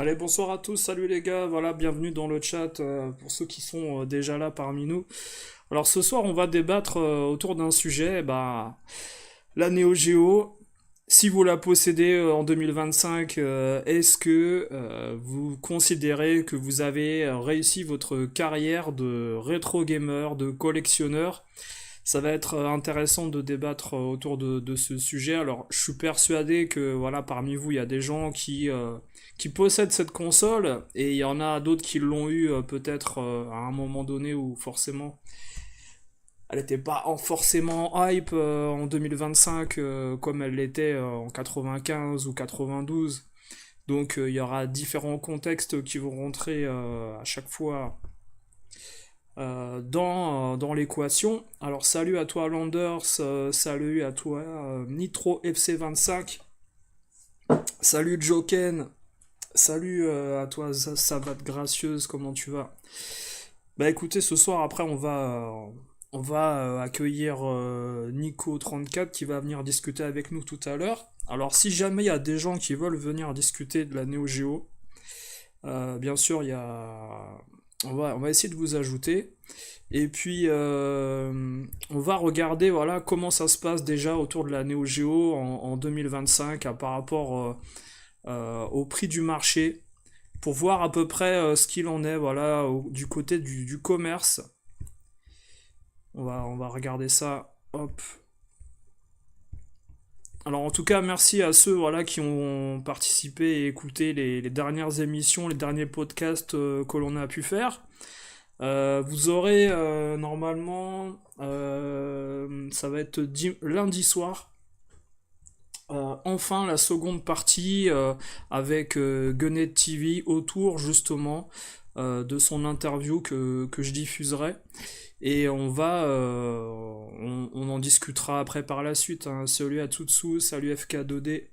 Allez, bonsoir à tous, salut les gars, voilà, bienvenue dans le chat pour ceux qui sont déjà là parmi nous. Alors ce soir, on va débattre autour d'un sujet, la Neo Geo. Si vous la possédez en 2025, est-ce que vous considérez que vous avez réussi votre carrière de rétro gamer, de collectionneur? Ça va être intéressant de débattre autour de ce sujet. Alors, je suis persuadé que voilà, parmi vous, il y a des gens qui possèdent cette console et il y en a d'autres qui l'ont eu peut-être à un moment donné où forcément elle n'était pas forcément hype en 2025 comme elle l'était en 95 ou 92. Donc il y aura différents contextes qui vont rentrer à chaque fois dans l'équation. Alors salut à toi Landers, salut à toi Nitro FC25, salut Joken, salut à toi Savate Gracieuse, comment tu vas? Bah écoutez, ce soir après on va accueillir Nico34 qui va venir discuter avec nous tout à l'heure. Alors si jamais il y a des gens qui veulent venir discuter de la Neo Geo, bien sûr il y a on va essayer de vous ajouter. Et puis, on va regarder voilà, comment ça se passe déjà autour de la Neo Geo en 2025 par rapport au prix du marché, pour voir à peu près ce qu'il en est voilà, du côté du commerce. On va regarder ça. Hop. Alors en tout cas, merci à ceux voilà, qui ont participé et écouté les dernières émissions, les derniers podcasts que l'on a pu faire. Vous aurez normalement, ça va être lundi soir, enfin la seconde partie avec Gunnet TV autour justement de son interview que je diffuserai. Et on en discutera après par la suite. Hein. Salut à Tutsu, salut FK2D.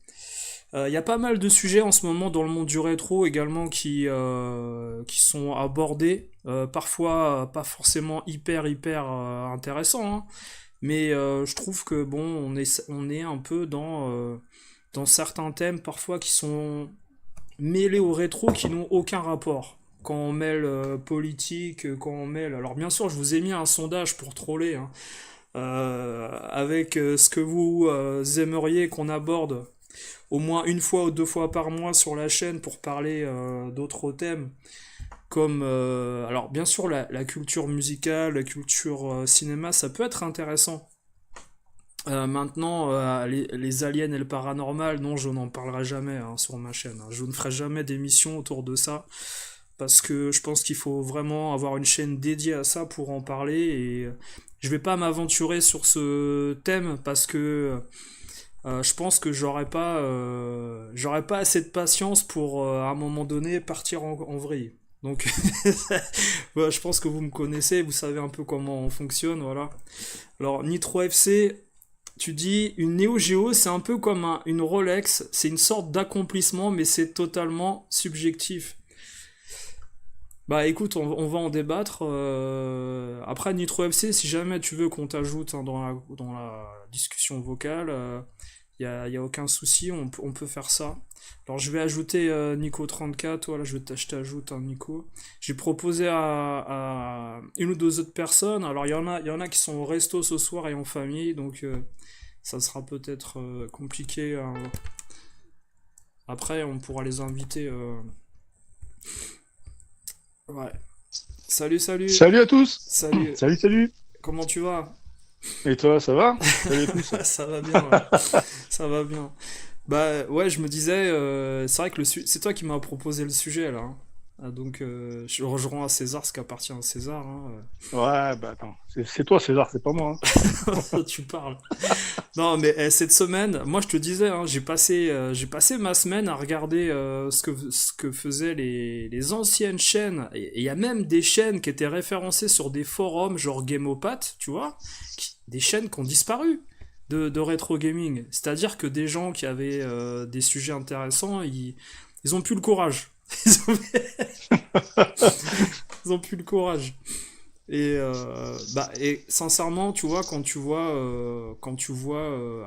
Il y a pas mal de sujets en ce moment dans le monde du rétro également qui sont abordés, parfois pas forcément hyper intéressants, hein, mais je trouve que bon, on est un peu dans certains thèmes parfois qui sont mêlés au rétro qui n'ont aucun rapport. Quand on mêle politique, quand on mêle... Alors bien sûr, je vous ai mis un sondage pour troller, hein, avec ce que vous aimeriez qu'on aborde au moins une fois ou deux fois par mois sur la chaîne pour parler d'autres thèmes comme alors bien sûr la culture musicale, la culture cinéma, ça peut être intéressant. Maintenant, les aliens et le paranormal, non, je n'en parlerai jamais hein, sur ma chaîne. Hein. Je ne ferai jamais d'émission autour de ça parce que je pense qu'il faut vraiment avoir une chaîne dédiée à ça pour en parler et je vais pas m'aventurer sur ce thème parce que je pense que j'aurais pas assez de patience pour à un moment donné partir en vrille. Donc voilà, je pense que vous me connaissez, vous savez un peu comment on fonctionne, voilà. Alors Nitro FC, tu dis une Neo Geo, c'est un peu comme une Rolex, c'est une sorte d'accomplissement, mais c'est totalement subjectif. Bah écoute, on va en débattre. Après Nitro FC, si jamais tu veux qu'on t'ajoute hein, dans la discussion vocale, y a aucun souci, on peut faire ça. Alors je vais ajouter Nico34, voilà, je t'ajoute un Nico. J'ai proposé à une ou deux autres personnes, alors il y en a qui sont au resto ce soir et en famille, donc ça sera peut-être compliqué. Hein. Après, on pourra les inviter. Ouais. Salut, salut. Salut à tous! Salut. Salut, salut! Comment tu vas? Et toi, ça va? Salut à tous! Ça va bien, ouais. Ça va bien. Bah ouais, je me disais, c'est vrai que c'est toi qui m'as proposé le sujet là. Hein. Ah, donc je rejoins à César ce qui appartient à César. Hein. Ouais, bah attends, c'est toi César, c'est pas moi. Tu parles. Non, mais cette semaine, moi je te disais, hein, j'ai passé ma semaine à regarder ce que faisaient les anciennes chaînes. Et il y a même des chaînes qui étaient référencées sur des forums, genre Gameopath, tu vois, des chaînes qui ont disparu de rétro gaming. C'est-à-dire que des gens qui avaient des sujets intéressants, ils ont plus le courage. Ils ont, ils ont plus le courage. Et sincèrement, tu vois, quand tu vois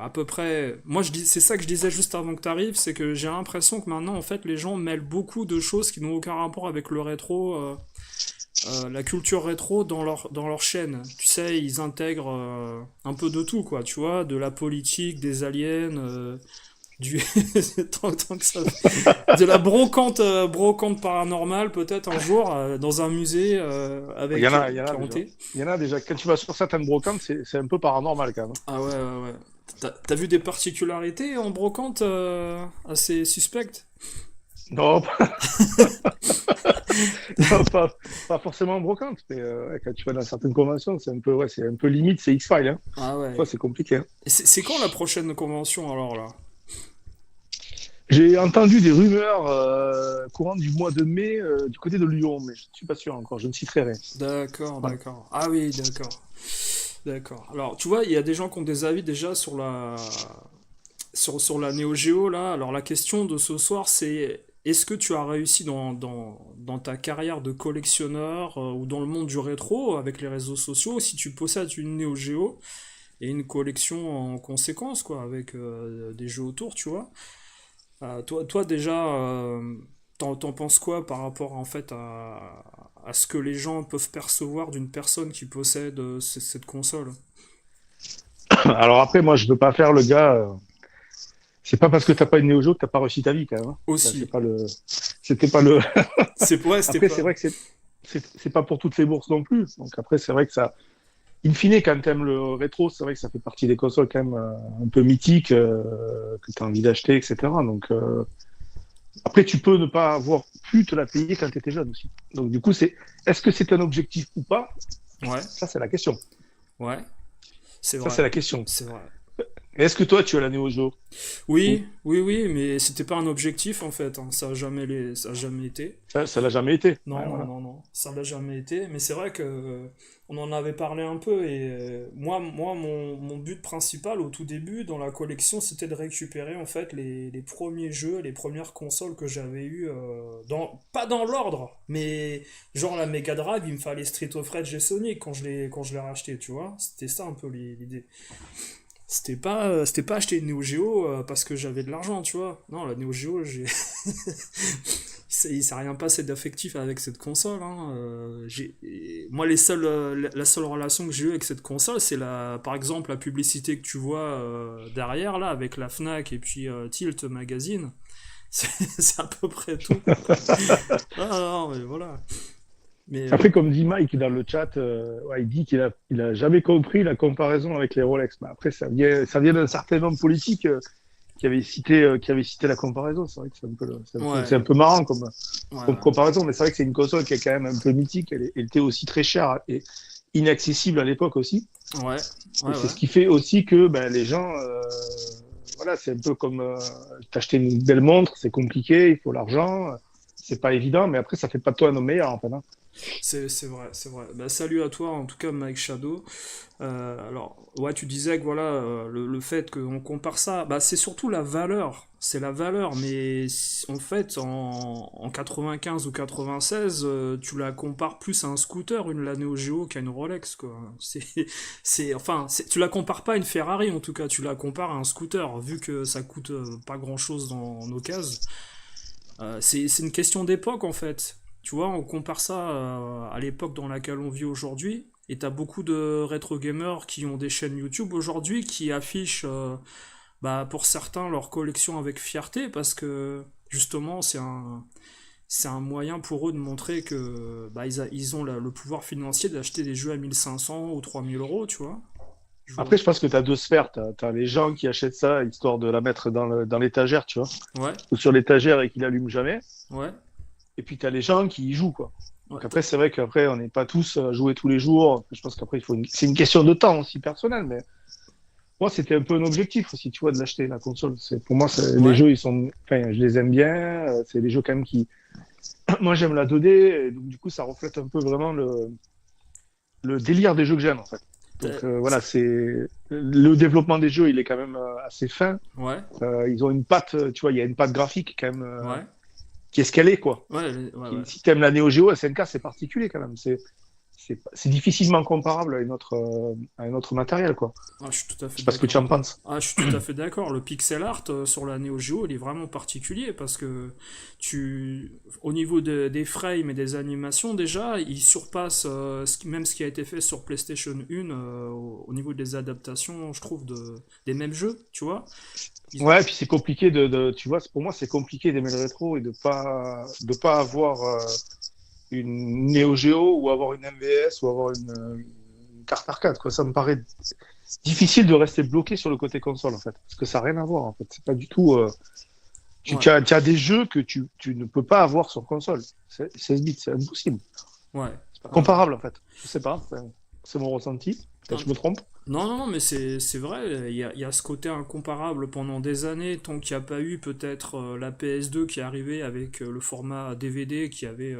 à peu près, moi c'est ça que je disais juste avant que tu arrives, c'est que j'ai l'impression que maintenant en fait les gens mêlent beaucoup de choses qui n'ont aucun rapport avec le rétro, la culture rétro dans leur chaîne. Tu sais, ils intègrent un peu de tout quoi, tu vois, de la politique, des aliens, du tant que ça, de la brocante paranormale peut-être un jour dans un musée avec Il y en qui a est déjà. hanté. Il y en a déjà. Quand tu vas sur certaines brocantes, c'est un peu paranormal quand même. Ah ouais, ouais, ouais. T'as vu des particularités en brocante assez suspectes? Non, non, pas forcément en brocante, mais ouais, quand tu vas dans certaines conventions, c'est un peu limite, c'est X-Files. Hein. Ah Toi, ouais. c'est compliqué. Hein. Et c'est quand la prochaine convention alors là? J'ai entendu des rumeurs courant du mois de mai du côté de Lyon, mais je ne suis pas sûr encore, je ne citerai rien. D'accord, Voilà. d'accord. Ah oui, d'accord. D'accord. Alors, tu vois, il y a des gens qui ont des avis déjà sur la Neo Geo là. Alors, la question de ce soir, c'est est-ce que tu as réussi dans ta carrière de collectionneur ou dans le monde du rétro avec les réseaux sociaux, si tu possèdes une Neo Geo et une collection en conséquence, quoi, avec des jeux autour, tu vois. Toi déjà, t'en penses quoi par rapport en fait à ce que les gens peuvent percevoir d'une personne qui possède cette console? Alors après, moi, je veux pas faire le gars. C'est pas parce que t'as pas une Neo Geo que t'as pas réussi ta vie quand même. Hein. Ça, Aussi. c'était pas le. Ouais, c'était Après, pas. c'est vrai que c'est pas pour toutes les bourses non plus. Donc après, c'est vrai que ça, in fine, quand t'aimes le rétro, c'est vrai que ça fait partie des consoles quand même un peu mythiques que t'as envie d'acheter, etc. Donc après, tu peux ne pas avoir pu te la payer quand t'étais jeune aussi. Donc du coup, est-ce que c'est un objectif ou pas? Ouais, Ça, c'est la question. ouais, c'est Ça, vrai. c'est la question. C'est vrai. Est-ce que toi, tu as la Neo Geo? Ou Oui, oui, oui, mais c'était pas un objectif en fait, hein. Ça a jamais été. ça l'a jamais été. Non, Ouais, non, voilà. non, non, ça l'a jamais été. Mais c'est vrai que on en avait parlé un peu et mon but principal au tout début dans la collection, c'était de récupérer en fait les premiers jeux, les premières consoles que j'avais eues, pas dans l'ordre, mais genre la Mega Drive, il me fallait Street of Rage et Sonic quand je l'ai racheté, tu vois. C'était ça un peu l'idée. C'était pas acheter une Neo Geo parce que j'avais de l'argent, tu vois. Non, la Neo Geo, il s'est rien passé d'affectif avec cette console. Hein. Moi, la seule relation que j'ai eue avec cette console, c'est par exemple la publicité que tu vois derrière là, avec la Fnac et puis Tilt Magazine. C'est c'est à peu près tout. Ah non, mais voilà. Mais Après, comme dit Mike dans le chat, ouais, il dit il a jamais compris la comparaison avec les Rolex. Mais après, ça vient d'un certain homme politique qui avait cité la comparaison. C'est vrai que ouais, c'est un peu marrant ouais, comme ouais, comparaison, mais c'est vrai que c'est une console qui est quand même un peu mythique. Elle était aussi très chère et inaccessible à l'époque aussi. ouais, Et ouais, c'est ouais. ce qui fait aussi que ben, les gens, voilà, c'est un peu comme t'acheter une belle montre, c'est compliqué, il faut l'argent, c'est pas évident, mais après, ça fait pas de toi un homme meilleur, en fait. Hein. C'est vrai, c'est vrai. Bah, salut à toi, en tout cas, Mike Shadow. Alors, ouais, tu disais que voilà, le fait qu'on compare ça, bah, c'est surtout la valeur. C'est la valeur, mais en fait, en 95 ou 96, tu la compares plus à un scooter, la Neo Geo, qu'à une Rolex, quoi. Enfin, tu la compares pas à une Ferrari, en tout cas, tu la compares à un scooter, vu que ça coûte pas grand-chose en occasion. C'est une question d'époque en fait. Tu vois, on compare ça à l'époque dans laquelle on vit aujourd'hui. Et t'as beaucoup de rétro gamers qui ont des chaînes YouTube aujourd'hui qui affichent, bah, pour certains, leur collection avec fierté parce que justement, c'est un moyen pour eux de montrer que bah, ils ont le pouvoir financier d'acheter des jeux à 1500 ou 3000 euros, tu vois. Je vois. Après, je pense que tu as deux sphères. Tu as les gens qui achètent ça histoire de la mettre dans l'étagère, tu vois, Ouais, ou sur l'étagère et qui l'allument jamais. ouais, Et puis, tu as les gens qui y jouent, quoi. ouais. Donc après, c'est vrai qu'après, on n'est pas tous à jouer tous les jours. Je pense qu'après, c'est une question de temps aussi personnel, mais moi, c'était un peu un objectif aussi, tu vois, de l'acheter, la console. Pour moi, les Ouais, jeux, enfin, je les aime bien. C'est des jeux quand même qui, moi, j'aime la 2D, et donc du coup, ça reflète un peu vraiment le délire des jeux que j'aime, en fait. t'as- Donc voilà, le développement des jeux, il est quand même assez fin. ouais, Ils ont une patte, tu vois, il y a une patte graphique quand même ouais, qui est ce qu'elle est, quoi. ouais, ouais, ouais. Si tu aimes la Neo Geo, SNK, c'est particulier quand même. c'est difficilement comparable à un autre matériel, quoi. Ah, je suis tout à Je fait sais pas ce que tu d'accord. en penses. Ah, je suis tout à fait d'accord. Le pixel art sur la Neo Geo, il est vraiment particulier parce que au niveau des frames et des animations, déjà, il surpasse même ce qui a été fait sur PlayStation 1 au niveau des adaptations, je trouve, des mêmes jeux, tu vois. Ils- Ouais, puis c'est compliqué tu vois, pour moi, c'est compliqué d'aimer le rétro et de pas avoir une Neo Geo ou avoir une MVS ou avoir une carte arcade, quoi. Ça me paraît difficile de rester bloqué sur le côté console, en fait. Parce que ça n'a rien à voir, en fait. C'est pas du tout. Ouais, Tu as des jeux que tu ne peux pas avoir sur console. 16 bits, c'est impossible. ouais. C'est pas Ouais. comparable, en fait. Je sais pas. C'est mon ressenti. Peut-être que Non, je me trompe. non, non, non, mais c'est vrai, il y a ce côté incomparable pendant des années, tant qu'il n'y a pas eu peut-être la PS2 qui est arrivée avec le format DVD qui avait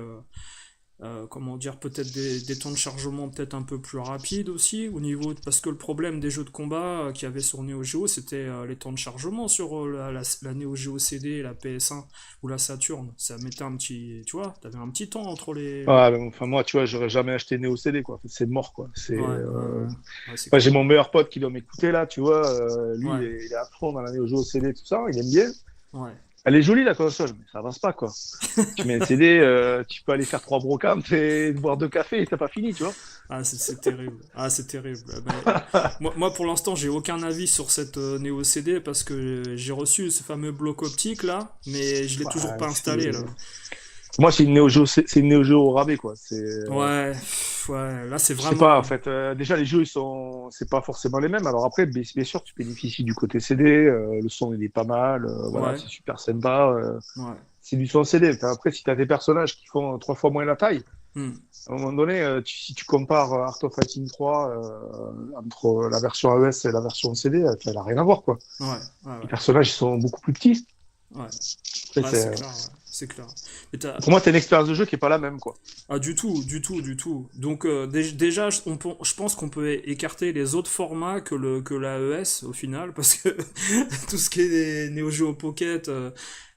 comment dire, peut-être des temps de chargement peut-être un peu plus rapides aussi, au niveau, parce que le problème des jeux de combat qu'il y avait sur Neo Geo, c'était les temps de chargement sur la Neo Geo CD, la PS1 ou la Saturn. Ça mettait un petit, tu vois, t'avais un petit temps entre Ah, ben, enfin, moi, tu vois, j'aurais jamais acheté Néo CD, quoi. C'est mort, quoi. Ouais, ouais, ouais. Ouais, c'est Moi, j'ai clair. mon meilleur pote qui doit m'écouter, là, tu vois. Lui, Ouais, il est à fond dans la Néo Geo CD, tout ça. Il aime bien. ouais. Elle est jolie, la console, mais ça avance pas, quoi. Tu mets un CD, tu peux aller faire 3 brocantes et boire 2 cafés et t'as pas fini, tu vois. Ah, c'est terrible. Ah, c'est terrible. Mais, moi, pour l'instant, j'ai aucun avis sur cette Neo CD parce que j'ai reçu ce fameux bloc optique là, mais je l'ai toujours Bah, pas installé là. moi, c'est une Neo Geo, c'est une Neo Geo au rabais, quoi. Ouais, ouais, là c'est Je sais pas, en vraiment. fait. Déjà, les jeux, c'est pas forcément les mêmes. Alors après, bien sûr, tu bénéficies du côté CD. Le son, il est pas mal. Voilà, Ouais, c'est super sympa. ouais. C'est du son CD. Après, si t'as des personnages qui font 3 fois moins la taille, Hmm. à un moment donné, si tu compares Art of Fighting 3 entre la version AES et la version CD, ça n'a rien à voir, quoi. Ouais, ouais, Les ouais. personnages, ils sont beaucoup plus petits. Ouais, Après, ouais, c'est clair, ouais. C'est clair. Mais pour moi, t'as une expérience de jeu qui est pas la même, quoi. ah, du tout, du tout, du tout. Donc déjà, je pense qu'on peut écarter les autres formats que l'AES au final, parce que tout ce qui est Neo Geo Pocket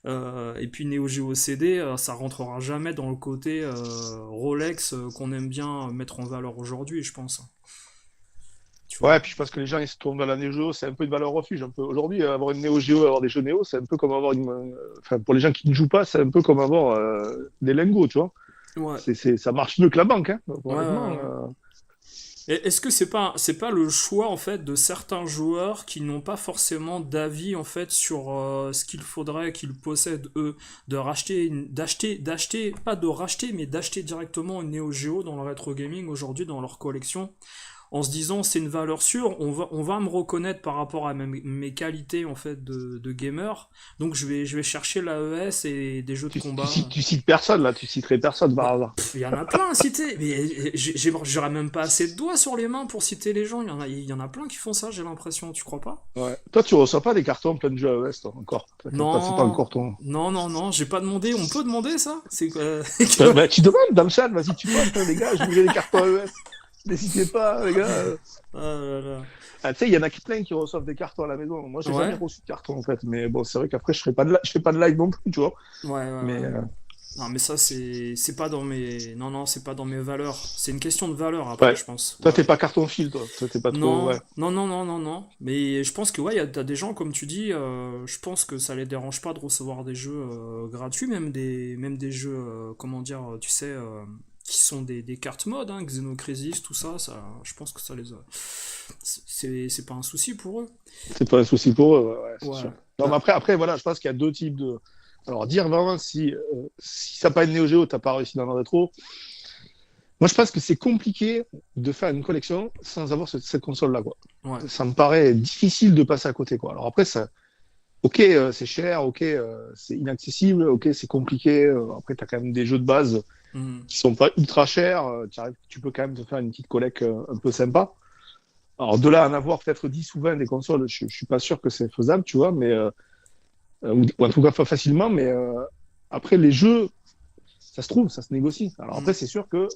et puis Neo Geo CD, ça rentrera jamais dans le côté Rolex qu'on aime bien mettre en valeur aujourd'hui, je pense. Tu Ouais, vois? puis je pense que les gens, ils se tournent vers la Neo Geo, c'est un peu une valeur refuge. Un peu. Aujourd'hui, avoir une Neo Geo, avoir des jeux Neo, c'est un peu comme avoir enfin, pour les gens qui ne jouent pas, c'est un peu comme avoir des lingots, tu vois. Ouais, Ça marche mieux que la banque, hein. ouais, ouais, Honnêtement. ouais. Et est-ce que c'est pas le choix en fait de certains joueurs qui n'ont pas forcément d'avis en fait sur ce qu'il faudrait qu'ils possèdent eux, de racheter d'acheter pas de racheter mais d'acheter directement une Neo Geo dans le rétro gaming aujourd'hui dans leur collection en se disant c'est une valeur sûre, on va me reconnaître par rapport à mes qualités en fait de gamer, donc je vais chercher l'AES et des jeux de combat. Tu cites personne, là, tu citerais personne par Bah, hasard. il y en a plein à citer, mais j'aurais même pas assez de doigts sur les mains pour citer les gens. Il y en a plein qui font ça, j'ai l'impression, tu crois pas? Ouais. Toi, tu reçois pas des cartons plein de jeux AES, toi, encore. C'est pas Non, encore ton. non, non, non, j'ai pas demandé. On peut demander ça? C'est quoi? Bah, tu demandes dans le chat, vas-y, tu passes, hein, les gars, je voulais des cartons AES. N'hésitez pas, les gars. Ah là là. Ah, tu sais, il y en a plein qui reçoivent des cartons à la maison. Moi, j'ai jamais Ouais, reçu de carton, en fait. Mais bon, c'est vrai qu'après, je fais pas de live non plus, tu vois. ouais, ouais, Mais ouais. Non, mais ça, c'est pas dans mes. Non, non, c'est pas dans mes valeurs. C'est une question de valeur après, ouais. je pense. Toi, Ouais. t'es pas carton fil, toi. Toi, t'es pas trop. Ouais. Non, non, non, non, non, non. Mais je pense que ouais, t'as des gens, comme tu dis, je pense que ça les dérange pas de recevoir des jeux gratuits, même des jeux, comment dire, tu sais, qui sont des cartes mode, hein, Xenocrisis, tout ça, je pense que ça les a. C'est pas un souci pour eux. C'est pas un souci pour eux, ouais, c'est Ouais. sûr. Non, mais Bah, après, voilà, je pense qu'il y a deux types de. Alors, dire vraiment si ça n'a pas une Neo Geo, t'as pas réussi dans le rétro. Moi, je pense que c'est compliqué de faire une collection sans avoir cette console-là, quoi. ouais. Ça me paraît difficile de passer à côté, quoi. Alors après, ok, c'est cher, ok, c'est inaccessible, ok, c'est compliqué. Après, tu as quand même des jeux de base Mhm. qui sont pas ultra chers. Tu peux quand même te faire une petite collecte un peu sympa. Alors de là à en avoir peut-être 10 ou 20 des consoles, je suis pas sûr que c'est faisable, tu vois, mais ou en tout cas pas facilement. Mais après, les jeux, ça se trouve, ça se négocie. Alors après, Mhm. c'est sûr que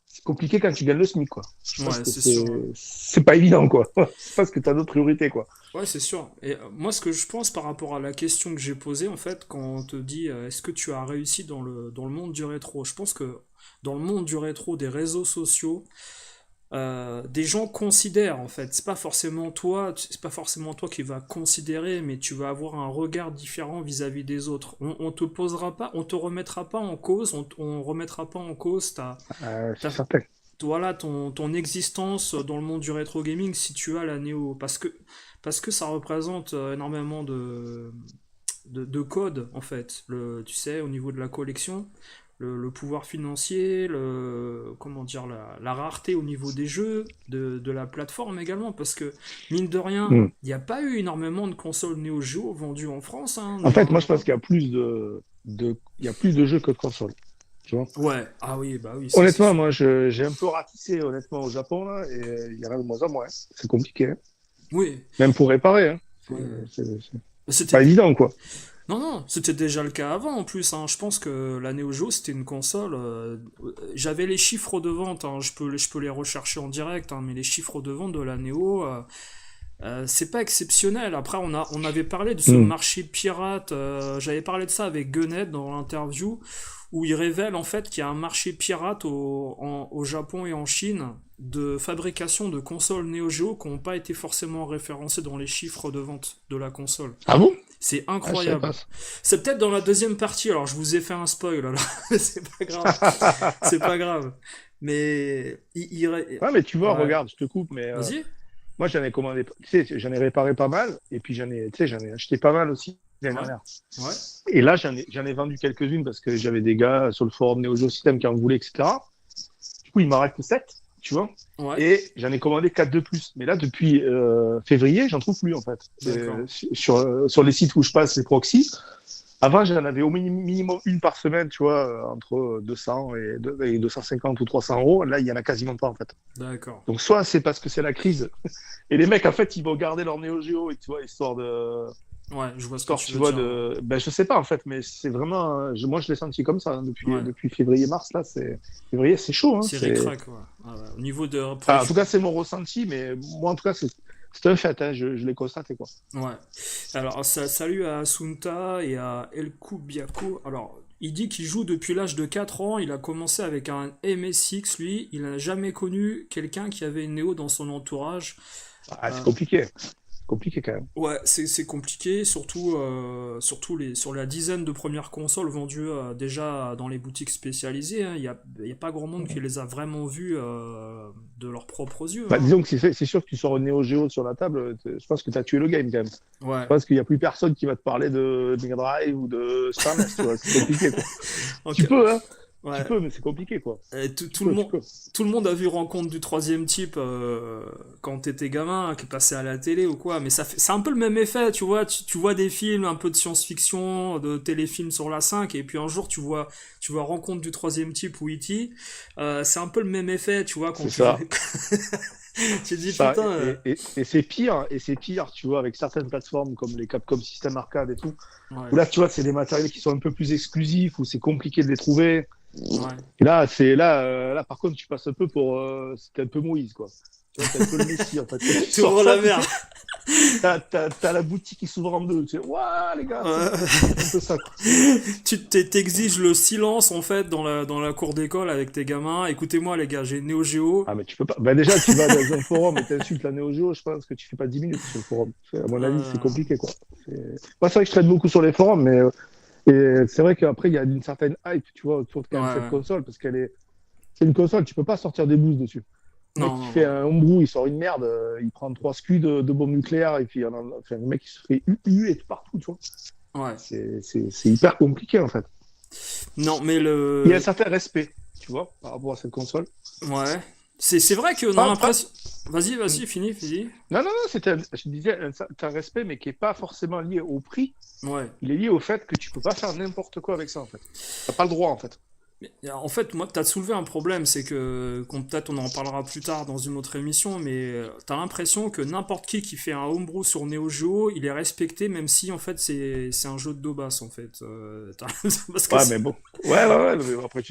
c'est compliqué quand tu gagnes le SMIC, quoi. Je pense Ouais, que c'est sûr. Ouais. c'est pas évident, quoi. C'est parce que tu as d'autres priorités, quoi. Ouais, c'est sûr. Et moi, ce que je pense par rapport à la question que j'ai posée, en fait, quand on te dit est-ce que tu as réussi dans le monde du rétro, je pense que dans le monde du rétro, des réseaux sociaux, des gens considèrent en fait. C'est pas forcément toi qui vas considérer, mais tu vas avoir un regard différent vis-à-vis des autres. On te posera pas, on te remettra pas en cause, on remettra pas en cause C'est ta, certain. voilà, ton existence dans le monde du rétro gaming si tu as la Néo. Parce que ça représente énormément de codes, en fait. Tu sais, au niveau de la collection, le pouvoir financier, comment dire, la rareté au niveau des jeux, de la plateforme également. Parce que, mine de rien, Mm. il n'y a pas eu énormément de consoles Neo Geo vendues en France, hein, En ni fait, en moi, je pense Europe. qu'il y a il y a plus de jeux que de consoles. Tu vois. Ouais, ah oui, bah oui, ça c'est Honnêtement, sûr. moi, j'ai un peu ratissé honnêtement au Japon là, et il y en a de moins en moins. C'est compliqué, hein. Oui, Même pour réparer, hein. ouais, ouais. C'est C'était pas évident, quoi. Non, non, c'était déjà le cas avant en plus, hein. Je pense que la Neo Geo c'était une console. J'avais les chiffres de vente, hein. Je peux les rechercher en direct, hein, mais les chiffres de vente de la Neo, c'est pas exceptionnel. Après, on avait parlé de ce Mm. marché pirate. J'avais parlé de ça avec Gunnet dans l'interview, où il révèle en fait qu'il y a un marché pirate au Japon et en Chine de fabrication de consoles Neo Geo qui n'ont pas été forcément référencées dans les chiffres de vente de la console. Ah bon? C'est Ah, je savais pas incroyable. ça. C'est peut-être dans la deuxième partie, alors je vous ai fait un spoil, alors c'est pas grave. C'est pas grave. Mais Ouais, mais tu vois, ouais. regarde, je te coupe, mais Vas-y. moi, j'en ai commandé, tu sais, j'en ai réparé pas mal, et puis tu sais, j'en ai acheté pas mal aussi l'année Ouais. dernière. Ouais. Et là, j'en ai vendu quelques-unes parce que j'avais des gars sur le forum Neo Geo System qui en voulaient, etc. Du coup, il m'en reste 7, tu vois. Ouais. Et j'en ai commandé 4 de plus. Mais là, depuis février, j'en trouve plus, en fait. D'accord. Sur les sites où je passe les proxys, avant, j'en avais au minimum une par semaine, tu vois, entre 200 et 250 ou 300 euros. Là, il y en a quasiment pas, en fait. D'accord. Donc, soit c'est parce que c'est la crise, et les mecs, en fait, ils vont garder leur Neo Geo, et tu vois, Ouais, je vois ce que histoire, tu tu veux vois, dire. de, ben, je sais pas, en fait, mais c'est vraiment, moi, je l'ai senti comme ça, hein, Ouais. depuis février-mars, là, février, c'est chaud, hein, C'est ric-rac, ouais. Ah ouais. Au niveau de. Après, enfin, en tout cas, c'est mon ressenti, mais moi, en tout cas, c'est un fait, hein, je l'ai constaté, quoi. Ouais. Alors, salut à Asunta et à El Kubiako. Alors, il dit qu'il joue depuis l'âge de 4 ans. Il a commencé avec un MSX, lui. Il n'a jamais connu quelqu'un qui avait une Néo dans son entourage. Ah, Euh, c'est compliqué quand même. Ouais, c'est compliqué, surtout, sur la dizaine de premières consoles vendues déjà dans les boutiques spécialisées, hein. Il y a pas grand monde qui les a vraiment vues de leurs propres yeux, Bah, hein. disons que c'est sûr que tu sors une Neo Geo sur la table, je pense que tu as tué le game quand même. Je Ouais. pense qu'il n'y a plus personne qui va te parler de Mega Drive ou de Super NES, tu vois, c'est compliqué, quoi. Tu Ok. peux, hein, tu Ouais. peux, mais c'est compliqué, quoi. Et Tu peux. tout le monde a vu Rencontre du troisième type quand t'étais gamin, hein, qui passait à la télé ou quoi. Mais c'est un peu le même effet, tu vois. Tu vois des films un peu de science-fiction, de téléfilms sur la 5, et puis un jour tu vois Rencontre du troisième type ou E.T. C'est un peu le même effet, tu vois, quand C'est tu ça. tu te dis Ça, putain. et c'est pire, tu vois, avec certaines plateformes comme les Capcom System Arcade et tout, où Ouais, là, tu vois, c'est des matériels qui sont un peu plus exclusifs, où c'est compliqué de les trouver. ouais. Et là, par contre, tu passes un peu pour, c'était un peu Moïse, quoi. Tu vois, t'es un peu le Messie, en fait. Quand tu sors T'ouvres ça, la tu mer. sais, t'as la boutique qui s'ouvre en deux. Tu sais, waouh, les gars, c'est Ouais. bon. C'est un peu ça, quoi. T'exiges le silence en fait dans la cour d'école avec tes gamins. Écoutez-moi les gars, j'ai une Néo Géo. Ah, mais tu peux pas. Bah, déjà, tu vas dans un forum et t'insultes la Neo Geo, je pense que tu fais pas 10 minutes sur le forum. À mon avis, c'est Euh, compliqué, quoi. Moi, c'est vrai que je traîne beaucoup sur les forums, mais et c'est vrai qu'après, il y a une certaine hype, tu vois, autour de quand même cette ouais. console, parce c'est une console, tu peux pas sortir des boosts dessus. Le mec Non, qui non, fait non. un homebrew, il sort une merde, il prend 3 scuds de bombes nucléaires, et puis enfin, le mec il se fait et tout partout, tu vois. Ouais. C'est hyper compliqué, en fait. Non, mais Il y a un le. certain respect, tu vois, par rapport à cette console. Ouais. C'est vrai qu'on a Pas... l'impression. Vas-y, finis. Non, non, non, je disais un certain respect, mais qui est pas forcément lié au prix. Ouais. Il est lié au fait que tu peux pas faire n'importe quoi avec ça, en fait. T'as pas le droit, en fait. Mais, en fait, moi, t'as soulevé un problème, c'est que, peut-être on en parlera plus tard dans une autre émission, mais t'as l'impression que n'importe qui fait un homebrew sur Neo Geo, il est respecté, même si en fait c'est un jeu de Dobas en fait. Parce que Ouais, mais bon. Ouais, mais après,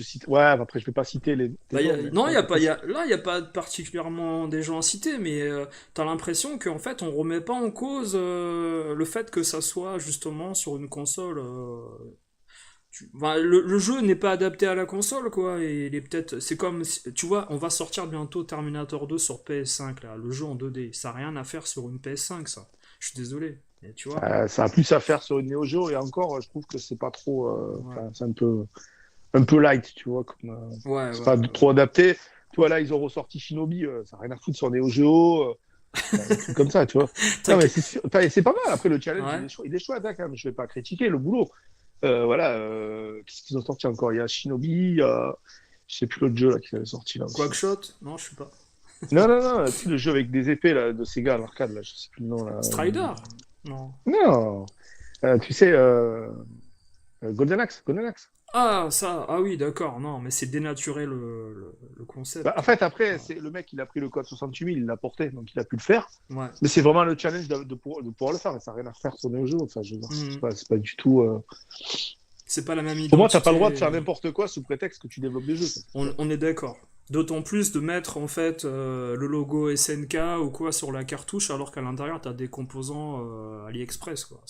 après, je vais pas citer les bah, gens, mais non, il ouais, y a t'as pas, pas. là, il y a pas particulièrement des gens à citer, mais t'as l'impression qu'en fait on remet pas en cause le fait que ça soit justement sur une console Enfin, le jeu n'est pas adapté à la console, quoi. Et il est peut-être. C'est comme. Tu vois, on va sortir bientôt Terminator 2 sur PS5, là. Le jeu en 2D. Ça n'a rien à faire sur une PS5, ça. Je suis désolé. Mais tu vois. Ça a plus à faire sur une Neo Geo et encore, je trouve que c'est pas trop. Ouais. C'est un peu light, tu vois. Ouais, C'est ouais, pas ouais. trop adapté. Tu vois, là, ils ont ressorti Shinobi, ça n'a rien à foutre sur Neo Geo, des trucs comme ça, tu vois. Non, mais T'inquiète. c'est pas mal. Après, le challenge, Ouais. il est chouette, hein, quand même. Je vais pas critiquer le boulot. Voilà, qu'est-ce qu'ils ont sorti encore? Il y a Shinobi, je sais plus l'autre jeu là qui avait sorti là aussi. Quackshot? Non, je sais pas. Non, non, non, tu sais, le jeu avec des épées là, de Sega à l'arcade, là, je sais plus le nom là. Strider? Non. Non, tu sais, Golden Axe, Golden Axe. Ah, ça. Ah oui, d'accord. Non, mais c'est dénaturer le Bah, en concept. fait, après, Ouais. c'est le mec, il a pris le code 68 000, il l'a porté, donc il a pu le faire. Ouais. Mais c'est vraiment le challenge de pouvoir le faire, et ça n'a rien à faire sur Neo Geo. Enfin, je veux dire, Mhm. c'est pas du tout. C'est pas la même Pour moi, t'as pas le droit de identité. faire n'importe quoi sous prétexte que tu développes des jeux, quoi, tu vois. On est d'accord. D'autant plus de mettre en fait le logo SNK ou quoi sur la cartouche alors qu'à l'intérieur t'as des composants AliExpress quoi.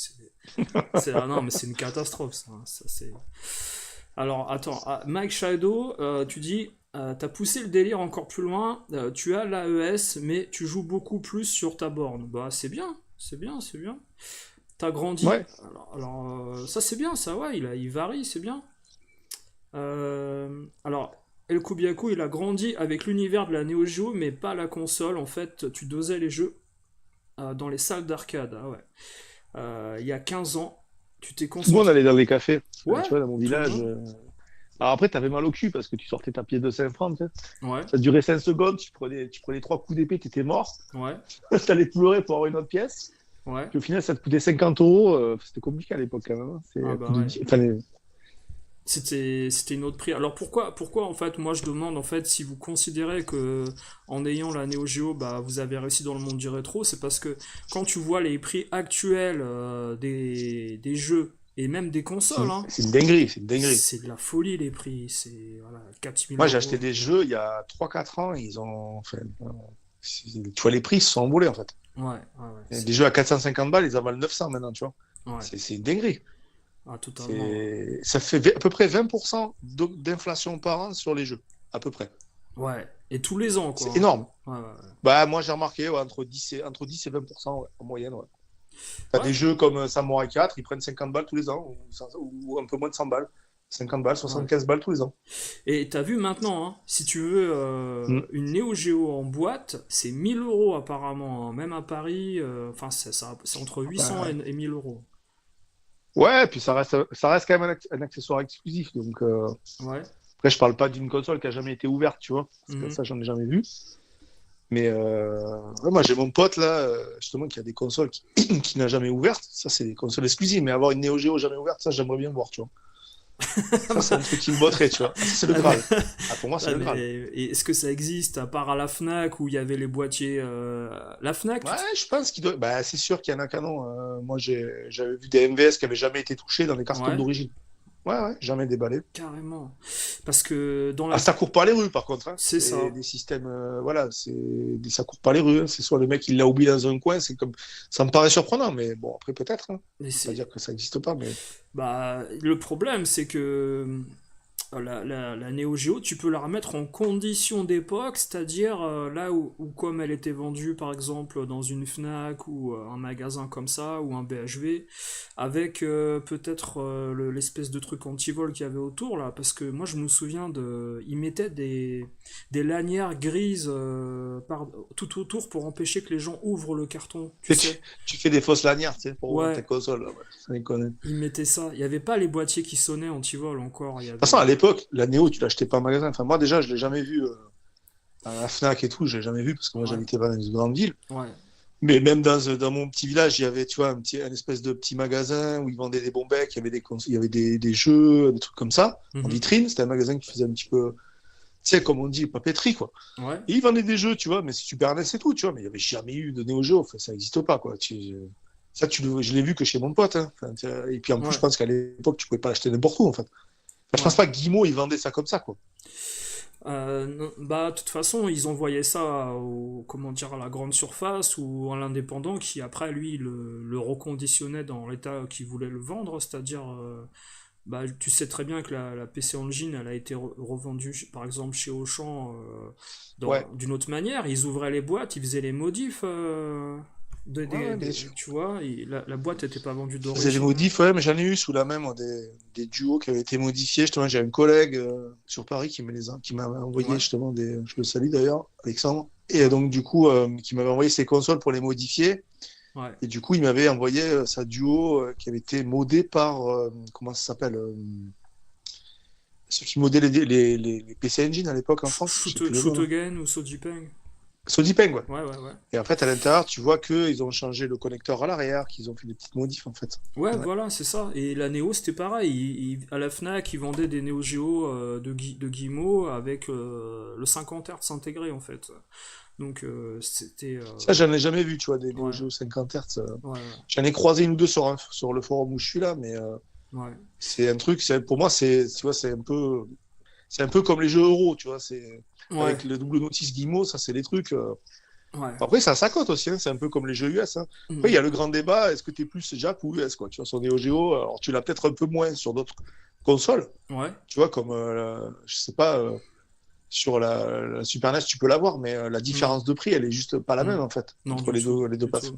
Ah non mais c'est une catastrophe ça, hein. Ça, c'est... Alors attends, Mike Shadow, tu dis t'as poussé le délire encore plus loin, tu as l'AES mais tu joues beaucoup plus sur ta borne. Bah c'est bien, c'est bien, c'est bien. T'as grandi. Ouais. Ça c'est bien ça ouais, il varie, c'est bien. Alors, El Kubiaku, il a grandi avec l'univers de la Neo Geo, mais pas la console. En fait, tu dosais les jeux dans les salles d'arcade. Ah ouais. Il y a 15 ans, tu t'es Tout le monde concentré. allait dans les cafés. Ouais, Tu vois, dans mon tout le village. monde. Alors après, t'avais mal au cul parce que tu sortais ta pièce de 5 francs, tu sais. Ouais, Ça durait 5 secondes, tu prenais 3 coups d'épée, t'étais mort. ouais, T'allais pleurer pour avoir une autre pièce. ouais. Puis au final, ça te coûtait 50 euros. C'était compliqué à l'époque quand même, hein. Ah C'est bah plus de ouais. 10. Enfin, C'était une autre prix. Alors pourquoi en fait, moi je demande en fait si vous considérez que en ayant la Neo Geo, bah vous avez réussi dans le monde du rétro, c'est parce que quand tu vois les prix actuels des jeux et même des consoles, hein, c'est une dinguerie, c'est une dinguerie. c'est de la folie les prix. C'est voilà, 4000 Moi, j'ai acheté euros. des jeux il y a 3 4 ans, ils ont. Enfin, tu vois, les prix se sont envolés en fait. Ouais, ouais, ouais. Et des jeux à 450 balles, ils en valent 900 maintenant, tu vois. Ouais. C'est une dinguerie. Ah, totalement. Ça fait à peu près 20% d'inflation par an sur les jeux. À peu près. Ouais. Et tous les ans, quoi, C'est hein. énorme. Ouais, ouais, Bah, moi, j'ai remarqué ouais, entre 10 et 20% ouais, en moyenne. Ouais. T'as ouais. des Ouais, jeux comme Samurai 4, ils prennent 50 balles tous les ans, ou un peu moins de 100 balles. 50 balles, ouais. 75 balles tous les ans. Et t'as vu maintenant, hein, si tu veux Mm. une Neo Geo en boîte, c'est 1000 euros apparemment, hein. Même à Paris, enfin c'est entre 800 Bah, et 1000 euros. ouais, puis ça reste quand même un accessoire exclusif. Donc, Ouais. après, je parle pas d'une console qui a jamais été ouverte, tu vois, parce que Mhm. ça, j'en ai jamais vu. Mais ouais, moi, j'ai mon pote là, justement, qui a des consoles qui n'a jamais ouvertes. Ça, c'est des consoles exclusives. Mais avoir une Neo Geo jamais ouverte, ça, j'aimerais bien voir, tu vois. Ça, c'est un truc qui me botterait, tu vois. Ça, c'est le Ah, mais, Graal. Ah, pour moi, c'est ah, le mais Graal. est-ce que ça existe à part à la Fnac où il y avait les boîtiers la Fnac, Ouais, je pense qu'il doit. Bah, c'est sûr qu'il y en a canon. Moi, j'avais vu des MVS qui avaient jamais été touchés dans les cartons Ouais, d'origine. Ouais, ouais, jamais déballé. carrément. Parce que dans Ah, la... ça court pas les rues, par contre, hein. C'est C'est ça. des systèmes, voilà, ça court pas les rues, hein. C'est soit le mec il l'a oublié dans un coin, c'est comme, ça me paraît surprenant, mais bon, après peut-être, hein. Mais Faut pas c'est... dire que ça existe pas, mais Bah, le problème, c'est que la Neo Geo, tu peux la remettre en condition d'époque, c'est-à-dire là où comme elle était vendue par exemple dans une Fnac ou un magasin comme ça, ou un BHV, avec peut-être l'espèce de truc anti-vol qu'il y avait autour là, parce que moi je me souviens ils mettaient des lanières grises tout autour pour empêcher que les gens ouvrent le carton, tu tu, sais. tu fais des fausses lanières, tu sais, pour ouvrir tes Ouais, consoles, là, ouais, ça déconne. De ils mettaient ça. Il n'y avait pas les boîtiers qui sonnaient anti-vol encore, il y toute façon, avait... à l'époque, la Néo, tu l'achetais pas en magasin. Enfin, moi déjà, je l'ai jamais vu à la Fnac et tout, je l'ai jamais vu parce que moi Ouais, j'habitais pas dans une grande ville. ouais. Mais même dans mon petit village, il y avait, tu vois, un espèce de petit magasin où ils vendaient des bons becs, il y avait des jeux, des trucs comme ça, en Mhm. vitrine. C'était un magasin qui faisait un petit peu, tu sais, comme on dit, papeterie, quoi. Ouais. Et ils vendaient des jeux, tu vois, mais c'est Super NES et tout, tu vois, mais il n'y avait jamais eu de Neo Geo, enfin, ça n'existe pas, quoi. Ça, je l'ai vu que chez mon pote, hein. Enfin, et puis en plus, je Ouais, pense qu'à l'époque, tu pouvais pas l'acheter n'importe où, en fait. Enfin, je pense ouais. pas que Guillemot, il vendait ça comme ça, quoi. Bah, de toute façon, ils envoyaient ça comment dire, à la grande surface ou à l'indépendant qui, après, lui, le reconditionnait dans l'état qu'il voulait le vendre, c'est-à-dire bah, tu sais très bien que la PC Engine, elle a été revendue, par exemple, chez Auchan, Ouais, d'une autre manière. Ils ouvraient les boîtes, ils faisaient les modifs, ouais, ouais, bien sûr. tu vois, la boîte n'était pas vendue Je faisais des d'origine, hein. modifs, ouais, mais j'en ai eu sous la main, moi, des duos qui avaient été modifiés. Justement, j'ai un collègue sur Paris qui m'avait envoyé Ouais, justement je le salue d'ailleurs, Alexandre. Et donc, du coup, qui m'avait envoyé ses consoles pour les modifier. ouais. Et du coup, il m'avait envoyé sa duo qui avait été modée par, comment ça s'appelle ceux qui modaient les PC Engine à l'époque en France, je sais plus le nom là. Shotogen ou Sojipeng. Sodipeng, ouais. Ouais, ouais, ouais. Et en fait, à l'intérieur, tu vois qu'ils ont changé le connecteur à l'arrière, qu'ils ont fait des petites modifs en fait. Ouais, Ouais. voilà, c'est ça. Et la Neo, c'était pareil. À la Fnac, ils vendaient des Neo Geo de Guillemot avec le 50 Hz intégré, en fait. Donc, c'était... Ça, j'en ai jamais vu, tu vois, des Neo ouais, Geo 50 Hz. ouais, J'en ai croisé une ou deux sur le forum où je suis là, mais ouais. c'est un truc, pour moi, tu vois, c'est un peu comme les jeux euros, tu vois, Ouais, avec le double notice Guillemot, ça, c'est des trucs. ouais. Après, ça s'accote aussi, hein, c'est un peu comme les jeux US. Hein. Après, il y Mhm. a le grand débat, est-ce que tu es plus Jap ou US, quoi, tu vois, sur Neo Geo, alors tu l'as peut-être un peu moins sur d'autres consoles, Ouais. tu vois, comme, je sais pas, sur la Super NES, tu peux l'avoir, mais la Mhm. différence de prix, elle est juste pas la même, Mhm. en fait, Non, entre du tout, les deux du tout. plateformes.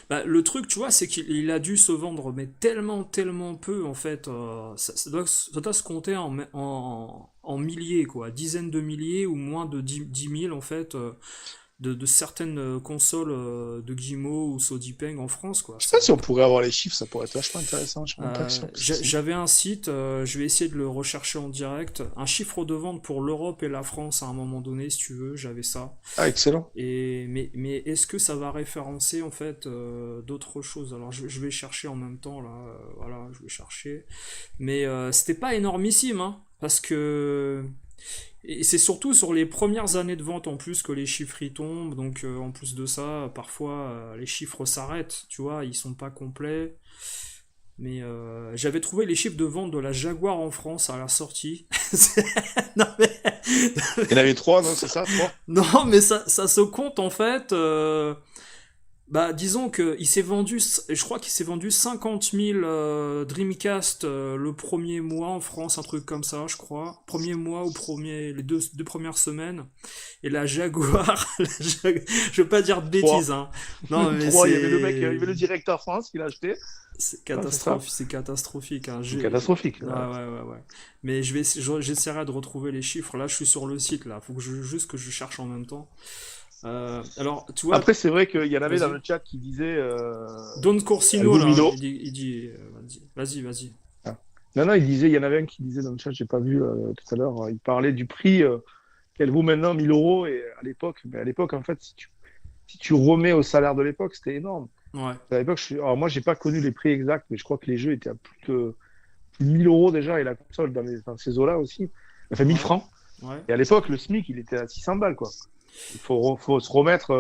Bah, le truc, tu vois, c'est qu'il a dû se vendre, mais tellement, tellement peu, en fait. Ça doit se compter en milliers, quoi. Dizaines de milliers ou moins de 10 000, en fait, de certaines consoles de Guillemot ou Sodipeng en France, quoi. Je sais pas si on pourrait avoir les chiffres, ça pourrait être vachement intéressant, je suis même pas sûr que c'est... J'avais un site, je vais essayer de le rechercher en direct. Un chiffre de vente pour l'Europe et la France à un moment donné, si tu veux, j'avais ça. Ah, excellent. Mais est-ce que ça va référencer en fait d'autres choses? Alors je vais chercher en même temps là, voilà, je vais chercher. Mais c'était pas énormissime, hein, parce que et c'est surtout sur les premières années de vente en plus que les chiffres y tombent. Donc en plus de ça, parfois les chiffres s'arrêtent, tu vois, ils sont pas complets. Mais j'avais trouvé les chiffres de vente de la Jaguar en France à la sortie. non, mais, Il y en avait trois, non, c'est ça, trois? non, mais ça se compte en fait. Bah, disons que il s'est vendu, je crois qu'il s'est vendu 50 000 Dreamcast le premier mois en France, un truc comme ça, je crois. Premier mois ou les deux premières semaines. Et la Jaguar, je veux pas dire de bêtises, Trois. hein. Non, mais Trois, il y avait le mec, il y avait le directeur France qui l'a acheté. c'est Ah, c'est ça. catastrophique, c'est catastrophique, hein. C'est catastrophique. Ouais, ouais, ouais, ouais. Mais j'essaierai de retrouver les chiffres. Là, je suis sur le site, là. Faut juste que je cherche en même temps. Alors, tu vois, Après, c'est vrai qu'il y en avait dans vas-y. le chat qui disait Don elle Corsino, vaut là, 1000 euros. il dit vas-y, vas-y. Ah. Non, non, il disait, il y en avait un qui disait dans le chat, j'ai pas vu tout à l'heure, il parlait du prix qu'elle vaut maintenant 1000 euros et à l'époque, mais à l'époque, en fait, si tu remets au salaire de l'époque, c'était énorme. Ouais, À l'époque, alors moi, j'ai pas connu les prix exacts, mais je crois que les jeux étaient à plus de 1000 euros déjà et la console dans ces eaux-là aussi, enfin 1000 ouais, francs. ouais, Et à l'époque, le SMIC, il était à 600 balles, quoi. Faut se remettre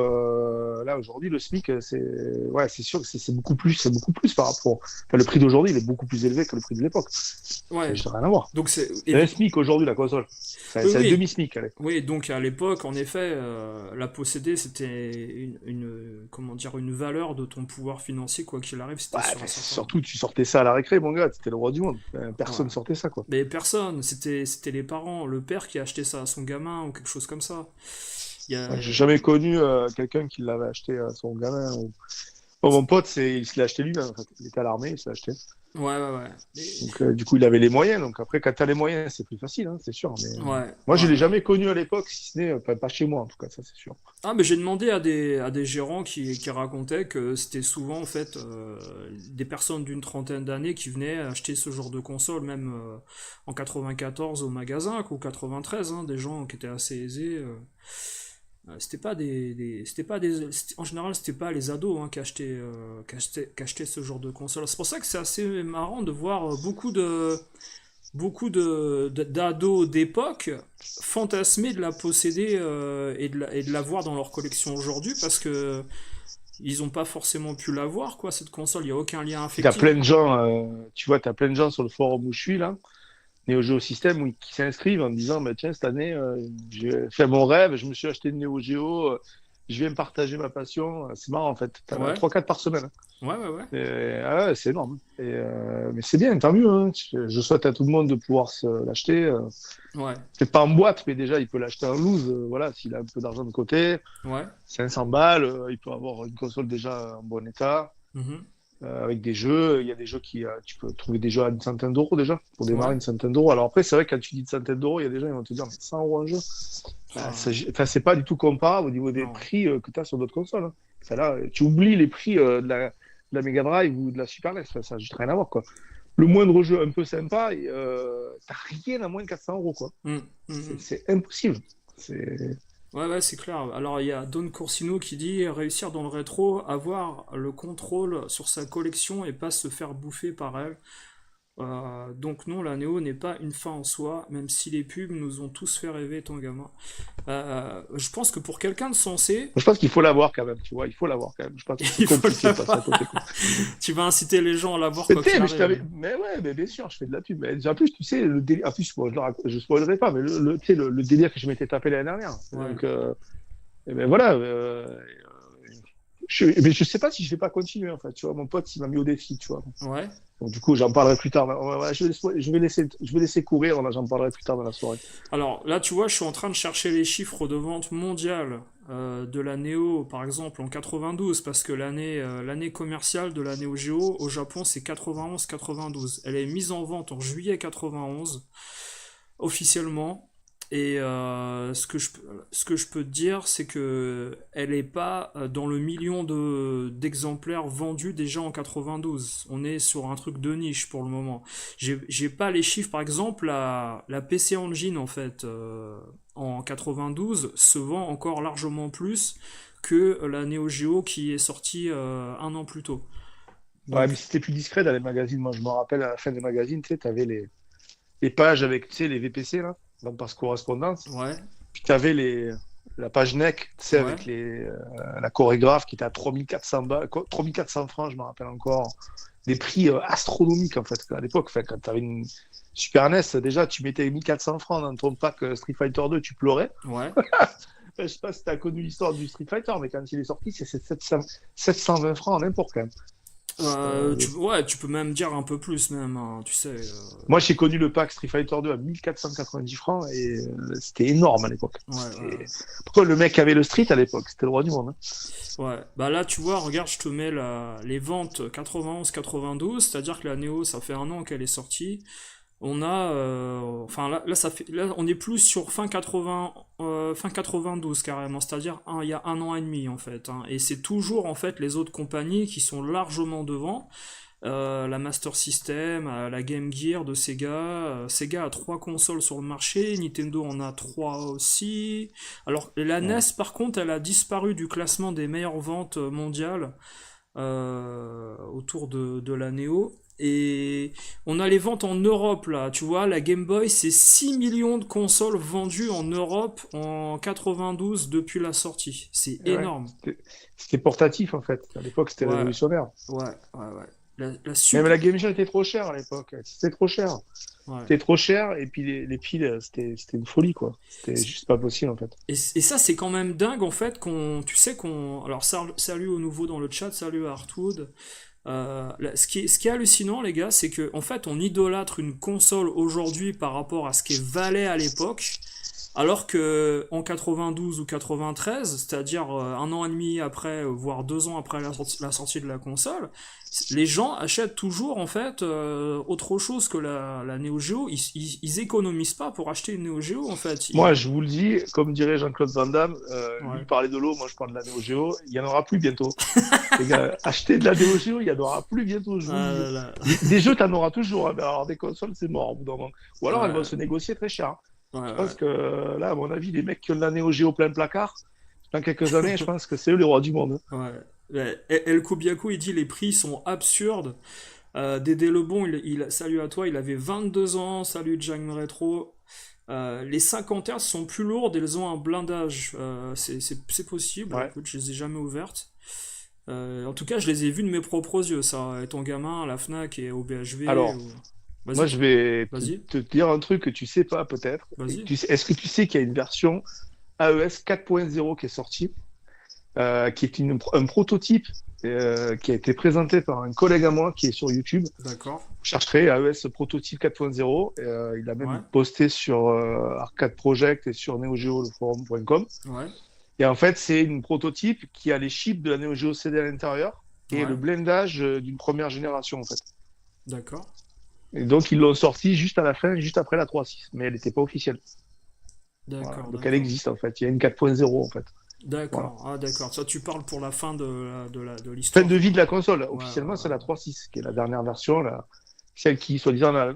là aujourd'hui le SMIC c'est sûr que c'est beaucoup plus par rapport enfin, le prix d'aujourd'hui il est beaucoup plus élevé que le prix de l'époque ça ouais. n'a rien à voir Donc c'est c'est un SMIC aujourd'hui la console oui, c'est un oui, demi SMIC allez. oui. Donc à l'époque, en effet, la posséder, c'était comment dire, une valeur de ton pouvoir financier, quoi qu'il arrive, c'était Ouais, sûr et certain. surtout tu sortais ça à la récré mon gars c'était le roi du monde. Ouais. Personne sortait ça quoi. Mais personne, c'était les parents, le père qui achetait ça à son gamin ou quelque chose comme ça. Il y a, Ouais, j'ai jamais connu quelqu'un qui l'avait acheté à son gamin bon, mon pote il se l'a acheté lui en fait. Il était à l'armée il se l'a acheté ouais, ouais, ouais. donc du coup il avait les moyens donc après quand t'as les moyens c'est plus facile hein, c'est sûr mais Ouais, moi je ouais. l'ai jamais connu à l'époque si ce n'est pas chez moi en tout cas ça c'est sûr. Ah, mais j'ai demandé à des gérants qui racontaient que c'était souvent en fait des personnes d'une trentaine d'années qui venaient acheter ce genre de console, même en 94 au magasin, ou 93, hein, des gens qui étaient assez aisés. C'était pas en général, c'était pas les ados hein, qui achetaient ce genre de console. C'est pour ça que c'est assez marrant de voir beaucoup d'ados d'époque fantasmer de la posséder et de la voir dans leur collection aujourd'hui parce que ils ont pas forcément pu l'avoir quoi cette console, il y a aucun lien Et t'as affectif. plein de gens, tu vois, t'as plein de gens sur le forum où je suis là, Neo Geo System, qui s'inscrivent en me disant, bah, tiens, cette année, j'ai fait mon rêve, je me suis acheté une Neo Geo, je viens partager ma passion. C'est marrant en fait. T'en as Ouais, 3-4 par semaine, hein. ouais, ouais, ouais. Ah ouais, c'est énorme. Mais c'est bien, tant mieux, hein. Je souhaite à tout le monde de pouvoir l'acheter. Ouais, C'est pas en boîte, mais déjà, il peut l'acheter en loose. Voilà, s'il a un peu d'argent de côté, ouais. 500 balles, il peut avoir une console déjà en bon état, Mhm. avec des jeux. Il y a des jeux tu peux trouver des jeux à une centaine d'euros déjà, pour Ouais. démarrer une centaine d'euros. Alors après, c'est vrai que quand tu dis une centaine d'euros, il y a des gens qui vont te dire, mais 100 euros un jeu. Ah, Enfin, c'est pas du tout comparable au niveau des non. prix que tu as sur d'autres consoles, hein. Enfin, là, tu oublies les prix de la Mega Drive ou de la Super NES. Enfin, ça n'a juste rien à voir, quoi. Le moindre jeu un peu sympa, t'as rien à moins de 400 euros, quoi. Mm, mm, mm. C'est impossible. C'est... Ouais, ouais, c'est clair. Alors, il y a Don Coursino qui dit réussir dans le rétro, avoir le contrôle sur sa collection et pas se faire bouffer par elle. Donc non, la Néo n'est pas une fin en soi, même si les pubs nous ont tous fait rêver étant gamin. Je pense que pour quelqu'un de sensé, Je pense qu'il faut l'avoir quand même, tu vois. Il faut l'avoir quand même. Je pense que c'est il faut compliqué de passer à l'avoir. côté, quoi. Tu vas inciter les gens à l'avoir Mais quoi tu sais, qu'il mais je arrive. t'avais. Mais ouais, mais bien sûr, je fais de la pub. Mais en plus, tu sais, le délire. En plus, bon, je spoilerai pas, mais tu sais, le délire que je m'étais tapé l'année dernière. Ouais. Donc, et ben voilà. Mais je sais pas si je vais pas continuer, en fait. Tu vois, mon pote, il m'a mis au défi, tu vois. Ouais. Donc, du coup, j'en parlerai plus tard. Ouais, ouais, je vais laisser courir. Là, j'en parlerai plus tard dans la soirée. Alors là, tu vois, je suis en train de chercher les chiffres de vente mondiale de la Neo, par exemple, en 92, parce que l'année commerciale de la Neo Geo au Japon, c'est 91-92. Elle est mise en vente en juillet 91, officiellement. Et ce que je peux te dire, c'est que elle n'est pas dans le million d'exemplaires vendus déjà en 92. On est sur un truc de niche pour le moment. J'ai pas les chiffres, par exemple, la PC Engine, en fait, en 92, se vend encore largement plus que la Neo Geo qui est sortie un an plus tôt. Ouais, Donc, mais c'était plus discret dans les magazines. Moi, je me rappelle à la fin des magazines, tu sais, t'avais les pages avec, tu sais, les VPC, là, vente par correspondance. ouais, Puis t'avais la page NEC, tu sais, ouais, avec la chorégraphe qui était à 3400 3400 francs, je me rappelle encore. Des prix astronomiques, en fait. À l'époque, enfin, quand t'avais une Super NES, déjà, tu mettais 1400 francs dans ton pack Street Fighter 2, tu pleurais. ouais. Enfin, je sais pas si t'as connu l'histoire du Street Fighter, mais quand il est sorti, c'est 720 francs en import, quand même. Euh, Ouais, tu peux même dire un peu plus, même, hein, tu sais. Moi, j'ai connu le pack Street Fighter 2 à 1490 francs et c'était énorme à l'époque. Ouais, ouais, Pourquoi le mec avait le Street à l'époque? C'était le roi du monde, hein. ouais. Bah là, tu vois, regarde, je te mets les ventes 91-92, c'est-à-dire que la Neo, ça fait un an qu'elle est sortie. On a, enfin là, on est plus sur fin 80, fin 92 carrément, c'est-à-dire il y a un an et demi en fait, hein. Et c'est toujours en fait les autres compagnies qui sont largement devant. La Master System, la Game Gear de Sega. Sega a 3 consoles sur le marché, Nintendo en a 3 aussi. Alors la Ouais. NES par contre, elle a disparu du classement des meilleures ventes mondiales autour de la Neo. Et on a les ventes en Europe là, tu vois, la Game Boy c'est 6 millions de consoles vendues en Europe en 92 depuis la sortie. C'est Et ouais. énorme. C'était portatif en fait. À l'époque, c'était Ouais, révolutionnaire. ouais, ouais, ouais. La Même super. la Game Gear était trop chère à l'époque. C'était trop cher. Ouais. C'était trop cher et puis les piles, c'était une folie quoi. C'était juste pas possible en fait. Et ça, c'est quand même dingue en fait tu sais qu'on, alors salut au nouveau dans le chat, salut à Artwood. Ce qui est hallucinant, les gars, c'est que en fait, on idolâtre une console aujourd'hui par rapport à ce qu'elle valait à l'époque, alors que en 92 ou 93, c'est-à-dire un an et demi après, voire 2 ans après la sortie de la console, les gens achètent toujours en fait autre chose que la Neo Geo. Ils économisent pas pour acheter une Neo Geo en fait. Moi, je vous le dis, comme dirait Jean-Claude Van Damme, lui Ouais. il parlait de l'eau, moi je parle de la Neo Geo. Il y en aura plus bientôt. Les gars, achetez de la Neo Geo, il y en aura plus bientôt, je vous le Ah dis. là là. Des jeux, t'en auras toujours, hein, mais alors des consoles, c'est mort au bout d'un moment. Ou alors elles vont Ouais, se négocier très cher. ouais, Je ouais. pense que là, à mon avis, les mecs qui ont de la Neo Geo plein placard, dans quelques années, je pense que c'est eux les rois du monde, hein. Ouais. Ouais. El Kubiaku, il dit les prix sont absurdes. Dédé Lebon, salut à toi, il avait 22 ans. Salut Jang Retro. Les 50 Hz sont plus lourdes, elles ont un blindage. C'est possible, Ouais. écoute, je les ai jamais ouvertes. En tout cas, je les ai vues de mes propres yeux, ça. Étant gamin, à la Fnac et au BHV. Alors, moi, Vas-y, je vais vas-y, te dire un truc que tu sais pas peut-être. vas-y. Est-ce que tu sais qu'il y a une version AES 4.0 qui est sortie? qui est un prototype qui a été présenté par un collègue à moi qui est sur YouTube. D'accord. Vous chercherez AES Prototype 4.0. Il a Ouais. même posté sur Arcade Project et sur NeoGeo, le forum.com. Ouais. Et en fait, c'est une prototype qui a les chips de la Neo Geo CD à l'intérieur et Ouais. le blindage d'une première génération, en fait. D'accord. Et donc, ils l'ont sorti juste à la fin, juste après la 3.6. Mais elle n'était pas officielle. Voilà. D'accord. Donc, elle D'accord. existe, en fait. Il y a une 4.0, en fait. Voilà. D'accord. Ah, d'accord. Ça, tu parles pour la fin de Fin de l'histoire. vie de la console. Ouais, Officiellement, c'est ouais, la 3.6, qui est la dernière version, celle qui, soi-disant,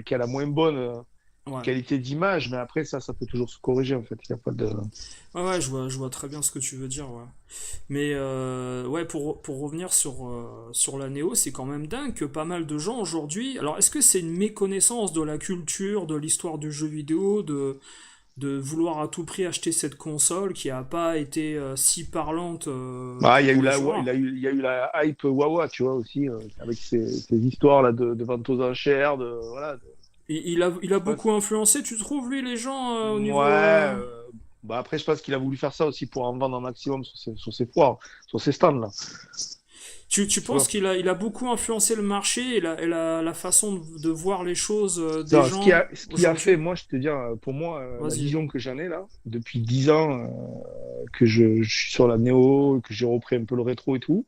qui a la moins bonne ouais. Ouais. qualité d'image. Mais après, ça peut toujours se corriger, en fait. Il n'y a pas de... Ouais, ouais, je vois très bien ce que tu veux dire, ouais. Mais ouais, pour revenir sur la Néo, c'est quand même dingue que pas mal de gens aujourd'hui. Alors, est-ce que c'est une méconnaissance de la culture, de l'histoire du jeu vidéo, de vouloir à tout prix acheter cette console qui a pas été si parlante Il y a eu pour les joueurs? il y a eu la hype Wawa, tu vois, aussi, avec ces histoires là de vente aux enchères, voilà. Il a Je pense- beaucoup influencé, tu trouves, lui, les gens au niveau. Ouais. Après, je pense qu'il a voulu faire ça aussi pour en vendre un maximum sur ses foires, sur ses stands là. Tu Tu penses vois. qu'il a beaucoup influencé le marché et la façon de voir les choses des Non, gens ce qui a fait, aujourd'hui? moi, je te dis, pour moi, la Vas-y. vision que j'en ai là, depuis 10 ans que je suis sur la Néo, que j'ai repris un peu le rétro et tout.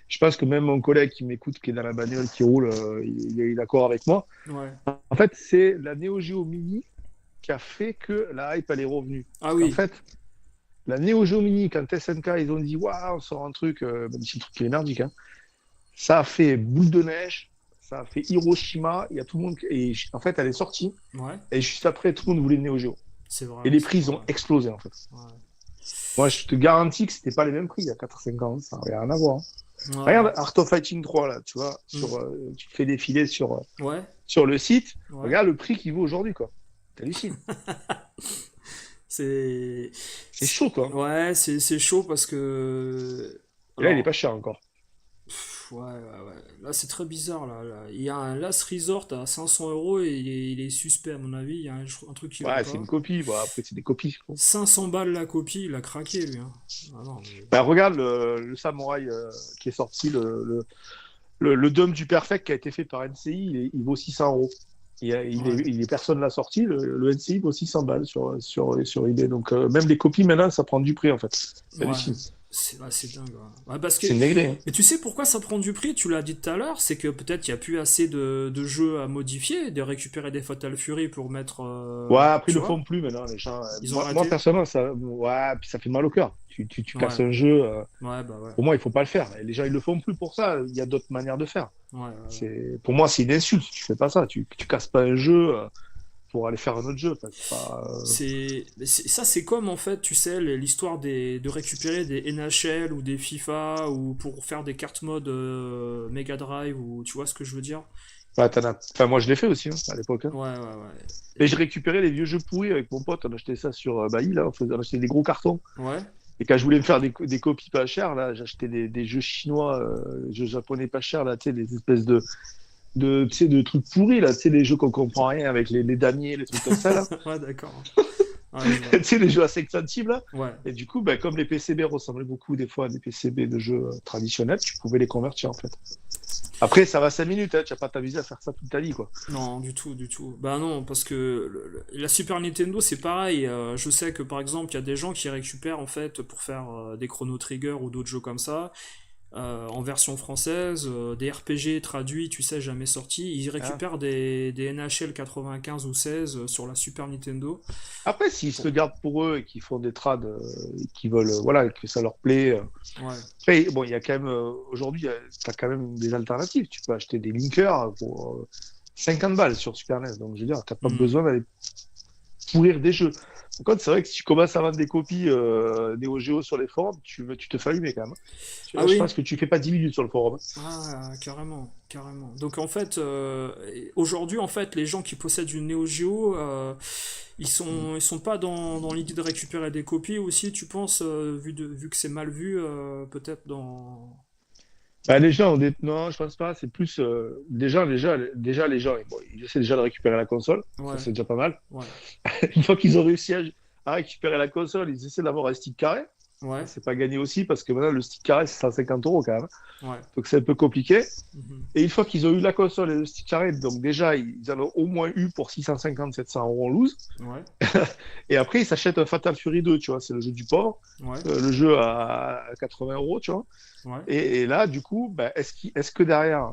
Je pense que même mon collègue qui m'écoute, qui est dans la bagnole, qui roule, il est d'accord avec moi. Ouais. En fait, c'est la Neo Geo Mini qui a fait que la hype elle est revenue. Ah Parce qu'en oui. fait, la Neo Geo Mini, quand SNK ils ont dit waouh, on sort un truc, même si le truc est merdique, hein, ça a fait boule de neige, ça a fait Hiroshima, il y a tout le monde. Et en fait, elle est sortie, Ouais. et juste après, tout le monde voulait une Neo Geo. C'est vrai. Et les C'est prix ils vrai. ont explosé en fait. Ouais. Moi, je te garantis que c'était pas les mêmes prix il y a 4-5 ans, ça n'avait rien à voir, hein. Ouais. Regarde Art of Fighting 3, là, tu vois, Hmm. tu fais défiler Ouais. sur le site, Ouais. regarde le prix qu'il vaut aujourd'hui, quoi. T'hallucines. C'est. C'est chaud, quoi. Ouais, c'est chaud parce que. Et là, il est Alors, pas cher encore. ouais, ouais, ouais. Là, c'est très bizarre. Là. Il y a un Last Resort à 500 euros et il est suspect, à mon avis. Il y a un truc qui va Ouais, c'est pas. une copie. Bon, après, c'est des copies. Quoi. 500 balles la copie, il a craqué, lui. Hein. Ah non, mais. Bah, regarde le samouraï qui est sorti, le Dome du Perfect qui a été fait par NCI, il vaut 600 euros. Ouais. Personne l'a sorti, le NCI vaut 600 balles sur eBay. Donc, même les copies, maintenant, ça prend du prix, en fait. C'est Ouais. hallucinant. C'est dingue. Ouais. Ouais, parce que. C'est une négré, hein. Mais tu sais pourquoi ça prend du prix? Tu l'as dit tout à l'heure, c'est que peut-être il n'y a plus assez de jeux à modifier, de récupérer des Fatal Fury pour mettre. Ouais, après, ils Tu le vois? font plus maintenant, les gens. Ils ont Moi, arrêté? personnellement, puis ça fait mal au cœur. Tu Ouais. casses un jeu. Ouais, bah ouais. Pour moi, il faut pas le faire. Et les gens, ils le font plus pour ça. Il y a d'autres manières de faire. Ouais, ouais, ouais. Pour moi, c'est une insulte. Tu fais pas ça. Tu casses pas un jeu pour aller faire un autre jeu. Enfin, Ça, c'est comme en fait, tu sais, l'histoire de récupérer des NHL ou des FIFA ou pour faire des cartes mode Mega Drive ou tu vois ce que je veux dire? Enfin, moi, je l'ai fait aussi, hein, à l'époque, hein. Ouais, ouais, ouais. Et j'ai récupéré les vieux jeux pourris avec mon pote. On achetait ça sur Bailly, là. On achetait des gros cartons. Ouais, Et quand je voulais me faire des copies pas chères, là, j'achetais des jeux chinois, jeux japonais pas chers, là, tu sais, des espèces tu sais, de trucs pourris, là, tu sais, les jeux qu'on comprend rien avec les damiers, les trucs comme ça, là. ouais, d'accord. Ouais, je vois. Tu sais, les jeux à 5 centimes, là. Ouais, Et du coup, bah, comme les PCB ressemblaient beaucoup des fois à des PCB de jeux traditionnels, tu pouvais les convertir en fait. Après, ça va 5 minutes, hein, tu n'as pas t'amuser à faire ça toute ta vie, quoi. non, du tout, du tout. Bah non, parce que la Super Nintendo, c'est pareil. Je sais que par exemple, il y a des gens qui récupèrent en fait pour faire des Chrono Trigger ou d'autres jeux comme ça. En version française, des RPG traduits, tu sais, jamais sortis. Ils Hein. récupèrent des NHL 95 ou 16 sur la Super Nintendo. Après, s'ils se Bon, le gardent pour eux et qu'ils font des trades et qu'ils veulent, voilà, que ça leur plaît. ouais, Après, bon, il y a quand même, aujourd'hui, tu as quand même des alternatives. Tu peux acheter des linkers pour 50 balles sur Super NES. Donc, je veux dire, tu n'as pas hmm, besoin d'aller pourrir des jeux. Par contre, c'est vrai que si tu commences à vendre des copies Neo Geo sur les forums, tu te fais allumer quand même. ah Je oui, pense que tu fais pas 10 minutes sur le forum. ah, carrément, carrément. Donc en fait, aujourd'hui, en fait, les gens qui possèdent une Neo Geo, ils sont pas dans l'idée de récupérer des copies aussi, tu penses, vu que c'est mal vu, peut-être dans. Bah, les gens, non, je pense pas. C'est plus déjà les gens, bon, ils essaient déjà de récupérer la console. Ça, Ouais, c'est déjà pas mal. ouais, Une fois qu'ils ont réussi à récupérer la console, ils essaient d'avoir un stick carré. Ouais, C'est pas gagné aussi parce que maintenant le stick carré c'est 150 € quand même. ouais. Donc c'est un peu compliqué. Mhm. Et une fois qu'ils ont eu la console et le stick carré, donc déjà ils en ont au moins eu pour 650-700 € en loose. Ouais, Et après ils s'achètent un Fatal Fury 2, tu vois, c'est le jeu du pauvre. ouais, Le jeu à 80 €, tu vois. ouais. Et là, du coup, bah, est-ce que derrière,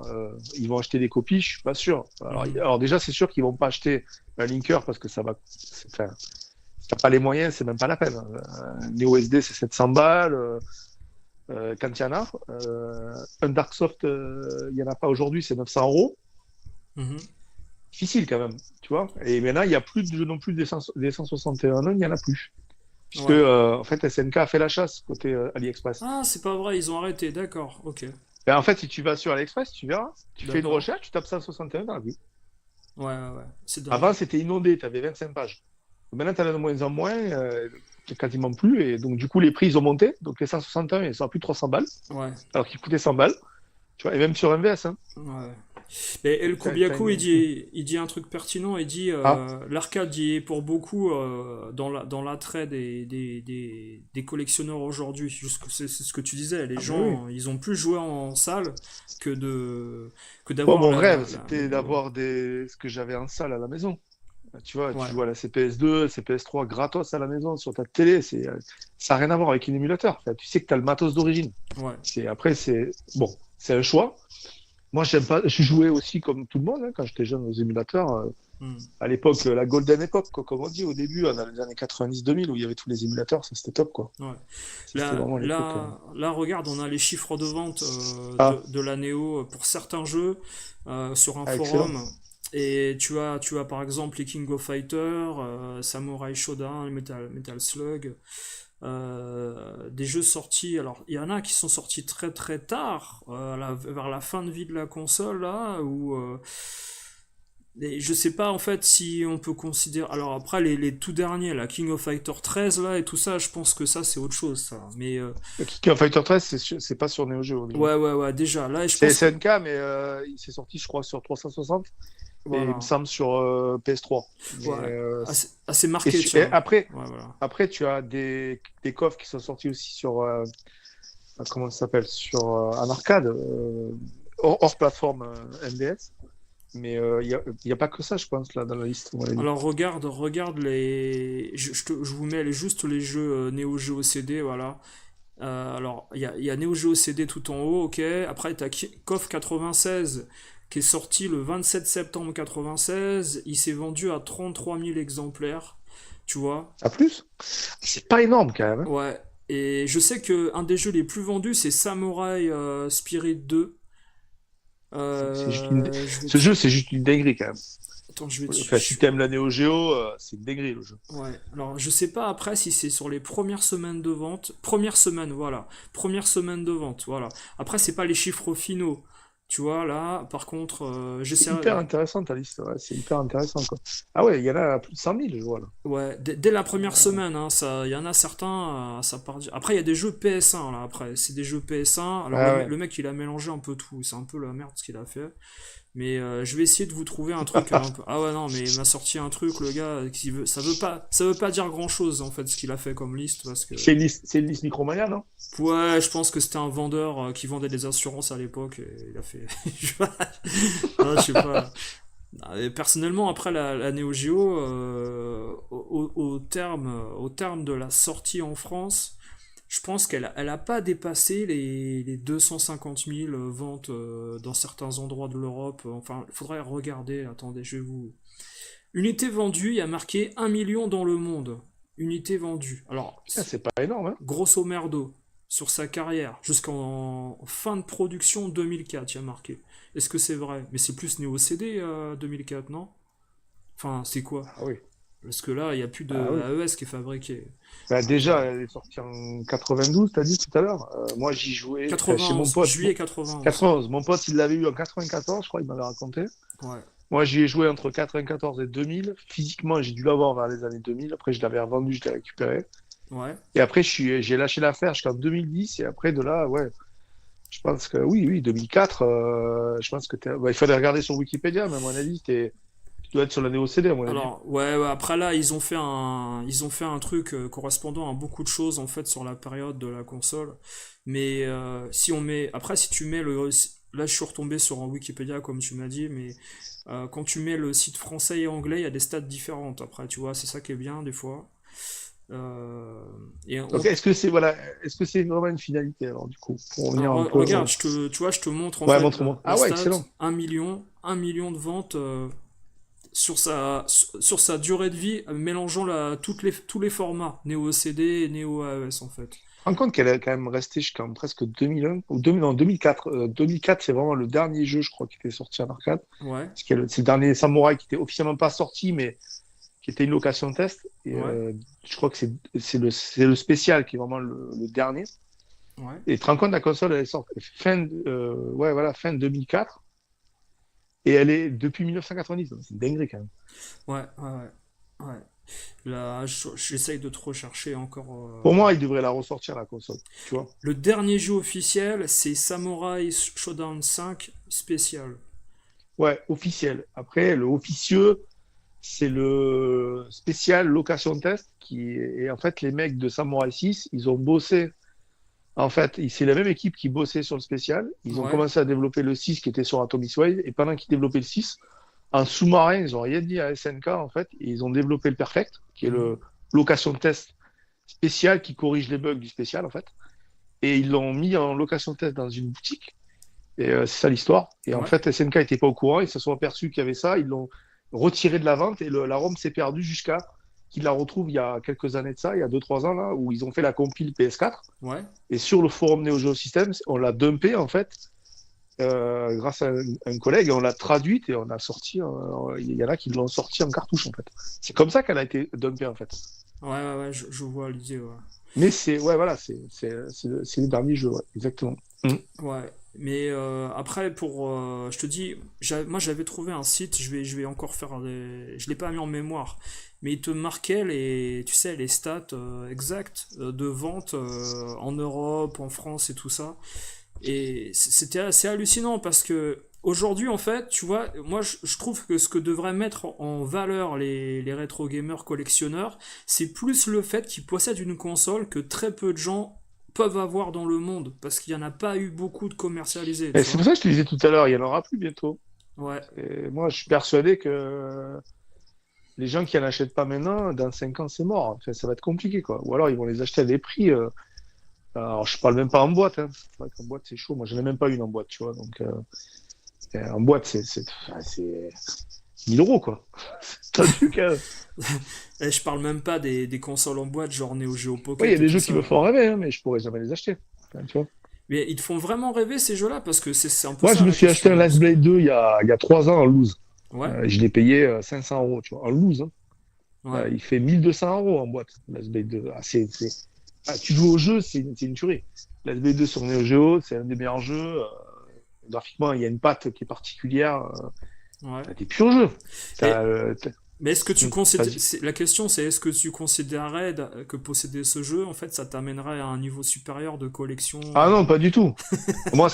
ils vont acheter des copies? Je suis pas sûr. Mhm. Alors déjà, c'est sûr qu'ils vont pas acheter un linker parce que ça va. Enfin, si t'as pas les moyens, c'est même pas la peine. Neo SD, c'est 700 balles. Quand il y en a, un Darksoft, il y en a pas aujourd'hui, c'est 900 €. Mhm. Difficile quand même, tu vois. Et maintenant, il y a plus de jeux non plus des 161, il y en a plus. Puisque, Ouais. en fait, SNK a fait la chasse côté AliExpress. Ah, c'est pas vrai, ils ont arrêté, d'accord, ok. Ben, en fait, si tu vas sur AliExpress, tu verras, tu fais une D'accord. recherche, tu tapes 161 dans la vue. Ouais, ouais, ouais. C'est dingue. Avant, c'était inondé, tu avais 25 pages. Maintenant, tu en as de moins en moins, quasiment plus. Et donc, du coup, les prix, ils ont monté. Donc, les 161, ils sont à plus de 300 balles, Ouais, alors qu'ils coûtaient 100 balles. Tu vois, et même sur MVS. Hein. ouais. Mais El Koubiakou, il dit un truc pertinent, il dit Ah, l'arcade y est pour beaucoup dans l'attrait des collectionneurs aujourd'hui. C'est ce que tu disais, les ah, mais oui. gens, ils ont plus joué en salle que Moi, d'avoir mon rêve, le c'était boulot. d'avoir ce que j'avais en salle à la maison. Tu vois, tu Ouais, joues à la CPS2, CPS3 gratos à la maison sur ta télé. Ça n'a rien à voir avec un émulateur. Enfin, tu sais que tu as le matos d'origine. ouais. Après, bon, c'est un choix. Moi, j'aime pas. Je jouais aussi comme tout le monde quand j'étais jeune aux émulateurs. Hmm. À l'époque, la golden époque, quoi, comme on dit au début, dans les années 90-2000, où il y avait tous les émulateurs, ça c'était top, quoi. Ouais. Ça, c'était vraiment l'époque. Là, regarde, on a les chiffres de vente Ah, de la Neo pour certains jeux sur un excellent. forum. Et tu as par exemple les King of Fighters, Samurai Shodown, Metal Slug, des jeux sortis. Alors, il y en a qui sont sortis très très tard, vers la fin de vie de la console, là, où et je sais pas en fait si on peut considérer. Alors après les tout derniers, la King of Fighter 13 là et tout ça, je pense que ça c'est autre chose ça. Mais Le King of Fighter 13, c'est pas sur Neo Geo déjà. ouais déjà là je C'est pense que SNK, mais il s'est sorti, je crois, sur 360 et il me voilà semble sur PS3. ouais Mais, assez marqué et tiens. après, Ouais voilà. tu as des coffres qui sont sortis aussi sur, comment ça s'appelle, sur un arcade, hors plateforme MDS. Mais il y a pas que ça, je pense, là, dans la liste, on l'a dit. Alors regarde les je vous mets juste les jeux Neo Geo CD voilà. Alors il y a Neo Geo CD tout en haut ok. Après t'as KOF 96 qui est sorti le 27 septembre 96. Il s'est vendu à 33 000 exemplaires. Tu vois. À plus? C'est pas énorme, quand même. Hein. Ouais, et je sais que un des jeux les plus vendus, c'est Samurai Spirit 2. C'est juste Je vais Ce te... jeu, c'est juste une dinguerie, quand même. Attends, je vais te... Enfin, si t'aimes la Neo Geo, c'est une dinguerie, le jeu. Ouais, alors je sais pas après si c'est sur les premières semaines de vente. Première semaine, voilà. Première semaine de vente, voilà. Après, c'est pas les chiffres finaux. Tu vois, là, par contre, C'est j'essaierai... hyper intéressant, ta liste. Ouais, c'est hyper intéressant, quoi. Ah ouais, il y en a plus de 100 000, je vois, là. Ouais, dès la première semaine, hein, ça, il y en a certains, ça part. Après, il y a des jeux PS1 là. Après, c'est des jeux PS1. Alors Ah ouais. le mec, il a mélangé un peu tout. C'est un peu la merde ce qu'il a fait. Mais je vais essayer de vous trouver un truc un peu. Ah ouais non, mais il m'a sorti un truc, le gars, qui veut. Ça veut pas dire grand chose en fait ce qu'il a fait comme liste parce que. C'est une liste Micromania, non? Ouais, je pense que c'était un vendeur qui vendait des assurances à l'époque et il a fait. Non, je sais pas. Et personnellement, après la Neo Geo, au terme de la sortie en France, je pense elle a pas dépassé les 250 000 ventes dans certains endroits de l'Europe. Enfin, il faudrait regarder. Attendez, je vais vous. Unité vendue, il y a marqué 1 million dans le monde. Unité vendue. Alors, Ah, c'est pas énorme, hein? grosso merdo, sur sa carrière, jusqu'en fin de production 2004, il y a marqué. Est-ce que c'est vrai? Mais c'est plus Neo CD 2004, non? Enfin, c'est quoi? Ah oui. Parce que là, il n'y a plus Ah de oui. AES qui est fabriqué. Bah, Donc, déjà, elle est sortie en 92, t'as dit tout à l'heure. Moi, j'y jouais enfin, chez mon 91, pote. juillet 91. 91. Mon pote, il l'avait eu en 94, je crois, il m'avait raconté. Ouais, Moi, j'y ai joué entre 94 et 2000. Physiquement, j'ai dû l'avoir vers les années 2000. Après, je l'avais revendu, je l'ai récupéré. ouais. Et après, j'ai lâché l'affaire jusqu'en 2010. Et après, de là, ouais, je pense que oui, 2004. Je pense que il fallait regarder sur Wikipédia, mais à mon avis, doit être sur la Neo CD, à mon avis. Alors, ouais, après là, ils ont fait un truc correspondant à beaucoup de choses en fait sur la période de la console. Mais après, si tu mets là, je suis retombé sur un Wikipédia comme tu m'as dit, mais quand tu mets le site français et anglais, il y a des stats différentes. Après, tu vois, c'est ça qui est bien des fois. Euh, et Donc, est-ce que c'est vraiment une finalité, alors, du coup, pour revenir un peu. regarde, tu vois, je te montre en Ouais, fait montre-moi. la Ah ouais, stat, excellent. 1 million de ventes. Sur sa durée de vie, mélangeant tous les formats, Neo CD et Neo AES en fait. Je me rends compte qu'elle est quand même restée jusqu'en presque 2001, ou non, 2004. 2004, c'est vraiment le dernier jeu, je crois, qui était sorti en arcade. Ouais, C'est le dernier Samouraï qui était officiellement pas sorti, mais qui était une location test. Et ouais, je crois que c'est le spécial qui est vraiment le dernier. ouais, Et tu te rends compte, la console, elle est sortie ouais, voilà, fin 2004. Et elle est depuis 1990. Donc c'est une dinguerie quand même. ouais, ouais, ouais. Ouais. Là, j'essaye de te rechercher encore. Pour moi, ils devraient la ressortir, la console. Tu vois? Le dernier jeu officiel, c'est Samurai Shodown 5 spécial. Ouais, officiel. Après, le officieux, c'est le spécial location test et en fait, les mecs de Samurai 6, ils ont bossé. En fait, c'est la même équipe qui bossait sur le spécial. Ils ont Ouais. commencé à développer le 6 qui était sur Atomic Wave. Et pendant qu'ils développaient le 6, en sous-marin, ils ont rien dit à SNK, en fait. Et ils ont développé le Perfect, qui est Mhm. le location test spécial qui corrige les bugs du spécial, en fait. Et ils l'ont mis en location test dans une boutique. Et c'est ça l'histoire. Et en Ouais. fait, SNK n'était pas au courant. Ils se sont aperçus qu'il y avait ça. Ils l'ont retiré de la vente et la ROM s'est perdue jusqu'à qu'ils la retrouvent il y a quelques années de ça, il y a 2-3 ans, là, où ils ont fait la compile PS4. Ouais. Et sur le forum Neo Geo Systems, on l'a dumpé, en fait, grâce à un collègue. On l'a traduite et on a sorti. Il y en a qui l'ont sorti en cartouche, en fait. C'est comme ça qu'elle a été dumpée, en fait. Ouais, ouais, ouais, je vois l'idée, ouais. Mais ouais, voilà, c'est le dernier jeu, ouais, exactement. Mm. Ouais, mais après, je te dis, moi j'avais trouvé un site, je vais encore faire je l'ai pas mis en mémoire, mais il te marquait tu sais, les stats exactes de vente en Europe, en France et tout ça. Et c'était assez hallucinant parce que aujourd'hui, en fait, tu vois, moi je trouve que ce que devraient mettre en valeur les rétro gamers collectionneurs, c'est plus le fait qu'ils possèdent une console que très peu de gens peuvent avoir dans le monde parce qu'il n'y en a pas eu beaucoup de commercialisés, Et tu c'est vois. pour ça que je te disais tout à l'heure, il n'y en aura plus bientôt. Ouais, Et moi, je suis persuadé que les gens qui en achètent pas maintenant, dans 5 ans, c'est mort. Enfin, ça va être compliqué, quoi. Ou alors, ils vont les acheter à des prix. Alors, je parle même pas en boîte. Hein. C'est vrai qu'en boîte, c'est chaud. Moi, j'en ai même pas une en boîte, tu vois. Donc, en boîte, c'est 1000 euros, quoi. T'as vu que... et je parle même pas des consoles en boîte, genre Neo Geo Oui, il y a Pocket et des tout jeux qui me ça. font rêver, hein, mais je pourrais jamais les acheter. Enfin, tu vois. Mais ils te font vraiment rêver ces jeux-là parce que c'est un peu Moi, je ça me la suis acheté un question. Last Blade 2 il y a 3 ans en loose. Ouais, Je l'ai payé 500 euros, tu vois, en loose. Hein. ouais. Il fait 1200 euros en boîte, Last Blade 2. Ah, tu joues au jeu, c'est une tuerie. Last Blade 2 sur Neo Geo, c'est un des meilleurs jeux. Graphiquement, il y a une patte qui est particulière. Ouais. T'as des purs jeux. Mais T'as, Mais est-ce que tu considères... vas-y. La question c'est est-ce que tu considérerais que posséder ce jeu, en fait, ça t'amènerait à un niveau supérieur de collection Ah non, pas du tout. Moi,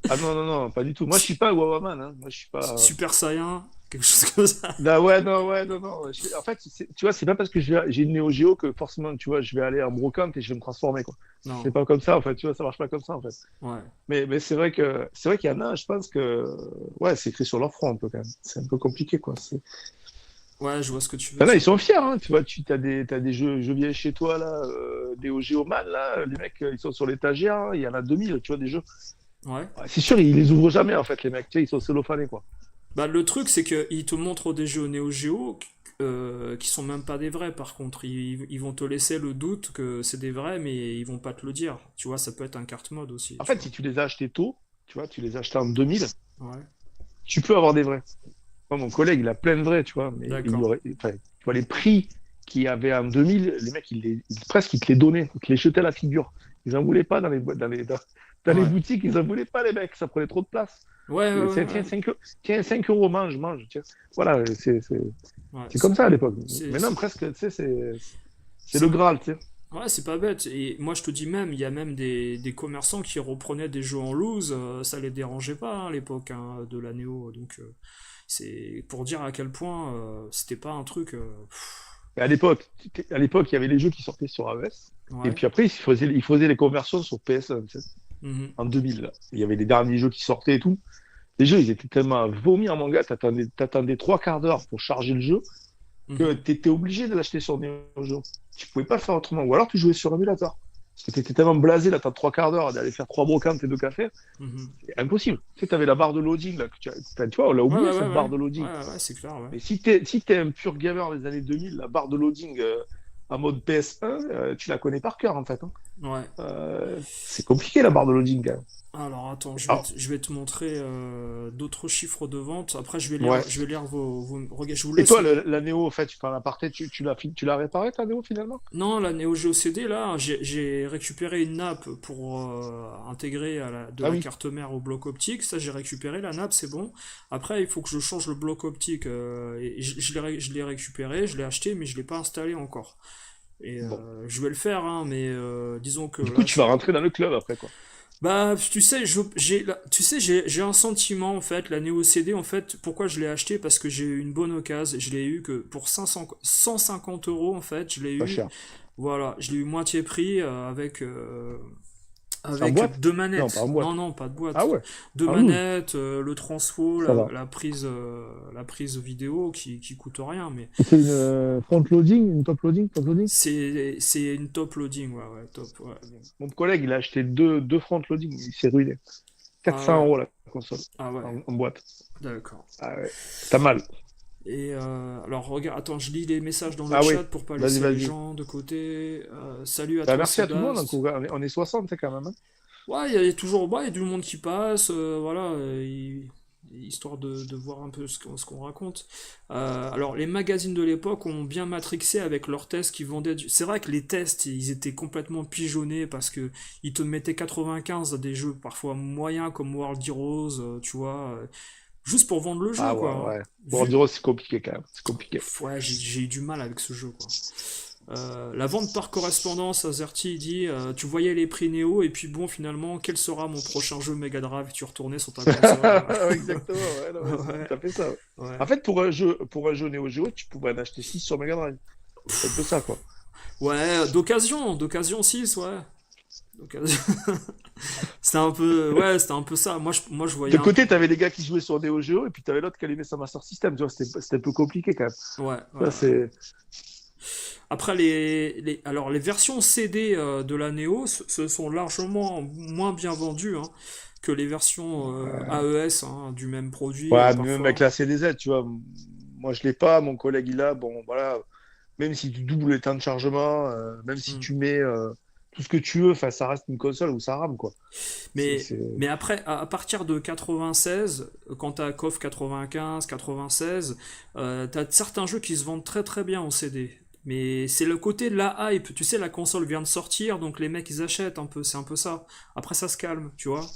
Ah non, non, non, pas du tout. Moi, je suis pas Wawaman. Hein. Moi, je suis pas. Super Saiyan, quelque chose comme ça? Ah ouais, non, ouais, non, non. En fait, tu vois, c'est pas parce que j'ai une Neo Geo que forcément, tu vois, je vais aller en brocante et je vais me transformer, quoi. C'est Non, pas comme ça, en fait. Tu vois, ça marche pas comme ça, en fait. ouais. Mais c'est vrai qu'il y en a, je pense que ouais, c'est écrit sur leur front un peu quand même. C'est un peu compliqué quoi. Ouais, je vois ce que tu Il veux y en a, ils dire. sont fiers, hein. Tu vois, t'as des jeux viens chez toi là, des Geoman là, les mecs ils sont sur l'étagère, hein. Il y en a 2000, tu vois des jeux. Ouais. Ouais, c'est sûr, ils les ouvrent jamais en fait les mecs, tu sais, ils sont cellophanés quoi. Bah, le truc, c'est qu'ils te montrent des jeux Neo Geo qui sont même pas des vrais, par contre. Ils vont te laisser le doute que c'est des vrais, mais ils vont pas te le dire. Tu vois, ça peut être un carte mode aussi, En tu fait, vois. si tu les as achetés tôt, tu vois, tu les as achetés en 2000, Ouais. tu peux avoir des vrais. Moi, mon collègue, il a plein de vrais, tu vois, mais D'accord. enfin, tu vois les prix qu'il y avait en 2000, les mecs, presque ils te les donnaient, ils te les jetaient à la figure. Ils en voulaient pas dans les Ouais. boutiques, ils en voulaient pas les mecs, ça prenait trop de place. Ouais, ouais, Tiens, ouais, tiens, ouais. 5 euros, mange, mange. Tiens. Voilà, Ouais, c'est comme ça à l'époque. c'est, Maintenant, c'est, presque, tu sais, c'est le c'est- Graal, tu sais. ouais, c'est pas bête. Et moi, je te dis même, il y a même des commerçants qui reprenaient des jeux en loose. Ça les dérangeait pas hein, à l'époque hein, de la Néo. Donc, C'est pour dire à quel point c'était pas un truc. Et à l'époque, il y avait les jeux qui sortaient sur AES. Et Ouais. puis après, ils faisaient les conversions sur PS1, tu sais, Mhm. en 2000. Là. Il y avait les derniers jeux qui sortaient et tout. Les jeux, ils étaient tellement vomis en manga, t'attendais 3 quarts d'heure pour charger le jeu, que Mhm. t'étais obligé de l'acheter sur Neo Geo. Tu pouvais pas le faire autrement. Ou alors tu jouais sur émulateur. Parce que t'étais tellement blasé d'attendre 3 quarts d'heure d'aller faire 3 brocantes et 2 cafés. Mhm. C'est impossible. Tu sais, t'avais la barre de loading, là, tu vois, on l'a Ouais, oublié, ouais, ouais, cette ouais. barre de Ouais, loading. ouais, ouais, c'est clair, ouais. Mais si t'es un pur gamer des années 2000, la barre de loading en mode PS1, tu la connais par cœur, en fait. Hein. Ouais. C'est compliqué, la barre de loading, quand même. Alors attends, Alors, je vais te montrer d'autres chiffres de vente. Après, ouais. je vais lire regarde, je vous Et laisse. toi, la Néo, en fait, tu fais un aparté, tu l'as réparée, ta Néo, finalement? Non, la Neo Geo CD, là, j'ai récupéré une nappe pour intégrer de Ah la oui. carte mère au bloc optique. Ça, j'ai récupéré la nappe, c'est bon. Après, il faut que je change le bloc optique. Et je l'ai récupéré, je l'ai acheté, mais je l'ai pas installé encore. Et Bon. je vais le faire, hein, mais disons que Du coup, là, tu vas rentrer dans le club après, quoi. bah, j'ai un sentiment en fait, la Neo CD en fait, pourquoi je l'ai acheté? Parce que j'ai eu une bonne occasion, je l'ai eu que pour 150 euros en fait, je l'ai Pas eu, cher. voilà, je l'ai eu moitié prix En avec boîte? deux Non, pas manettes. en Non, boîte. non, pas de Ah boîte. ouais. Deux En loose. manettes, le transfo, Ça va. la prise vidéo qui coûte rien, mais C'est une front loading, une top loading, top loading? c'est une top loading, ouais, ouais, top, ouais. Mon collègue, il a acheté deux front loading, il s'est ruiné. Ah 400 ouais, euros la console ah ouais, en boîte. d'accord. Ah ouais. T'as mal. Et alors regarde, attends, je lis les messages dans le Ah oui. chat pour pas Vas-y, laisser les vas-y. gens de côté. Salut à Bah, toi merci à tout le monde. Sébastien. On est 60, c'est quand même. Hein. Ouais, il y a toujours, ouais, il y a du monde qui passe, voilà, histoire de voir un peu ce qu'on raconte. Alors les magazines de l'époque ont bien matrixé avec leurs tests qui vendaient. C'est vrai que les tests, ils étaient complètement pigeonnés parce que ils te mettaient 95 à des jeux parfois moyens comme World Heroes, tu vois, juste pour vendre le jeu, Ah quoi. ouais, Hein. ouais. Bon, Vu, dire c'est compliqué quand même. C'est compliqué. Ouais, j'ai eu du mal avec ce jeu, quoi. La vente par correspondance, Azerty dit tu voyais les prix Néo, et puis bon, finalement, quel sera mon prochain jeu Mega Drive? Tu retournais sur ta console. Exactement, ouais, non, mais c'est Ouais, tout à fait ça. Ouais. ouais. En fait, pour un jeu Neo Geo, tu pouvais en acheter 6 sur Mega Drive. C'est un peu ça, quoi. Ouais, d'occasion 6, ouais. D'occasion. C'était un peu, ouais, c'était un peu ça. Moi, je voyais De un peu. côté, t'avais les gars qui jouaient sur Neo Geo, et puis t'avais l'autre qui allumait sa Master System. Tu vois, c'était un peu compliqué quand même. Ouais, ouais, Ça, ouais. c'est. Après, alors, les versions CD de la Neo se sont largement moins bien vendues hein, que les versions AES hein, du même produit, Ouais, mais même avec parfois. la CDZ, tu vois. Moi, je l'ai pas, mon collègue, il a. Bon, voilà. Même si tu doubles les temps de chargement, même si Hmm. tu mets tout ce que tu veux, enfin, ça reste une console où ça rame, quoi. C'est, Mais, c'est... mais après, à partir de 96, quand t'as KOF 95, 96, t'as certains jeux qui se vendent très très bien en CD. Mais c'est le côté de la hype. Tu sais, la console vient de sortir, donc les mecs ils achètent un peu. C'est un peu ça. Après, ça se calme, tu vois.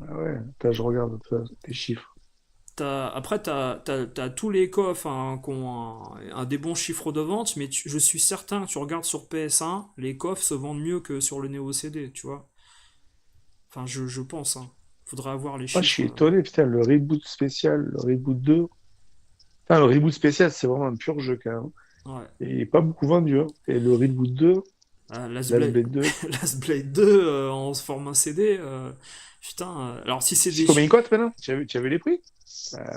Ah ouais, attends, je regarde tes chiffres. Après, t'as tous les coffres hein, qui ont des bons chiffres de vente, mais je suis certain que tu regardes sur PS1, les coffres se vendent mieux que sur le Neo CD, tu vois. Enfin, je pense. Hein. Faudrait avoir les Moi, je chiffres. suis étonné, putain, le reboot spécial, le reboot 2. Enfin, le reboot spécial, c'est vraiment un pur jeu, quand même. Ouais. Et il est pas beaucoup vendu, hein. Et le reboot 2, Last Last Blade, Blade 2, Last Blade 2 en format CD, putain. Alors, si c'est tu sais des. combien il coûte maintenant? Tu as vu les prix?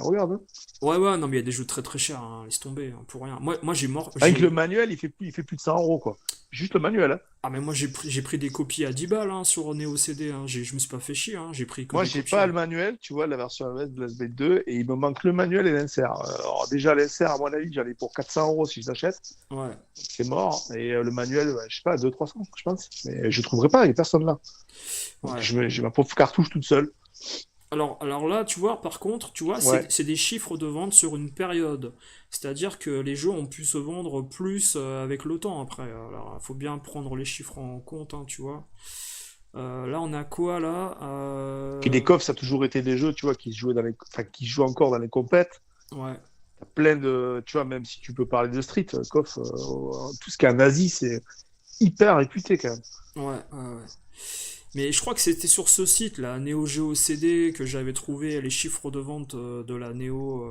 Regarde, hein. Ouais, ouais, non, mais il y a des jeux très très chers, hein, laisse tomber, hein, pour rien. Moi j'ai mort. Avec le manuel, il fait plus de 100 euros, quoi. Juste le manuel, hein. Ah, mais moi j'ai pris des copies à 10 balles hein, sur Neo CD, hein. Je me suis pas fait chier, hein, j'ai pris que Moi, des j'ai copies. pas Hein. le manuel, tu vois, la version AES de Last Blade 2, et il me manque le manuel et l'insert. Alors, déjà, l'insert, à mon avis, j'en ai pour 400 euros si je l'achète. Ouais, C'est mort. Et le manuel, ouais, je sais pas, 200-300, je pense. Mais je trouverai pas, il y a personne là. Donc, ouais. j'ai ma pauvre cartouche toute seule. Alors là, tu vois, par contre, tu vois, Ouais. c'est des chiffres de vente sur une période. C'est-à-dire que les jeux ont pu se vendre plus avec le temps après. Alors, il faut bien prendre les chiffres en compte, hein, tu vois. Là, on a quoi là Puis les coffres, ça a toujours été des jeux, tu vois, qui se jouaient enfin, qui se jouent encore dans les compètes. Ouais, T'as plein de, tu vois, même si tu peux parler de Street, KOF, tout ce qui est en Asie, c'est hyper réputé quand même. ouais, ouais, ouais. Mais je crois que c'était sur ce site, là, Neo Geo CD, que j'avais trouvé les chiffres de vente de la Neo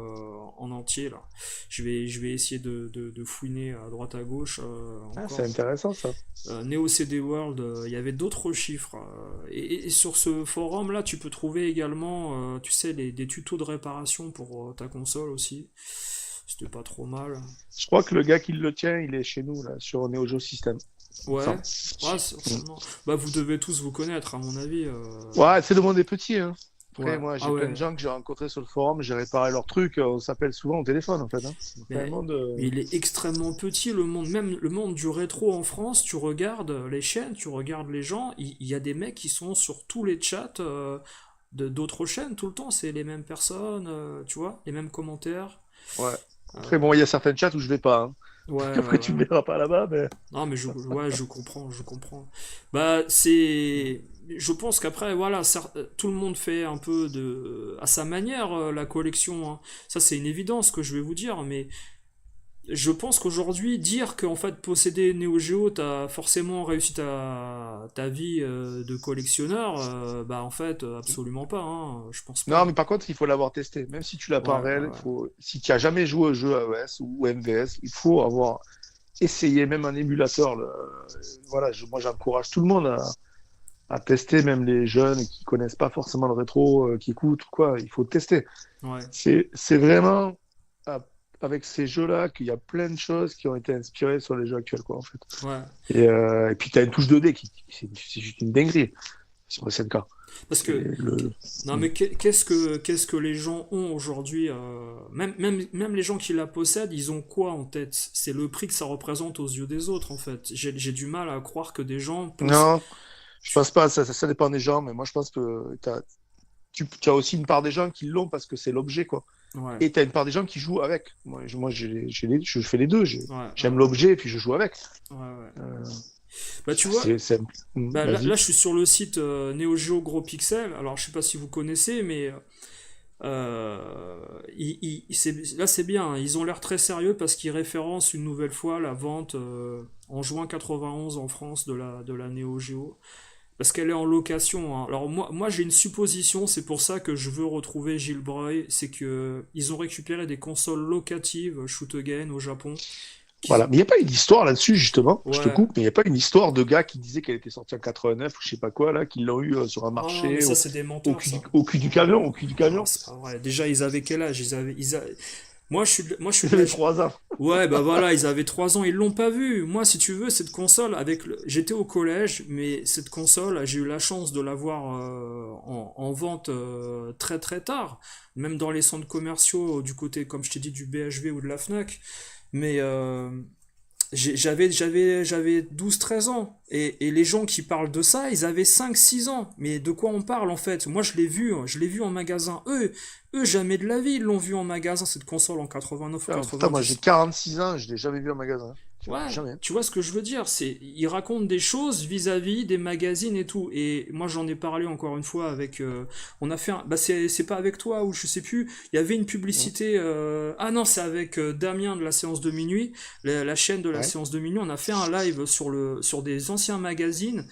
en entier, là. Je vais essayer de fouiner à droite à gauche Ah, c'est encore. intéressant ça. Neo CD World, il y avait d'autres chiffres. Et sur ce forum-là, tu peux trouver également, tu sais, des tutos de réparation pour ta console aussi. C'était pas trop mal. Je crois que le gars qui le tient, il est chez nous, là, sur Neo Geo System. Ça. Ouais, ouais, certainement. Bah, vous devez tous vous connaître, à mon avis. Ouais, c'est le monde est petit, hein. Après, Ouais, moi, ah j'ai plein de ouais. gens que j'ai rencontrés sur le forum, j'ai réparé leurs trucs, on s'appelle souvent au téléphone, en fait, hein. C'est un Mais, monde, mais il est extrêmement petit, le monde. Même le monde du rétro en France, tu regardes les chaînes, tu regardes les gens, il y a des mecs qui sont sur tous les chats d'autres chaînes tout le temps. C'est les mêmes personnes, tu vois, les mêmes commentaires. ouais. Euh, Après, bon, il y a certaines chats où je vais pas, hein. ouais, ouais, Après, tu ouais. me verras pas là-bas, mais Non, mais ouais, je comprends, je comprends. Bah, c'est. Je pense qu'après, voilà, tout le monde fait un peu à sa manière la collection, hein. Ça, c'est une évidence que je vais vous dire, mais je pense qu'aujourd'hui, dire qu'en fait, posséder Neo Geo, t'as forcément réussi ta vie de collectionneur, bah en fait, absolument pas, hein, je pense non, pas. mais par contre, il faut l'avoir testé. Même si tu l'as pas Ouais, en ouais, réel, ouais. si tu as jamais joué au jeu AES ou MVS, il faut avoir essayé même un émulateur. Voilà, moi, j'encourage tout le monde à tester, même les jeunes qui connaissent pas forcément le rétro, qui écoutent ou quoi. Il faut tester. Ouais, C'est vraiment à- avec ces jeux-là qu'il y a plein de choses qui ont été inspirées sur les jeux actuels, quoi, en fait. ouais. Et puis, tu as une touche 2D c'est juste une dinguerie sur le SNK. Parce C'est que le... non, mais qu'est-ce que les gens ont aujourd'hui même les gens qui la possèdent, ils ont quoi en tête? C'est le prix que ça représente aux yeux des autres, en fait. J'ai du mal à croire que des gens Non, je pense pas, ça dépend des gens, mais moi je pense que tu as aussi une part des gens qui l'ont parce que c'est l'objet, quoi. Ouais, Et tu as une part des gens qui jouent avec. Moi je fais les deux. ouais, J'aime ouais, l'objet et puis je joue avec. ouais, ouais. Euh, Bah, tu vois, c'est... bah, là, Vas-y. je suis sur le site Neo Geo Gros Pixel. Alors, je sais pas si vous connaissez, mais là, c'est bien, hein. Ils ont l'air très sérieux parce qu'ils référencent une nouvelle fois la vente en juin 91 en France de la Neo Geo. Parce qu'elle est en location, hein. Alors moi j'ai une supposition, c'est pour ça que je veux retrouver Gilles Breuil, c'est que ils ont récupéré des consoles locatives Shoot Again au Japon. Voilà. Mais il n'y a pas une histoire là-dessus, justement. Je te Ouais. coupe, mais il n'y a pas une histoire de gars qui disait qu'elle était sortie en 89 ou je sais pas quoi, là, qui l'ont eu sur un Oh non, mais marché, ça c'est des menteurs ça. au cul du camion, au cul du Non, camion. c'est pas vrai. Déjà ils avaient quel âge? Moi je suis de J'avais l'âge. 3 ans. Ouais, bah voilà, ils avaient 3 ans, ils l'ont pas vu. Moi, si tu veux, cette console, j'étais au collège, mais cette console, j'ai eu la chance de l'avoir en vente très très tard, même dans les centres commerciaux du côté, comme je t'ai dit, du BHV ou de la Fnac. Mais j'avais 12 13 ans. Et les gens qui parlent de ça, ils avaient 5 6 ans. Mais de quoi on parle en fait? Moi, je l'ai vu en magasin. Eux, jamais de la vie, ils l'ont vu en magasin, cette console en 89 ou Ah, putain, moi j'ai 90. 46 ans, je l'ai jamais vu en magasin. Tu vois, Ouais, jamais. tu vois ce que je veux dire, ils racontent des choses vis-à-vis des magazines et tout. Et moi, j'en ai parlé encore une fois avec, on a fait bah c'est pas avec toi ou je sais plus. Il y avait une Mm. publicité. Ah non, c'est avec Damien de la séance de minuit, la chaîne de la Ouais. séance de minuit. On a fait un live sur des anciens magazines.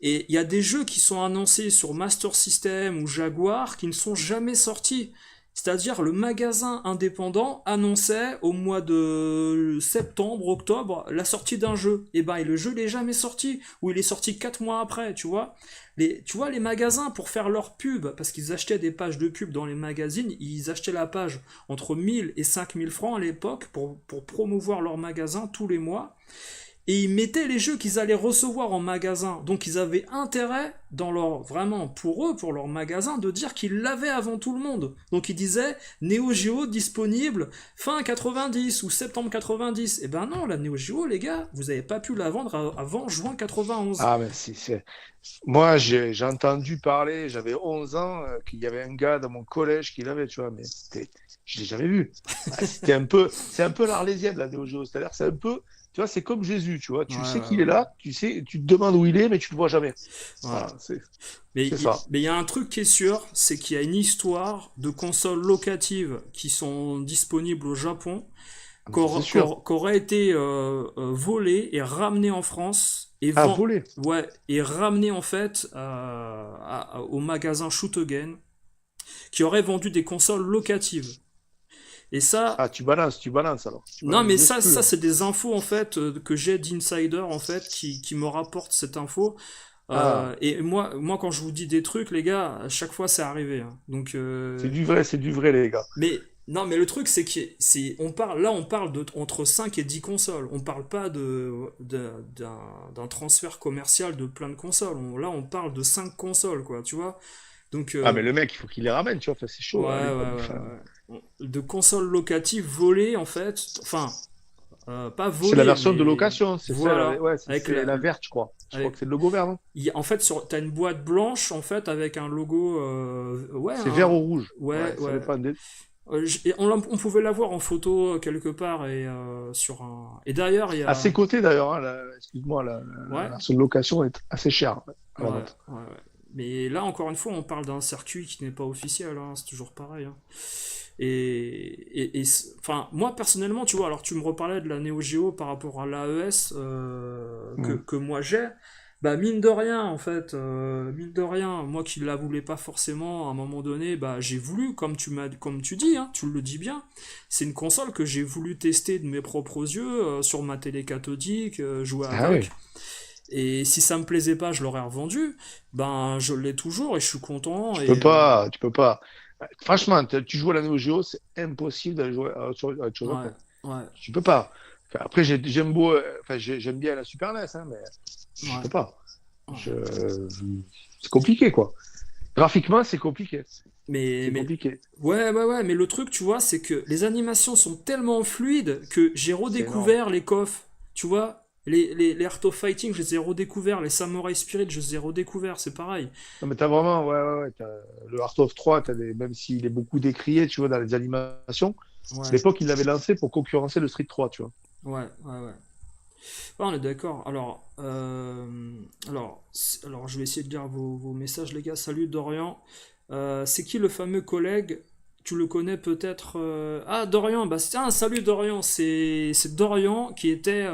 Et il y a des jeux qui sont annoncés sur Master System ou Jaguar qui ne sont jamais sortis. C'est-à-dire le magasin indépendant annonçait au mois de septembre, octobre, la sortie d'un jeu. Et ben, et le jeu n'est jamais sorti, ou il est sorti 4 mois après, tu vois. Tu vois, les magasins, pour faire leur pub, parce qu'ils achetaient des pages de pub dans les magazines, ils achetaient la page entre 1000 et 5000 francs à l'époque pour promouvoir leur magasin tous les mois et ils mettaient les jeux qu'ils allaient recevoir en magasin. Donc ils avaient intérêt, vraiment pour eux, pour leur magasin, de dire qu'ils l'avaient avant tout le monde. Donc ils disaient Neo Geo disponible fin 90 ou septembre 90. Eh ben non, la Neo Geo, les gars, vous n'avez pas pu la vendre avant juin 91. Ah, mais moi j'ai entendu parler, j'avais 11 ans, qu'il y avait un gars dans mon collège qui l'avait, tu vois, mais je l'ai jamais vu. Ah, c'est un peu l'Arlésienne, la Neo Geo. C'est-à-dire, c'est un peu, tu vois, c'est comme Jésus, tu vois. Ouais, Tu sais ouais, qu'il est ouais. là, tu sais, tu te demandes où il est, mais tu le vois jamais. Ouais. Voilà, Mais c'est il ça. mais il y a un truc qui est sûr, c'est qu'il y a une histoire de consoles locatives qui sont disponibles au Japon Ah, mais ça, c'est sûr. qu'aurait été volé et ramené en France et Ah, volé. ouais, et ramené en fait au magasin Shoot Again, qui aurait vendu des consoles locatives. Et ça, Ah, tu balances alors. Tu non balances mais des ça exclus, là. c'est des infos en fait que j'ai d'insider en fait qui me rapportent cette info. Ah, Et moi quand je vous dis des trucs, les gars, à chaque fois c'est arrivé, hein. Donc, c'est du vrai, les gars. mais non, mais le truc c'est que on parle de entre 5 et 10 consoles. On parle pas d'un transfert commercial de plein de consoles. Là on parle de 5 consoles quoi, tu vois. Donc, Ah, mais le mec, il faut qu'il les ramène, tu vois. Enfin, c'est ouais, chaud, à ouais, l'époque. ouais, Enfin, ouais. De consoles locatives volées en fait. Enfin, pas c'est la volées, version de mais location, c'est celle avec... voilà. Ouais, Avec c'est la verte, je crois. Je crois que c'est le logo vert, non? en fait, t'as une boîte blanche en fait avec un logo. Ouais, C'est vert ou rouge. ouais, Ouais, ça ouais. dépend des... Et on pouvait la voir en photo quelque part et sur un. Et d'ailleurs, il y À a. ses côtés, d'ailleurs, hein, excuse-moi, la Ouais, version de location est assez chère à ouais, la vente. ouais, ouais. Mais là, encore une fois, on parle d'un circuit qui n'est pas officiel, hein, c'est toujours pareil, hein. Enfin, moi personnellement, tu vois, alors tu me reparlais de la Neo Geo par rapport à l'AES Mm. que moi j'ai. Bah, mine de rien, en fait, mine de rien, moi qui la voulais pas forcément, à un moment donné, bah, j'ai voulu, comme tu dis, hein, tu le dis bien, c'est une console que j'ai voulu tester de mes propres yeux, sur ma télé cathodique, jouer Ah oui, avec. Et si ça me plaisait pas, je l'aurais revendu. Ben, je l'ai toujours et je suis content. tu Et peux pas, tu peux pas. Franchement, tu joues à la Neo Geo, c'est impossible d'aller jouer à autre chose ouais, après. ouais, Tu peux pas. Enfin, après, j'aime bien la Super NES, hein, mais je ouais, peux pas. ouais. Je... C'est compliqué, quoi. Graphiquement, c'est compliqué. C'est Mais, compliqué. ouais, ouais, ouais, mais le truc, tu vois, c'est que les animations sont tellement fluides que j'ai C'est énorme. redécouvert les KOF, tu vois. Les Art of Fighting, je les ai redécouverts. Les Samurai Spirit, je les ai redécouverts, c'est pareil. Non, mais t'as vraiment, ouais, ouais, ouais, le Art of 3, même s'il est beaucoup décrié, tu vois, dans les animations, à Ouais, l'époque, il l'avait lancé pour concurrencer le Street 3, tu vois. ouais, ouais, ouais. Ah, on est d'accord. Alors, je vais essayer de lire vos messages, les gars. Salut Dorian. C'est qui le fameux collègue? Tu le connais peut-être. Ah, Dorian. Bah, tiens, salut Dorian. C'est Dorian qui était.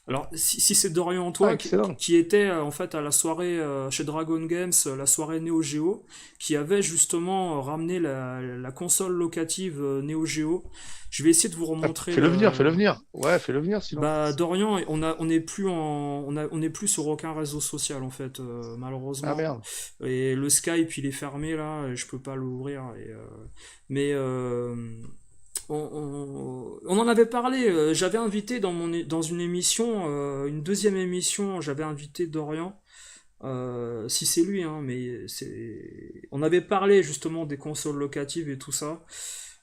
Alors, si c'est Dorian Ah, toi, excellent. qui était en fait à la soirée chez Dragon Games, la soirée Neo Geo, qui avait justement ramené la console locative Neo Geo. Je vais essayer de vous Ah, remontrer fais-le venir, le. fais-le venir. Ouais, fais-le venir, sinon. Bah Dorian, on n'est plus on n'est plus sur aucun réseau social en fait, Ah, malheureusement. merde. Et le Skype il est fermé là, et je peux pas l'ouvrir. Mais on en avait parlé. J'avais invité dans une émission, une deuxième émission, j'avais invité Dorian. Si c'est lui, hein, mais on avait parlé justement des consoles locatives et tout ça,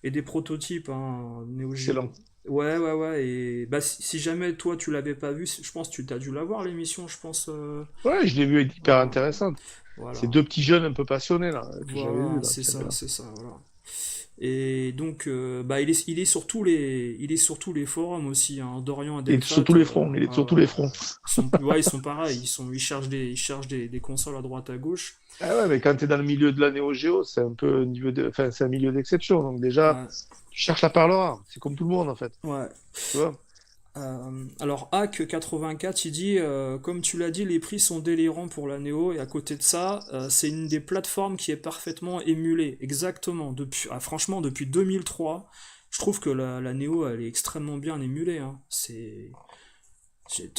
et des prototypes, hein, Neo Geo. Excellent. Ouais, ouais, ouais, et bah, si jamais toi tu l'avais pas vu, je pense que tu t'as dû la voir l'émission, je pense. Ouais, je l'ai vu, elle est hyper Voilà, intéressante. Ces voilà, deux petits jeunes un peu passionnés, là, que j'avais vus, voilà, là, qui avaient là. c'est ça, voilà. Et donc, bah, il est sur tous les forums aussi, hein, Dorian Il est sur Adelphat, tous les fronts, il est sur tous les fronts. ouais, ils sont pareils, ils cherchent des consoles à droite à gauche. Ah ouais, mais quand tu es dans le milieu de la Neo Geo, c'est un peu un niveau de... enfin, c'est un milieu d'exception. Donc déjà, Ouais, tu cherches la perle rare. C'est comme tout le monde, en fait. ouais. Tu vois? Alors Hack84 il dit comme tu l'as dit les prix sont délirants pour la Neo et à côté de ça c'est une des plateformes qui est parfaitement émulée exactement franchement depuis 2003 je trouve que la Neo elle est extrêmement bien émulée, hein.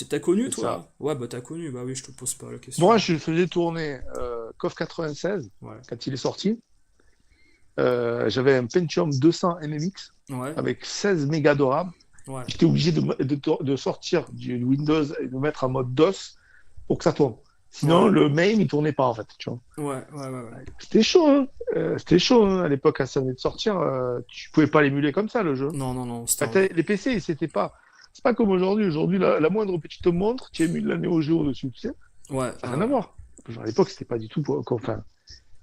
T'as connu C'est toi, ça. hein? Ouais bah t'as connu, bah oui je te pose pas la Moi, question. je faisais tourner KOF 96 Ouais, quand il est sorti. J'avais un Pentium 200 MMX ouais, avec 16 mégas de RAM. ouais, J'étais obligé de sortir du Windows et de mettre en mode DOS pour que ça tourne. Sinon, ouais, le main, il tournait pas, en fait. Tu vois. ouais, ouais, ouais, ouais. C'était chaud, hein. C'était chaud, hein. À l'époque, quand ça venait de sortir, tu pouvais pas l'émuler comme ça, le jeu. Non, non, non, c'était Bah, un... les PC, c'était pas. C'est pas comme aujourd'hui. Aujourd'hui, la moindre petite montre, tu émules la Neo Geo dessus, tu sais. Ouais, Ça n'a ouais, rien à voir. Genre, à l'époque, c'était pas du tout. Enfin,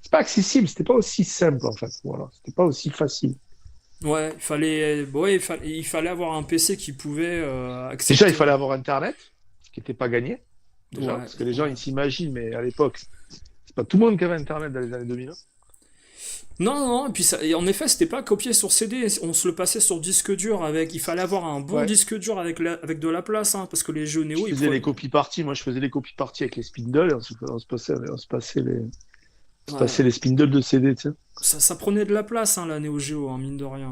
c'est pas accessible, c'était pas aussi simple, en fait. Voilà. C'était pas aussi facile. ouais, ouais, il fallait avoir un PC qui pouvait Déjà, il accepter. fallait avoir Internet, ce qui n'était pas gagné. Déjà, Ouais, parce que les gens, ouais. ils s'imaginent, mais à l'époque, c'est pas tout le monde qui avait Internet dans les années 2000. Non, non, et puis ça, et en effet, c'était pas copié sur CD, on se le passait sur disque dur avec. Il fallait avoir un bon Ouais. disque dur avec de la place, hein, parce que les jeux Je Néo, ils faisais les prenaient. copies parties. Moi, je faisais les copies parties avec les spindles. Et on se passait Ouais, les spindles de CD, tu sais, ça prenait de la place, hein, la Neo Geo, hein, mine de rien,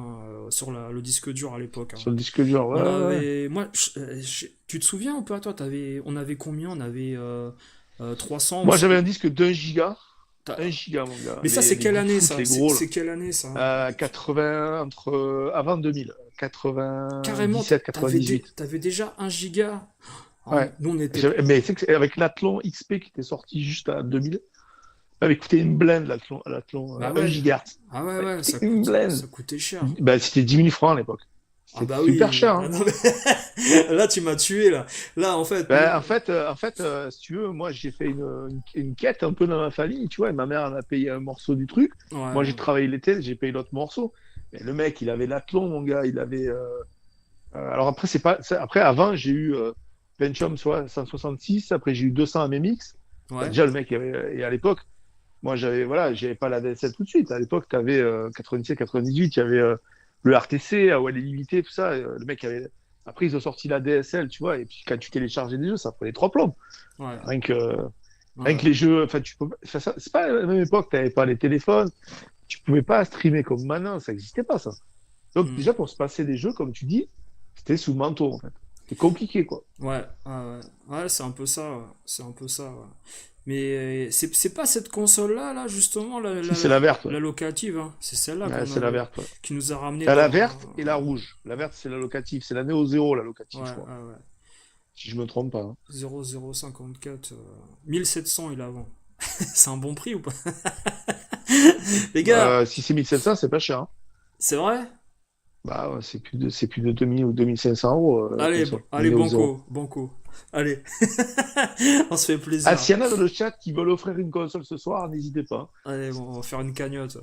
sur le disque dur à l'époque, hein. sur le disque dur. Ouais, On ouais, ouais. avait. Moi, tu te souviens un peu à toi, on avait combien? On avait 300 ou. Moi, j'avais un disque d'un giga. Un t'as- giga, mon gars. Mais ça, c'est Les quelle année Bigfoot, ça? les gros, là. C'est quelle année ça? 80, avant 2000. Carrément, 97, 98. t'avais déjà 1 giga. Ah, Ouais. nous, on était. Mais c'est que avec l'Athlon XP qui était sorti juste à 2000, avait coûté une blinde, l'Athlon, Bah 1 ouais. gigahertz. Ah ouais, Ouais, ouais, coûté une blinde. ça coûtait cher. Bah, c'était 10 000 francs à l'époque. Ah C'était bah super oui. cher, Ah hein. non, mais là, tu m'as tué, là. Là, en fait, nous. Ben, si tu veux, moi j'ai fait une quête un peu dans ma famille, tu vois, et ma mère elle a payé un morceau du truc. Moi Ouais. j'ai travaillé l'été, j'ai payé l'autre morceau. Mais le mec, il avait l'Athlon, mon gars, il avait. Alors après, c'est pas. Après, avant, j'ai eu Pentium 166, après j'ai eu 200 MMX. Ben, Ouais. déjà, le mec, et à l'époque, moi j'avais pas la DSL tout de suite. À l'époque, tu avais 97, 98, il y avait le RTC, AOL illimité, tout ça. Le mec avait. Après, ils ont sorti la DSL, tu vois, et puis quand tu téléchargeais des jeux, ça prenait trois plombs. Ouais. Rien que, rien Ouais. que les jeux, enfin, tu peux, enfin, c'est pas à la même époque, tu n'avais pas les téléphones, tu pouvais pas streamer comme maintenant, ça n'existait pas, ça. Donc, Hmm. déjà, pour se passer des jeux, comme tu dis, c'était sous le manteau, en fait. C'était compliqué, quoi. Ouais. Ouais. Ouais, c'est un peu ça. Ouais. C'est un peu ça. Ouais. Mais c'est pas cette console-là, là, justement, Si, c'est la verte, ouais. la locative, hein. C'est celle-là Ouais, qu'on c'est la avait, verte, ouais. qui nous a ramené T'as la dans. verte et la rouge. La verte, c'est la locative. C'est la Néo Zéro, la Ouais, locative, je crois. ouais, ouais. Si je me trompe pas, hein. 0054. 1700 il a avant. C'est un bon prix ou pas? Les gars, Si c'est 1700, c'est pas cher, hein. c'est vrai? Bah, ouais, c'est plus de 2000 ou 2500 euros, la Allez, console. allez, Néo Zéro. banco, banco. Allez, on se fait Ah, plaisir. s'il y en a dans le chat qui veulent offrir une console ce soir, n'hésitez pas. Allez, bon, on va faire une cagnotte.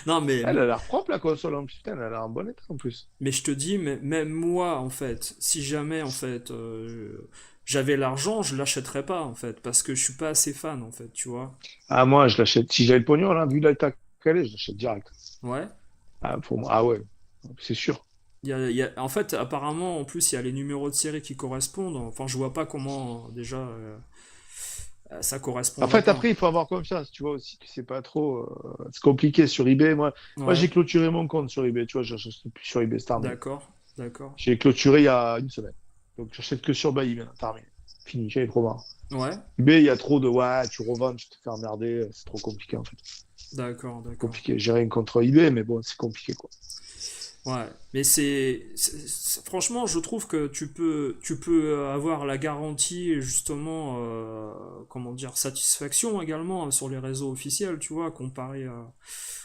Non, Elle a l'air propre, la console, en plus. Putain, elle a l'air en bon état, en plus. mais je te dis, même moi, en fait, si jamais, en fait, j'avais l'argent, je l'achèterais pas, en fait, parce que je suis pas assez fan, en fait, tu vois. Ah, moi, je l'achète. Si j'avais le pognon, là, vu l'état qu'elle est, je l'achète direct. Ouais. Ah, pour moi, ah ouais, c'est sûr. En fait, apparemment, en plus, il y a les numéros de série qui correspondent. Enfin, je vois pas comment, déjà, ça En correspondrait fait, pas. après, il faut avoir confiance, tu vois aussi, que c'est pas trop. C'est compliqué sur eBay. Moi Ouais, j'ai clôturé mon compte sur eBay, tu vois, j'achète plus sur eBay, c'est terminé. d'accord, d'accord. J'ai clôturé il y a une semaine. Donc, j'achète que sur Bailly maintenant, terminé. Fini, j'avais trop marre. Ouais, eBay, il y a trop de ouais, tu revends, tu te fais emmerder, c'est trop compliqué en fait. d'accord, d'accord. Compliqué. J'ai rien contre eBay, mais bon, c'est compliqué quoi. Ouais, mais franchement, je trouve que tu peux avoir la garantie, justement, comment dire, satisfaction également, hein, sur les réseaux officiels, tu vois, comparé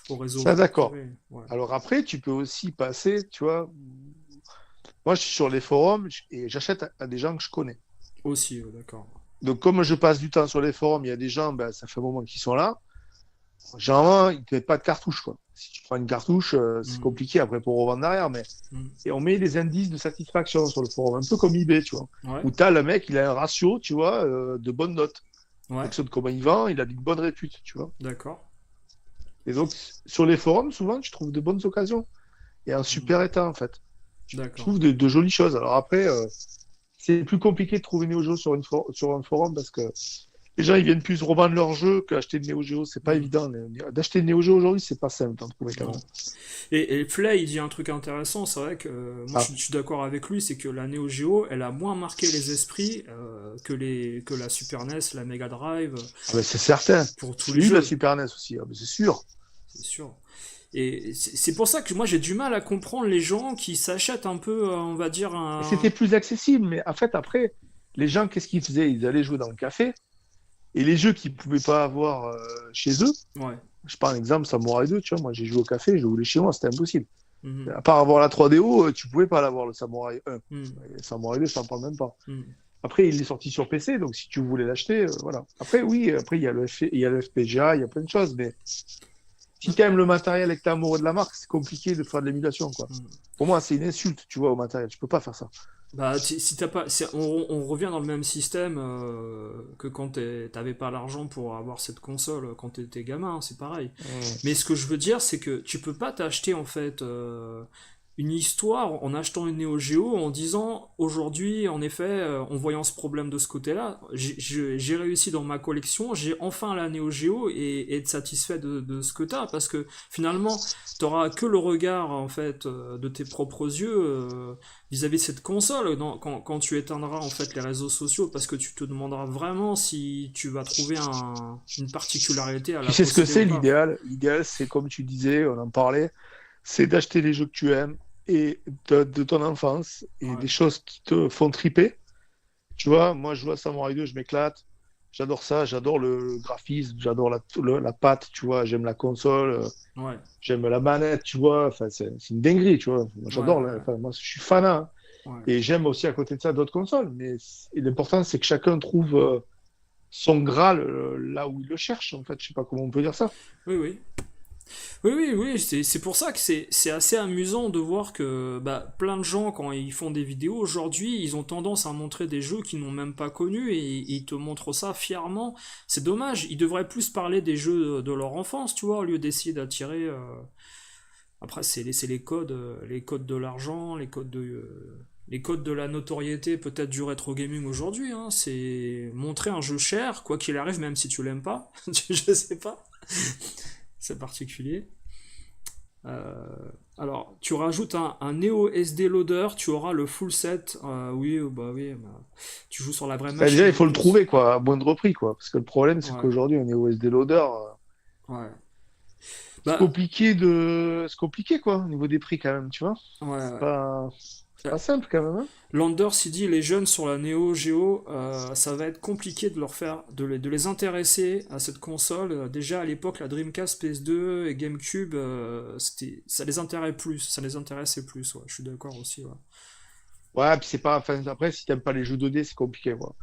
aux réseaux Ça, d'accord. privés. Ouais, Alors après, tu peux aussi passer, tu vois. Moi, je suis sur les forums et j'achète à des gens que je connais. aussi, d'accord. Donc, comme je passe du temps sur les forums, il y a des gens, ben, ça fait un moment qu'ils sont là. Généralement, ils ne mettent pas de cartouche, quoi. Si tu prends une cartouche, c'est Hmm, compliqué après pour revendre derrière, mais hmm. et on met des indices de satisfaction sur le forum, un peu comme eBay, tu vois. Ouais, Où tu as le mec, il a un ratio, tu vois, de bonnes notes. En ouais, fonction de comment il vend, il a une bonne répute, tu vois. d'accord. Et donc, sur les forums, souvent, tu trouves de bonnes occasions. Et un Hmm, super état, en fait. Tu d'accord. trouves de jolies choses. Alors après, c'est plus compliqué de trouver Neo Geo sur un forum parce que les gens, ils viennent plus revendre leur jeu qu'acheter de Neo Geo. C'est pas Hmm, évident. D'acheter de Neo Geo aujourd'hui, c'est pas simple d'en trouver quand même. non. Et Play, il dit un truc intéressant, c'est vrai que moi Ah, je suis d'accord avec lui, c'est que la Neo Geo, elle a moins marqué les esprits que la Super NES, la Mega Drive, ah ben, c'est certain. pour tous les J'ai eu la jeux, Super NES aussi, ah ben, c'est sûr. c'est sûr. Et c'est pour ça que moi j'ai du mal à comprendre les gens qui s'achètent un peu, on va dire, Et c'était un. plus accessible, mais en fait, après, les gens, qu'est-ce qu'ils faisaient? Ils allaient jouer dans le café, et les jeux qu'ils pouvaient pas avoir chez eux, Ouais. je prends un exemple, Samurai 2, tu vois, moi j'ai joué au café, je voulais chez moi, c'était impossible. Mhm, À part avoir la 3DO, tu pouvais pas l'avoir, le Samurai 1. mhm, Et le Samurai 2, je t'en parle même pas. mhm. Après, il est sorti sur PC, donc si tu voulais l'acheter, voilà. Après, oui, après, il y a le FPGA, il y a plein de choses, mais si tu aimes le matériel et que tu es amoureux de la marque, c'est compliqué de faire de l'émulation, quoi. Mhm. Pour moi, c'est une insulte, tu vois, au matériel. Tu peux pas faire ça. Bah, si t'as pas, on revient dans le même système que quand t'avais pas l'argent pour avoir cette console quand t'étais gamin, c'est pareil. Mm. Mais ce que je veux dire, c'est que tu peux pas t'acheter en fait une histoire en achetant une Neo Geo en disant aujourd'hui, en effet, en voyant ce problème de ce côté-là, j'ai réussi dans ma collection, j'ai enfin la Neo Geo et être satisfait de ce que t'as parce que finalement, t'auras que le regard en fait de tes propres yeux vis-à-vis de cette console quand tu éteindras en fait les réseaux sociaux parce que tu te demanderas vraiment si tu vas trouver une particularité à Tu la sais ce que posséder ou c'est pas. l'idéal? L'idéal, c'est comme tu disais, on en parlait, c'est d'acheter les jeux que tu aimes et de ton enfance et Ouais, des choses qui te font triper. Tu vois, moi, je joue à Samurai 2, je m'éclate. J'adore ça, j'adore le graphisme, j'adore la patte, tu vois, j'aime la console, ouais, j'aime la manette, tu vois, enfin, c'est une dinguerie, tu vois. Moi, ouais, j'adore, ouais, enfin, moi, je suis fan, hein. ouais. Et j'aime aussi à côté de ça d'autres consoles. Mais l'important, c'est que chacun trouve son Graal là où il le cherche, en fait. Je sais pas comment on peut dire ça. Oui, oui. Oui, oui, oui, c'est pour ça que c'est assez amusant de voir que bah, plein de gens, quand ils font des vidéos aujourd'hui, ils ont tendance à montrer des jeux qu'ils n'ont même pas connus et ils te montrent ça fièrement. C'est dommage, ils devraient plus parler des jeux de leur enfance, tu vois, au lieu d'essayer d'attirer. Après, c'est les codes de l'argent, les codes de la notoriété, peut-être du rétro gaming aujourd'hui. Hein. C'est montrer un jeu cher, quoi qu'il arrive, même si tu l'aimes pas. Je sais pas. C'est particulier. Alors, tu rajoutes un Neo SD Loader, tu auras le full set. Oui, bah oui, bah, tu joues sur la vraie Bah, déjà, machine il en faut le plus. trouver, quoi, à moindre prix, quoi. Parce que le problème, c'est Ouais, qu'aujourd'hui, on est au SD Loader. ouais. C'est Bah, compliqué c'est compliqué, quoi, au niveau des prix, quand même, tu vois. ouais, C'est ouais. pas, c'est Euh, pas simple, quand même, hein. Landers, il dit les jeunes sur la Neo Geo, ça va être compliqué de les intéresser à cette console. Déjà à l'époque, la Dreamcast, PS2 et GameCube, ça les intéressait plus. Ouais. Je suis d'accord aussi. Ouais. Ouais, puis c'est pas, enfin, après, si t'aimes pas les jeux 2D, c'est compliqué, quoi.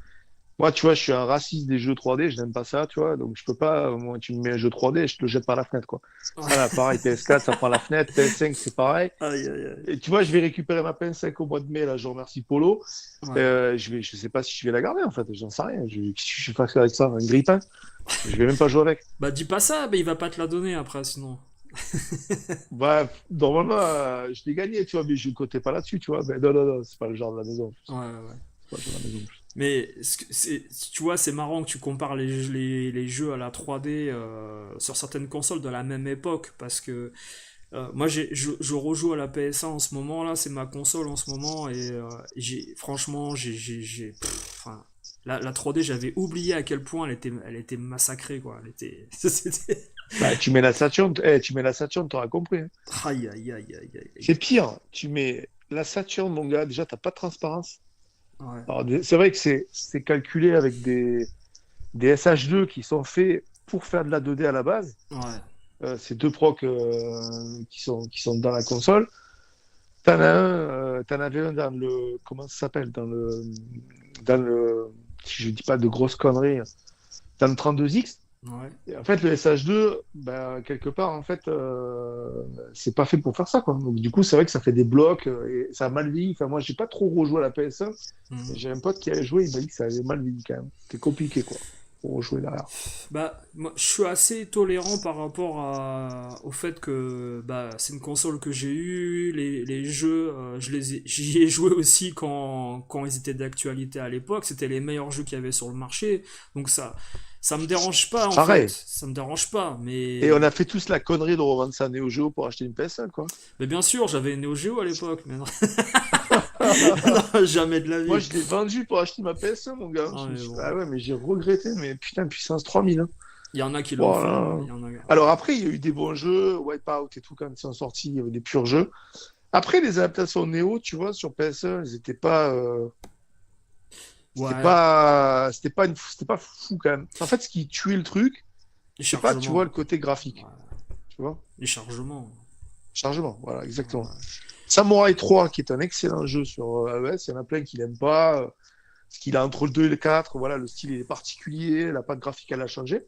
Moi, tu vois, je suis un raciste des jeux 3D, je n'aime pas ça, tu vois, donc je peux pas, moi, tu me mets un jeu 3D, je te le jette par la fenêtre, quoi. Voilà, pareil, PS4, ça prend la fenêtre, PS5, c'est pareil. Aïe aïe aïe. Et tu vois, je vais récupérer ma PS5 au mois de mai, là, je remercie Polo. Ouais. Je sais pas si je vais la garder, en fait, j'en sais rien. Qu'est-ce que je fais avec ça? Un grille-pain? Je vais même pas jouer avec. Bah dis pas ça, bah, il va pas te la donner après sinon. Bah, normalement, je l'ai gagné, tu vois, mais je ne comptais pas là-dessus, tu vois. Mais non, non, non, c'est pas le genre de la maison. Ouais, ouais. C'est pas le genre de la maison. Mais tu vois, c'est marrant que tu compares les jeux à la 3D sur certaines consoles de la même époque parce que moi je rejoue à la PS1 en ce moment là, c'est ma console en ce moment et franchement enfin, la 3D j'avais oublié à quel point elle était massacrée quoi. Elle était, c'était... Bah, tu mets la Saturn, t'auras compris, hein. Aïe aïe aïe aïe aïe C'est aïe. pire, tu mets la Saturn, mon gars, déjà, t'as pas de transparence. Ouais, Alors, c'est vrai que c'est calculé avec des SH2 qui sont faits pour faire de la 2D à la base. ouais, C'est deux procs qui sont dans la console. T'en as t'en avais un dans le, comment ça s'appelle, dans le, si je dis pas de grosses conneries, dans le 32X. ouais. Et en fait, le SH2, ben, quelque part, en fait, c'est pas fait pour faire ça, quoi. Donc, du coup, c'est vrai que ça fait des blocs et ça a mal vieilli. Enfin, moi, j'ai pas trop rejoué à la PS1. Mhm. J'ai un pote qui a joué, il m'a dit que ça avait mal vieilli quand même. C'était compliqué, quoi, pour rejouer derrière. Bah, moi, je suis assez tolérant par rapport au fait que bah, c'est une console que j'ai eue, les jeux, j'y ai joué aussi quand ils étaient d'actualité à l'époque, c'était les meilleurs jeux qu'il y avait sur le marché, donc ça me dérange pas en fait, Pareil. ça me dérange pas, Et on a fait tous la connerie de revendre ça à Neo Geo pour acheter une PS1, quoi. mais bien sûr, j'avais une Neo Geo à l'époque, mais non, non, jamais de la Moi, vie. je l'ai vendu pour acheter ma PS1, mon gars. Ah, Je me mais suis dit, bon, ah ouais, mais j'ai regretté, mais putain, puissance 3000, hein. il y en a qui l'ont fait, hein, Voilà. il y en a. Alors après, il y a eu des bons jeux, Wipeout et tout, quand ils sont sortis, il y avait des purs jeux. Après, les adaptations Neo, tu vois, sur PS1, elles étaient pas, Ouais, c'était pas fou quand même. En fait, ce qui tuait le truc, les c'est pas, tu vois, le chargements, côté ouais, graphique, tu vois. les chargements. Chargement, voilà, exactement. Ouais. Samurai 3, qui est un excellent jeu sur AES, il y en a plein qui l'aiment pas, parce qu'il a entre le 2 et le 4, voilà, le style est particulier, la patte graphique, elle a changé.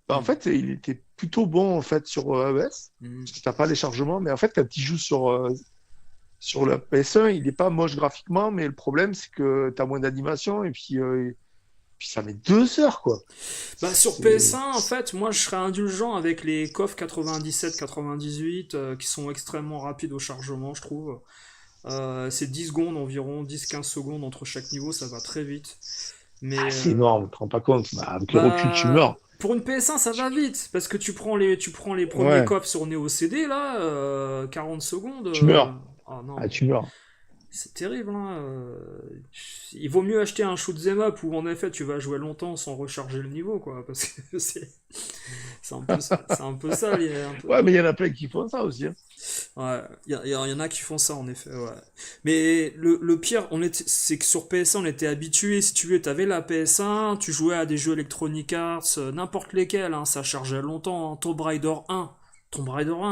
Bah, en Mm. fait, il était plutôt bon, en fait, sur AES, Mm. parce que t'as pas les chargements, mais en fait, quand tu joues sur sur la PS1, il n'est pas moche graphiquement, mais le problème, c'est que tu as moins d'animation puis ça met 2 heures, quoi. Bah, sur C'est... PS1, en fait, moi je serais indulgent avec les KOF 97-98 qui sont extrêmement rapides au chargement, je trouve. C'est 10 secondes environ, 10-15 secondes entre chaque niveau, ça va très vite. Ah, Mais c'est énorme, tu te rends pas compte. Bah, avec le recul, tu bah, meurs. pour une PS1, ça va vite, parce que tu prends les premiers Ouais, KOF sur Neo CD, là, 40 secondes. tu meurs. Ah non, Ah, mais tu meurs. c'est terrible, hein. Il vaut mieux acheter un shoot 'em up où en effet tu vas jouer longtemps sans recharger le niveau, quoi, parce que c'est un peu ça, un peu. Ouais, mais il y en a plein qui font ça aussi, hein. Ouais, il y en a qui font ça en effet, ouais. Mais le pire, c'est que sur PS1 on était habitué, si tu veux, t'avais la PS1, tu jouais à des jeux Electronic Arts, n'importe lesquels, hein, ça chargeait longtemps, hein. Tomb Raider 1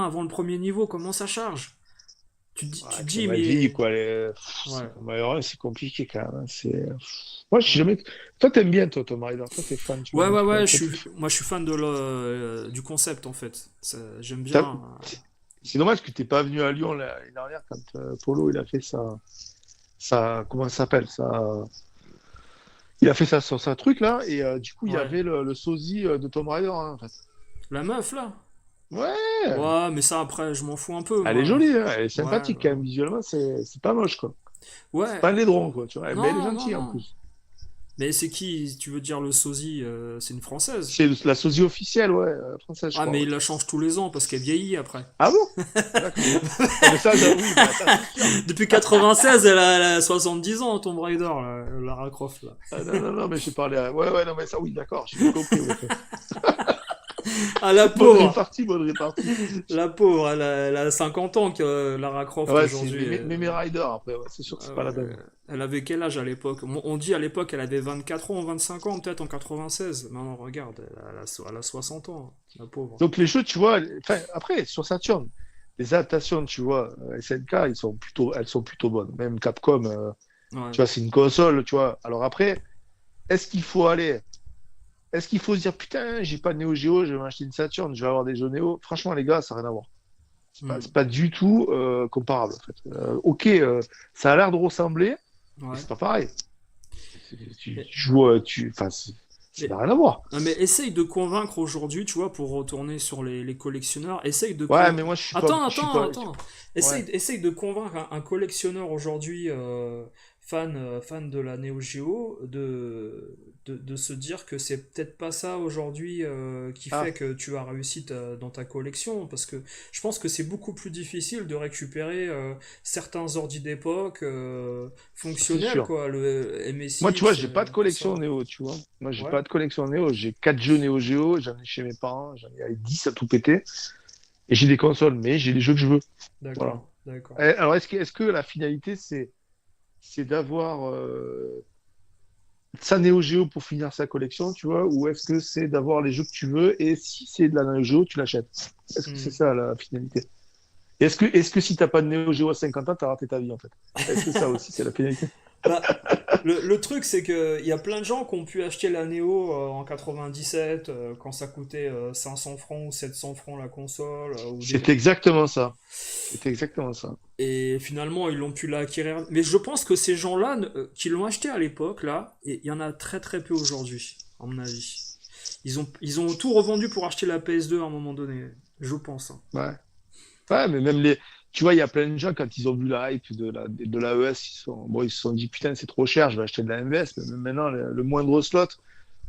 avant le premier niveau, comment ça charge? Tu te Ouais, ça dis, va vite, mais. quoi. Ouais. Malheureusement, c'est compliqué quand même, hein. Moi, je suis jamais. Toi, t'aimes bien, toi, Tomb Raider. Toi, t'es fan, tu m'as Ouais, dit. ouais, ouais, Toi, tu... moi je suis fan du concept en fait. J'aime t'as- bien. C'est dommage que t'es pas venu à Lyon l'année dernière quand Polo, il a fait comment ça s'appelle? Il a fait ça sur sa truc, là. Et du coup, il y Ouais. avait le sosie de Tomb Raider, hein, en fait. La meuf là? Ouais! Ouais, mais ça après, je m'en fous un peu, Elle est moi. jolie, hein. Elle est Ouais, sympathique quand même. Visuellement, c'est pas moche, quoi. C'est ouais. pas un laidron, quoi. Tu vois. Mais elle est Non, non, gentille, en non. plus. Mais c'est qui, tu veux dire le sosie? C'est une française. C'est la sosie officielle, ouais, française, je Ah, crois, mais ouais. il la change tous les ans parce qu'elle vieillit après. Ah bon? D'accord. Ah, mais ça, oui, bah, ça, c'est sûr. Depuis 96, elle a 70 ans, Tomb Raider, là, Lara Croft, là. Ah, non, non, non, mais j'ai parlé à... Ouais, ouais, non, mais ça, oui, d'accord, j'ai bien compris. Ouais. Ah, la Bonne pauvre! répartie, bonne répartie. La pauvre, elle a 50 ans que Lara Croft Ouais, c'est aujourd'hui. Mémé Rider, après, ouais, c'est sûr que c'est pas la Ouais, même. elle avait quel âge à l'époque? On dit à l'époque elle avait 24 ans, 25 ans peut-être en 96. Non, non, regarde, elle a 60 ans, la pauvre. Donc, les jeux, tu vois, enfin, après, sur Saturn, les adaptations, tu vois, SNK, elles sont plutôt bonnes. Même Capcom, Ouais. tu vois, c'est une console, tu vois. Alors après, est-ce qu'il faut aller Est-ce qu'il faut se dire, putain, j'ai pas de Neo Geo, je vais m'acheter une Saturn, je vais avoir des jeux Neo? Franchement, les gars, ça n'a rien à voir. C'est Hmm. pas du tout comparable, en fait. Ok, ça a l'air de ressembler, mais Ouais. c'est pas pareil. Tu Mais, joues, enfin, ça mais, n'a rien à voir. non, mais essaye de convaincre aujourd'hui, tu vois, pour retourner sur les collectionneurs. Essaye de Ouais, con... mais moi, Attends, je suis attends, pas, attends. ouais. Essaye de convaincre un collectionneur aujourd'hui, fan de la Neo Geo, de se dire que c'est peut-être pas ça aujourd'hui qui fait Ah, que tu as réussi dans ta collection. Parce que je pense que c'est beaucoup plus difficile de récupérer certains ordi d'époque c'est fonctionnels, sûr. quoi. Le Moi, tu vois, MSX, j'ai pas de tout collection ça. Néo, tu vois. Moi, j'ai Ouais, pas de collection Néo. J'ai 4 jeux Néo Geo, j'en ai chez mes parents, j'en ai 10 à tout péter. Et j'ai des consoles, mais j'ai les jeux que je veux. Voilà. d'accord, d'accord. Alors, est-ce que la finalité, c'est d'avoir sa Neo Geo pour finir sa collection, tu vois, ou est-ce que c'est d'avoir les jeux que tu veux et si c'est de la Neo Geo, tu l'achètes? Est-ce que c'est Hmm. ça la finalité? Et est-ce que si t'as pas de Neo Geo à 50 ans, t'as raté ta vie en fait? Est-ce que ça aussi c'est la finalité? Bah, le truc, c'est que il y a plein de gens qui ont pu acheter la Neo en 97 quand ça coûtait 500 francs ou 700 francs la console, C'est exactement ça. C'est exactement ça. et finalement ils l'ont pu l'acquérir. Mais je pense que ces gens-là qui l'ont acheté à l'époque, là, il y en a très très peu aujourd'hui, à mon avis. Ils ont tout revendu pour acheter la PS2 à un moment donné, je pense, hein. Ouais. Ouais, mais même les. Tu vois, il y a plein de gens, quand ils ont vu la hype de la ES, ils se sont dit, putain, c'est trop cher, je vais acheter de la MVS. Mais même maintenant, le moindre slot,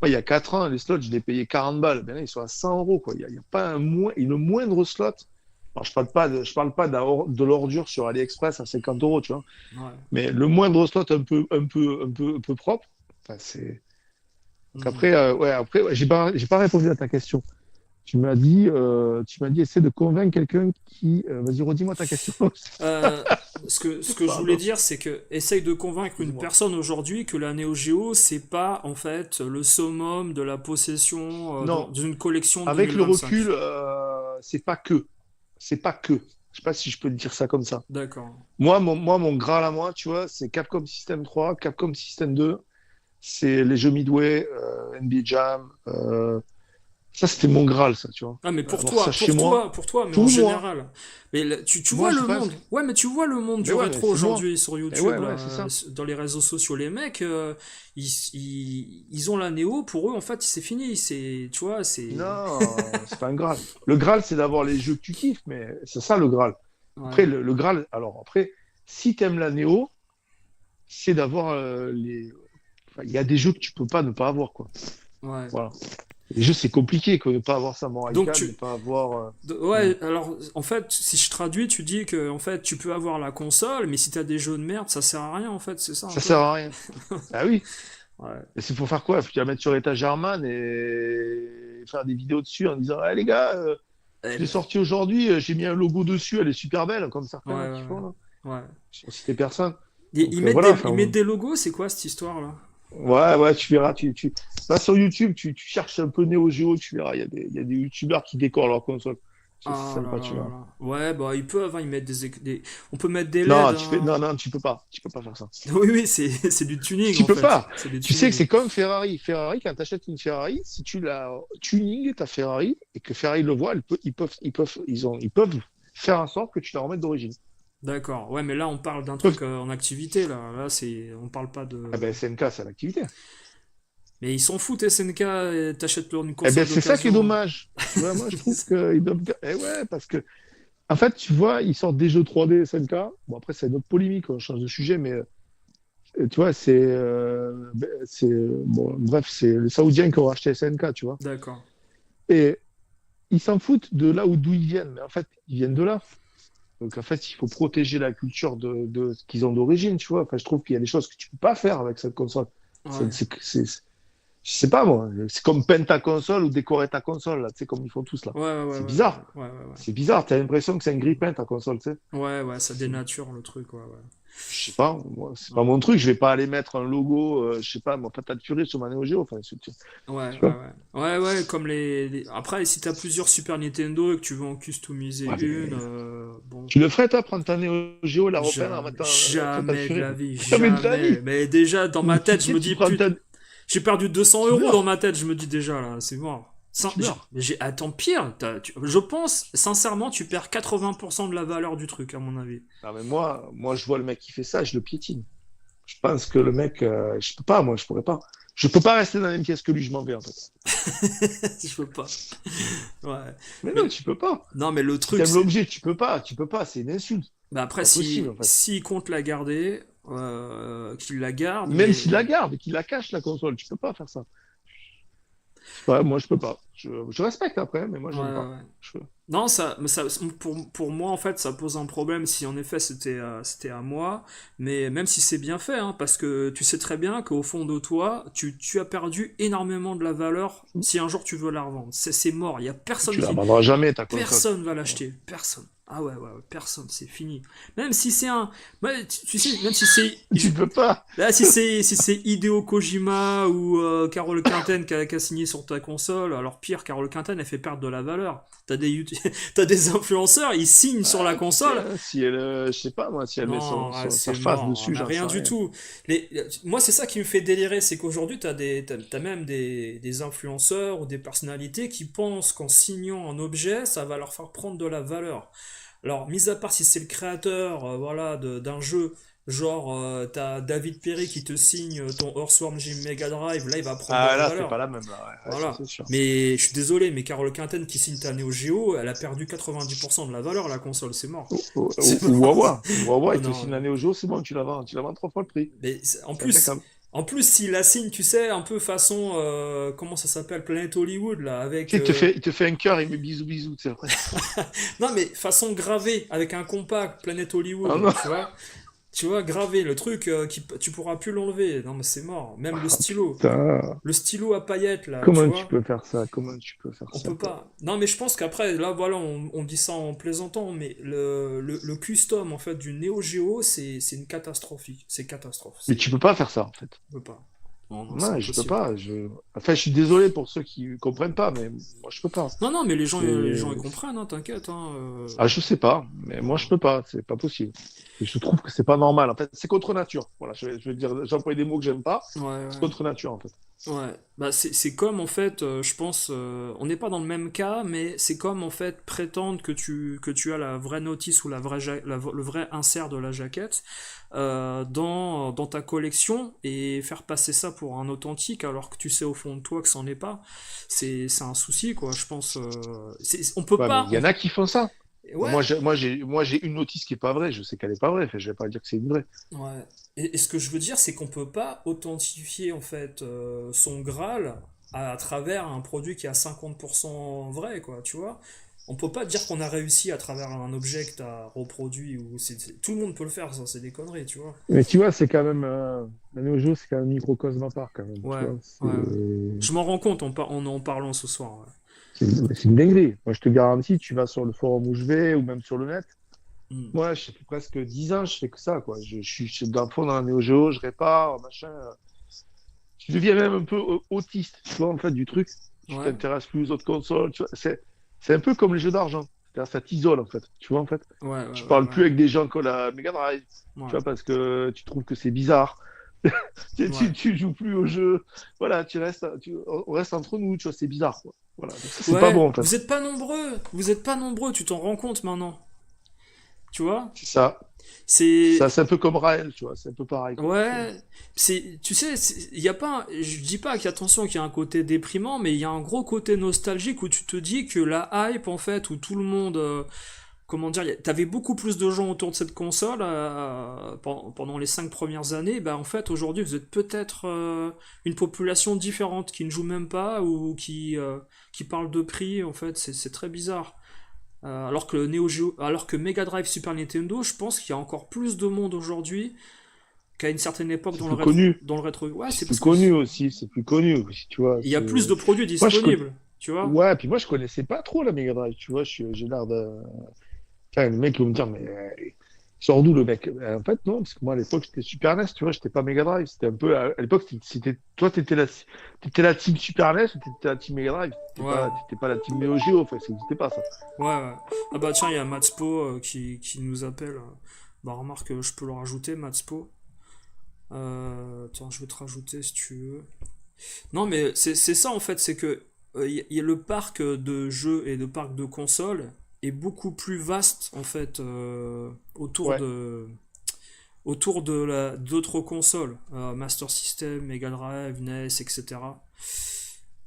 moi, il y a 4 ans, les slots, je les payais 40 balles. Maintenant, ils sont à 100 euros, quoi. Il y a pas le moindre slot. Alors, je parle pas de l'ordure sur AliExpress à 50 euros, tu vois. Ouais. Mais le moindre slot un peu propre, enfin, c'est. Donc Mhm. après, ouais, j'ai pas répondu à ta question. Tu m'as dit, essaie de convaincre quelqu'un qui. Vas-y, redis-moi ta question. Euh, ce que je voulais Pardon, dire, c'est que essaye de convaincre une excuse-moi. personne aujourd'hui que la Neo Geo, c'est pas en fait le summum de la possession Non, d'une collection de avec le recul, 2025. c'est pas que. C'est pas que. Je sais pas si je peux te dire ça comme ça. D'accord. Moi, mon graal à moi, tu vois, c'est Capcom System 3, Capcom System 2, c'est les jeux Midway, NBA Jam, Ça, c'était mon Graal, ça, tu vois. Ah, mais Avoir ça chez moi, pour toi, mais en pour moi. général. Mais là, tu vois Moi, je le pense. monde. Ouais, mais tu vois le monde Mais du ouais, mais rétro c'est moi. aujourd'hui sur Et ouais, YouTube, ouais, c'est là, ça. dans les réseaux sociaux. Les mecs, ils ont la néo, pour eux, en fait, c'est fini. Tu vois, c'est. Non, c'est pas un Graal. Le Graal, c'est d'avoir les jeux que tu kiffes, mais c'est ça le Graal. Après, Ouais, le Graal, alors après, si t'aimes la néo, c'est d'avoir les. Enfin, il y a des jeux que tu peux pas ne pas avoir, quoi. ouais. Voilà. Les jeux, c'est compliqué, quoi, de ne pas avoir Samurai Donc, 4, de ne pas avoir. Hmm. ouais, alors, en fait, si je traduis, tu dis que, en fait, tu peux avoir la console, mais si t'as des jeux de merde, ça sert à rien, en fait, c'est ça, un Ça peu. sert à rien. Ah oui. Ouais. Et c'est pour faire quoi? Tu vas mettre sur étagère man et faire des vidéos dessus en disant, ah les gars, Eh je l'ai ben, sorti aujourd'hui, j'ai mis un logo dessus, elle est super belle, comme ouais, certains là, qui ouais, font là. ouais. Ouais. Je ne citer personne. Ils Donc mettent voilà, ils enfin, mettent des logos, c'est quoi cette histoire-là? ouais, ouais, tu verras. Là, sur YouTube, tu cherches un peu Neo Geo, tu verras. Il y a des YouTubeurs qui décorent leur console. C'est Ah là sympa, là tu là verras. là. Ouais, bah ils peuvent, hein, ils mettent on peut mettre des Non, LED, hein. non, non, tu peux pas. Tu peux pas faire ça. Oui, oui, c'est du tuning Tu en peux fait. pas. C'est du Tu sais que tuning. c'est comme Ferrari. Ferrari, quand tu achètes une Ferrari, si tu la tuning ta Ferrari et que Ferrari le voit, ils peuvent faire en sorte que tu la remettes d'origine. D'accord. Ouais, mais là on parle d'un Ils peuvent. truc en activité là. On parle pas Ah de. ben, SNK, c'est l'activité. Mais ils s'en foutent SNK, et t'achètes leur une Eh ben, console c'est ça qui est d'occasion. dommage. Tu vois, moi, je trouve qu'ils doivent. Eh ouais, parce que, en fait, tu vois, ils sortent des jeux 3D SNK. Bon, après, c'est une autre polémique, on change de sujet, mais tu vois, bon, bref, c'est les Saoudiens qui ont racheté SNK, tu vois. D'accord. Et ils s'en foutent de là où d'où ils viennent, mais en fait, ils viennent de là. Donc en fait, il faut protéger la culture de ce qu'ils ont d'origine, tu vois. Enfin, je trouve qu'il y a des choses que tu peux pas faire avec cette console. Ouais. Je sais pas moi, c'est comme peindre ta console ou décorer ta console, là, tu sais, comme ils font tous là. Ouais, ouais, ouais, C'est ouais, bizarre. ouais, ouais, ouais. C'est bizarre, t'as l'impression que c'est un grille-pain ta console, tu sais. Ouais, ouais, ça C'est- dénature le truc, ouais, ouais. Je sais pas, moi, c'est pas Ouais. mon truc, je vais pas aller mettre un logo, je sais pas, moi, patate purée sur ma Neo Geo, enfin, Ouais, tu ouais, vois. ouais. Ouais, ouais, comme Après, si t'as plusieurs Super Nintendo et que tu veux en customiser Ouais, une, mais bon. tu le ferais, toi, prendre ta Neo Geo, la repeindre en Jamais, mettant patate jamais de purée? la vie, Jamais de la jamais. vie! Mais déjà, dans ma Mais tête, je me tu dis, prends ta... j'ai perdu 200 Tu euros dans meurs, ma tête, je me dis déjà, là, c'est mort. tu meurs. Attends, pire, je pense, sincèrement, tu perds 80% de la valeur du truc, à mon avis. Non, mais moi, je vois le mec qui fait ça, je le piétine. Je pense que le mec, je peux pas, moi, je pourrais pas. Je peux pas rester dans la même pièce que lui, je m'en vais, en fait. Je peux pas. Ouais. Mais Mais, non, tu peux pas. non, mais le Si truc, t'aimes c'est. l'objet, tu peux pas, c'est une insulte. Bah après, Pas possible, en fait. s'il compte la garder, qu'il la garde, Même mais. s'il la garde et qu'il la cache, la console, tu peux pas faire ça. Ouais, moi, je peux pas. Je respecte après, mais moi, Ouais, j'aime ouais, pas. ouais. Je... Non, pour moi, en fait, ça pose un problème si en effet c'était à moi, mais même si c'est bien fait, hein, parce que tu sais très bien qu'au fond de toi, tu as perdu énormément de la valeur si un jour tu veux la revendre. C'est mort, il y a Tu la vendras jamais, ta console. personne va Ouais. l'acheter, personne. Ah ouais, ouais, ouais, personne, c'est fini. Même si c'est un, ouais, tu sais, même si c'est, Tu peux pas. là, si c'est Hideo Kojima ou Carole Quinten qui a signé sur ta console, alors pire, Carole Quinten, elle fait perdre de la valeur. T'as des influenceurs, ils signent sur la Ah, qui sait, console. hein, si elle, je sais pas, moi, si elle met Non, ah, sa c'est face mort, on dessus, a j'en sais rien du rien. tout. Moi, c'est ça qui me fait délirer, c'est qu'aujourd'hui, t'as même des influenceurs ou des personnalités qui pensent qu'en signant un objet, ça va leur faire prendre de la valeur. Alors, mis à part si c'est le créateur, voilà, d'un jeu, genre, t'as David Perry qui te signe ton Earthworm Jim Mega Drive, là, il va prendre de Ah, la là, c'est pas valeur. la même, là. Ouais, ouais, ça, Voilà. c'est sûr. Mais je suis désolé, mais Carole Quinten qui signe ta Neo Geo, elle a perdu 90% de la valeur, la console, c'est mort. C'est Ou mort. Wawa. Wawa, Oh il te non. signe la Neo Geo, c'est bon, tu la vends 3 fois le prix. Mais C'est impeccable. en plus, s'il la signe, tu sais, un peu façon, comment ça s'appelle, Planet Hollywood, là, avec, Tu sais, il te fait un cœur, il met bisous, bisous, tu sais, après. non, mais façon gravée, avec un compact, Planet Ah Hollywood, non. tu vois, gravé, le truc, tu pourras plus l'enlever, non, mais c'est mort, même Ah, putain. le stylo à paillettes, là, tu Comment tu vois, peux faire ça? Comment tu peux faire on ça, peut quoi? pas. Non, mais je pense qu'après, là, voilà, on dit ça en plaisantant, mais le custom, en fait, du Neo Geo, c'est une catastrophique, c'est catastrophe, Mais tu peux pas faire ça, en fait. on peut pas. Non, non, c'est Non, je peux impossible. pas. Enfin, je suis désolé pour ceux qui comprennent pas, mais moi, je peux pas. Non, non, mais les gens, ils C'est... comprennent, hein, t'inquiète, hein, Ah, je sais pas, mais moi, je peux pas. C'est pas possible. Et je trouve que c'est pas normal. En fait, c'est contre nature. Voilà, je vais dire, j'emploie des mots que j'aime pas. ouais, C'est ouais. contre nature, en fait. Ouais, bah c'est comme en fait, je pense, on n'est pas dans le même cas, mais c'est comme en fait prétendre que tu as la vraie notice ou le vrai insert de la jaquette dans ta collection et faire passer ça pour un authentique alors que tu sais au fond de toi que c'en est pas. C'est un souci quoi. Je pense, on peut Ouais, mais pas, il y en a qui font ça. ouais, Moi, j'ai une notice qui est pas vraie. Je sais qu'elle est pas vraie. Enfin, je vais pas dire que c'est une vraie. ouais. Et ce que je veux dire, c'est qu'on peut pas authentifier en fait son Graal à travers un produit qui est à 50% vrai, quoi, tu vois. On peut pas dire qu'on a réussi à travers un objet que t'as reproduit ou tout le monde peut le faire, ça, c'est des conneries, tu vois. Mais tu vois, c'est quand même la Neo Geo, c'est quand même un microcosme à part quand même. Tu Ouais, vois, ouais, ouais. Je m'en rends compte en parlant ce soir. Ouais. c'est une dinguerie. Moi, je te garantis, tu vas sur le forum où je vais ou même sur le net. Hmm. Moi, je fais presque 10 ans, je fais que ça, quoi. Je suis d'un fond dans la Neo Geo, je répare, machin. Tu deviens même un peu autiste, tu vois, en fait, du truc. Tu Ouais, t'intéresses plus aux autres consoles. Tu vois, c'est un peu comme les jeux d'argent. C'est-à-dire, ça t'isole, en fait. Tu vois, en fait. ouais, ouais, Tu ouais, parles ouais. plus avec des gens qui ont la Mega Drive. Tu Ouais, vois, parce que tu trouves que c'est bizarre. ouais. Tu joues plus au jeu. Voilà, on reste entre nous, tu vois, c'est bizarre, quoi. Voilà, donc ça, c'est pas Ouais, bon, en fait. vous êtes pas nombreux, tu t'en rends compte maintenant, tu vois. C'est ça. C'est Ça, c'est un peu comme Raël, tu vois, c'est un peu pareil, quoi. Ouais, tu sais, il y a pas, je dis pas qu'attention qu'il y a un côté déprimant, mais il y a un gros côté nostalgique où tu te dis que la hype en fait, où tout le monde, comment dire, t'avais beaucoup plus de gens autour de cette console pendant les 5 premières années, bah en fait aujourd'hui vous êtes peut-être une population différente qui ne joue même pas ou qui parle de prix, en fait c'est très bizarre. Alors que alors que Mega Drive Super Nintendo, je pense qu'il y a encore plus de monde aujourd'hui qu'à une certaine époque C'est plus connu. dans le rétro. Ouais, C'est c'est plus parce que connu aussi, c'est plus connu aussi, tu vois. il y a plus de produits Moi, je connais. disponibles, tu vois. Ouais, puis moi, je connaissais pas trop la Mega Drive, tu vois. J'ai l'air de. Enfin, le mec, il va me dire, mais il sort d'où le mec? En fait, non, parce que moi, à l'époque, j'étais Super NES, tu vois, j'étais pas Mega Drive. C'était un peu. À l'époque, toi, t'étais la team Super NES ou t'étais la team Mega Drive? Ouais, T'étais pas la team Neo Geo, enfin, ça n'existait pas, ça. ouais, ouais. Ah bah tiens, il y a Matspo qui nous appelle. Bah remarque, je peux le rajouter, Matspo. Attends, je vais te rajouter si tu veux. Non, mais c'est ça en fait, c'est que y a le parc de jeux et de parc de consoles est beaucoup plus vaste en fait Ouais, autour de d'autres consoles, Master System, Mega Drive, NES, etc.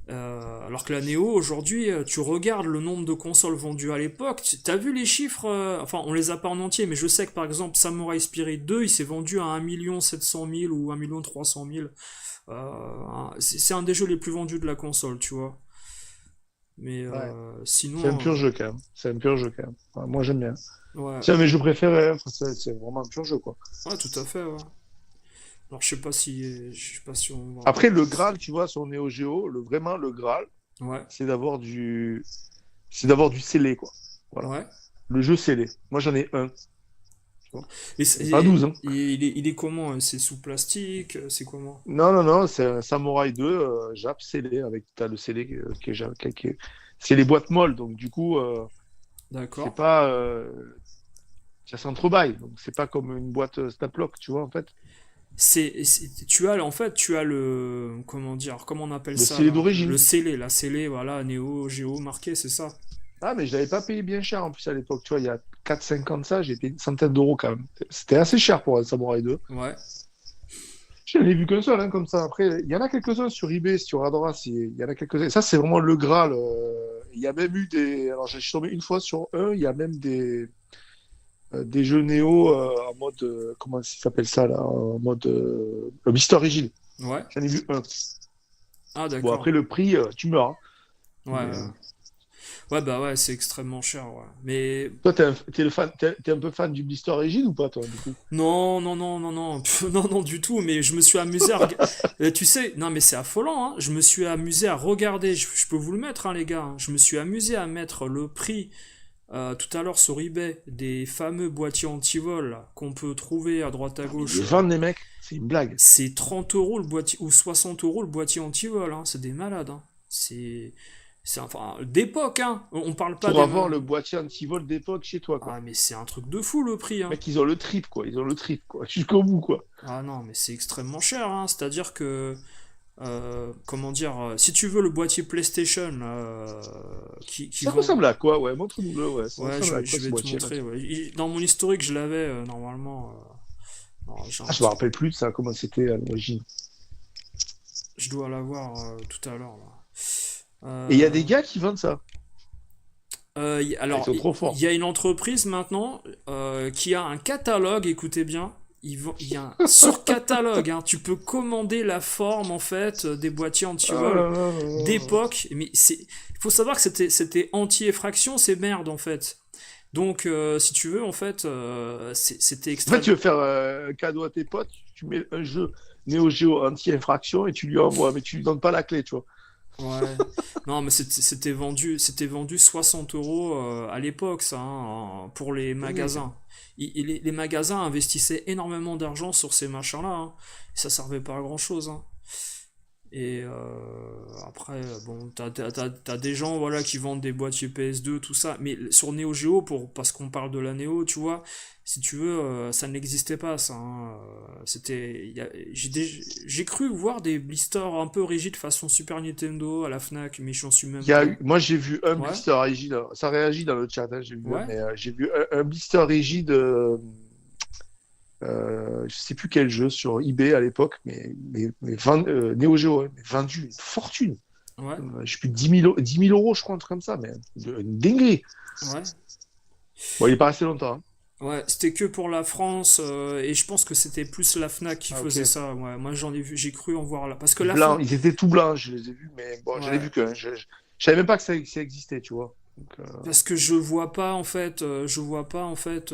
Alors que la Neo, aujourd'hui, tu regardes le nombre de consoles vendues à l'époque, t'as vu les chiffres, enfin on les a pas en entier, mais je sais que par exemple Samurai Spirit 2, il s'est vendu à 1 700 000 ou 1 300 000. C'est un des jeux les plus vendus de la console, tu vois. Mais ouais. C'est un sinon, pur jeu, quand même. C'est un pur jeu, quand même. Ouais, moi, j'aime bien. ouais, C'est un de mes jeux préférés, hein. Enfin, c'est vraiment un pur jeu, quoi. ouais, tout à fait, ouais. Alors je sais pas si on va... Après, le Graal, tu vois, sur Neo Geo, vraiment, le Graal, Ouais, c'est d'avoir du scellé, quoi. Voilà. ouais. Le jeu scellé. Moi, j'en ai un. Tu vois. Et, J'en ai pas 12, hein. il est comment? C'est sous plastique? C'est comment? Non, non, non, c'est un Samurai 2, Jap scellé, avec t'as le scellé c'est les boîtes molles, donc du coup, c'est D'accord. pas. Ça s'entrebâille, donc c'est pas comme une boîte Snaplock, tu vois, en fait. Tu as, en fait, tu as le, comment dire, comment on appelle Le ça scellé là? Le d'origine. scellé, la scellé, voilà, Néo, Géo, marqué, c'est ça. Ah, mais je l'avais pas payé bien cher en plus à l'époque, tu vois, il y a 4-5 ans de ça, j'ai payé une centaine d'euros quand même. C'était assez cher pour un Samurai 2. Ouais. Je n'en ai vu qu'un seul, hein, comme ça. Après, il y en a quelques-uns sur eBay, sur Adora, il y en a quelques-uns. Ça, c'est vraiment le Graal. Il y a même eu des. Alors, je suis tombé une fois sur un, il y a même des jeux Néo en mode. Comment ça s'appelle ça, là? En mode. Le Mister Origin. Ouais. J'en ai vu un. Ah, Bon, d'accord. après, le prix, tu meurs, hein. Ouais, Mais, ouais. Ouais, bah ouais, c'est extrêmement cher, ouais. Mais toi, t'es un peu fan du Mister Origin ou pas, toi, du coup? non, non, non, non, non, non, non, du tout. Mais je me suis amusé tu sais, non, mais c'est affolant, hein. Je me suis amusé à regarder. Je peux vous le mettre, hein, les gars, hein. Je me suis amusé à mettre le prix tout à l'heure sur eBay des fameux boîtiers anti-vol là, qu'on peut trouver à droite à Non, mais ils les gauche. vendent, les mecs, c'est une blague. C'est 30 euros le boîtier ou 60 euros le boîtier anti-vol, hein. C'est des malades, hein. C'est enfin d'époque, hein. On parle pas Pour des. avoir le boîtier anti-vol d'époque chez toi, quoi. Ah, mais c'est un truc de fou le prix, hein. Mec, ils ont le trip, quoi. Ils ont le trip, quoi. Jusqu'au bout, quoi. Ah non, mais c'est extrêmement cher, hein. C'est-à-dire que. comment dire, si tu veux le boîtier PlayStation qui Ça vend. ressemble à quoi? Ouais, montre-nous-le, ouais. Ça Ouais, ressemble à je quoi ce vais te boîtier-là? montrer. Ouais. Dans mon historique, je l'avais normalement. Non, j'ai un Ah, je me petit. rappelle plus de ça, comment c'était à l'origine. Je dois l'avoir tout à l'heure là. Et il y a des Euh, gars qui vendent ça. Ah, ils alors, sont trop il forts. y a une entreprise maintenant qui a un catalogue, écoutez bien. Il y a un sur-catalogue, hein, tu peux commander la forme en fait des boîtiers Ah, anti-vol d'époque. Mais il faut savoir que c'était anti-effraction, ces merdes en fait. Donc, si tu veux, en fait, c'était En fait, tu extrêmement. veux faire un cadeau à tes potes, tu mets un jeu Neo Geo anti-infraction et tu lui envoies, mais tu lui donnes pas la clé, tu vois. Ouais. Non, mais c'était vendu 60 euros à l'époque, ça, hein, pour les Et- magasins. Les magasins investissaient énormément d'argent sur ces machins-là, hein. Ça servait pas à grand-chose, hein. Et après, bon, t'as des gens voilà, qui vendent des boîtiers PS2, tout ça. Mais sur Neo Geo, parce qu'on parle de la Neo, tu vois, si tu veux, ça n'existait pas, ça, hein. J'ai cru voir des blisters un peu rigides façon Super Nintendo à la Fnac, mais j'en suis même pas. Moi, j'ai vu un Ouais, blister rigide. Ça réagit dans le chat, hein, j'ai vu, ouais, mais j'ai vu un blister rigide. Je sais plus quel jeu sur eBay à l'époque, Neo Geo, hein, mais vendu une fortune. ouais, Je sais plus 10 000 euros, je crois, un truc comme ça, mais une dinguerie. ouais. Bon, il est pas resté longtemps, hein. Ouais, c'était que pour la France, et je pense que c'était plus la Fnac qui Ah, faisait ok. ça. Ouais, moi j'en ai vu, j'ai cru en voir là. Parce que la Blanc, Fnac. ils étaient tout blancs, je les ai vus, mais bon, j'en ai Ouais. vu qu'un. Je savais même pas que ça existait, tu vois. Donc, Parce que je vois pas en fait, je vois pas en fait.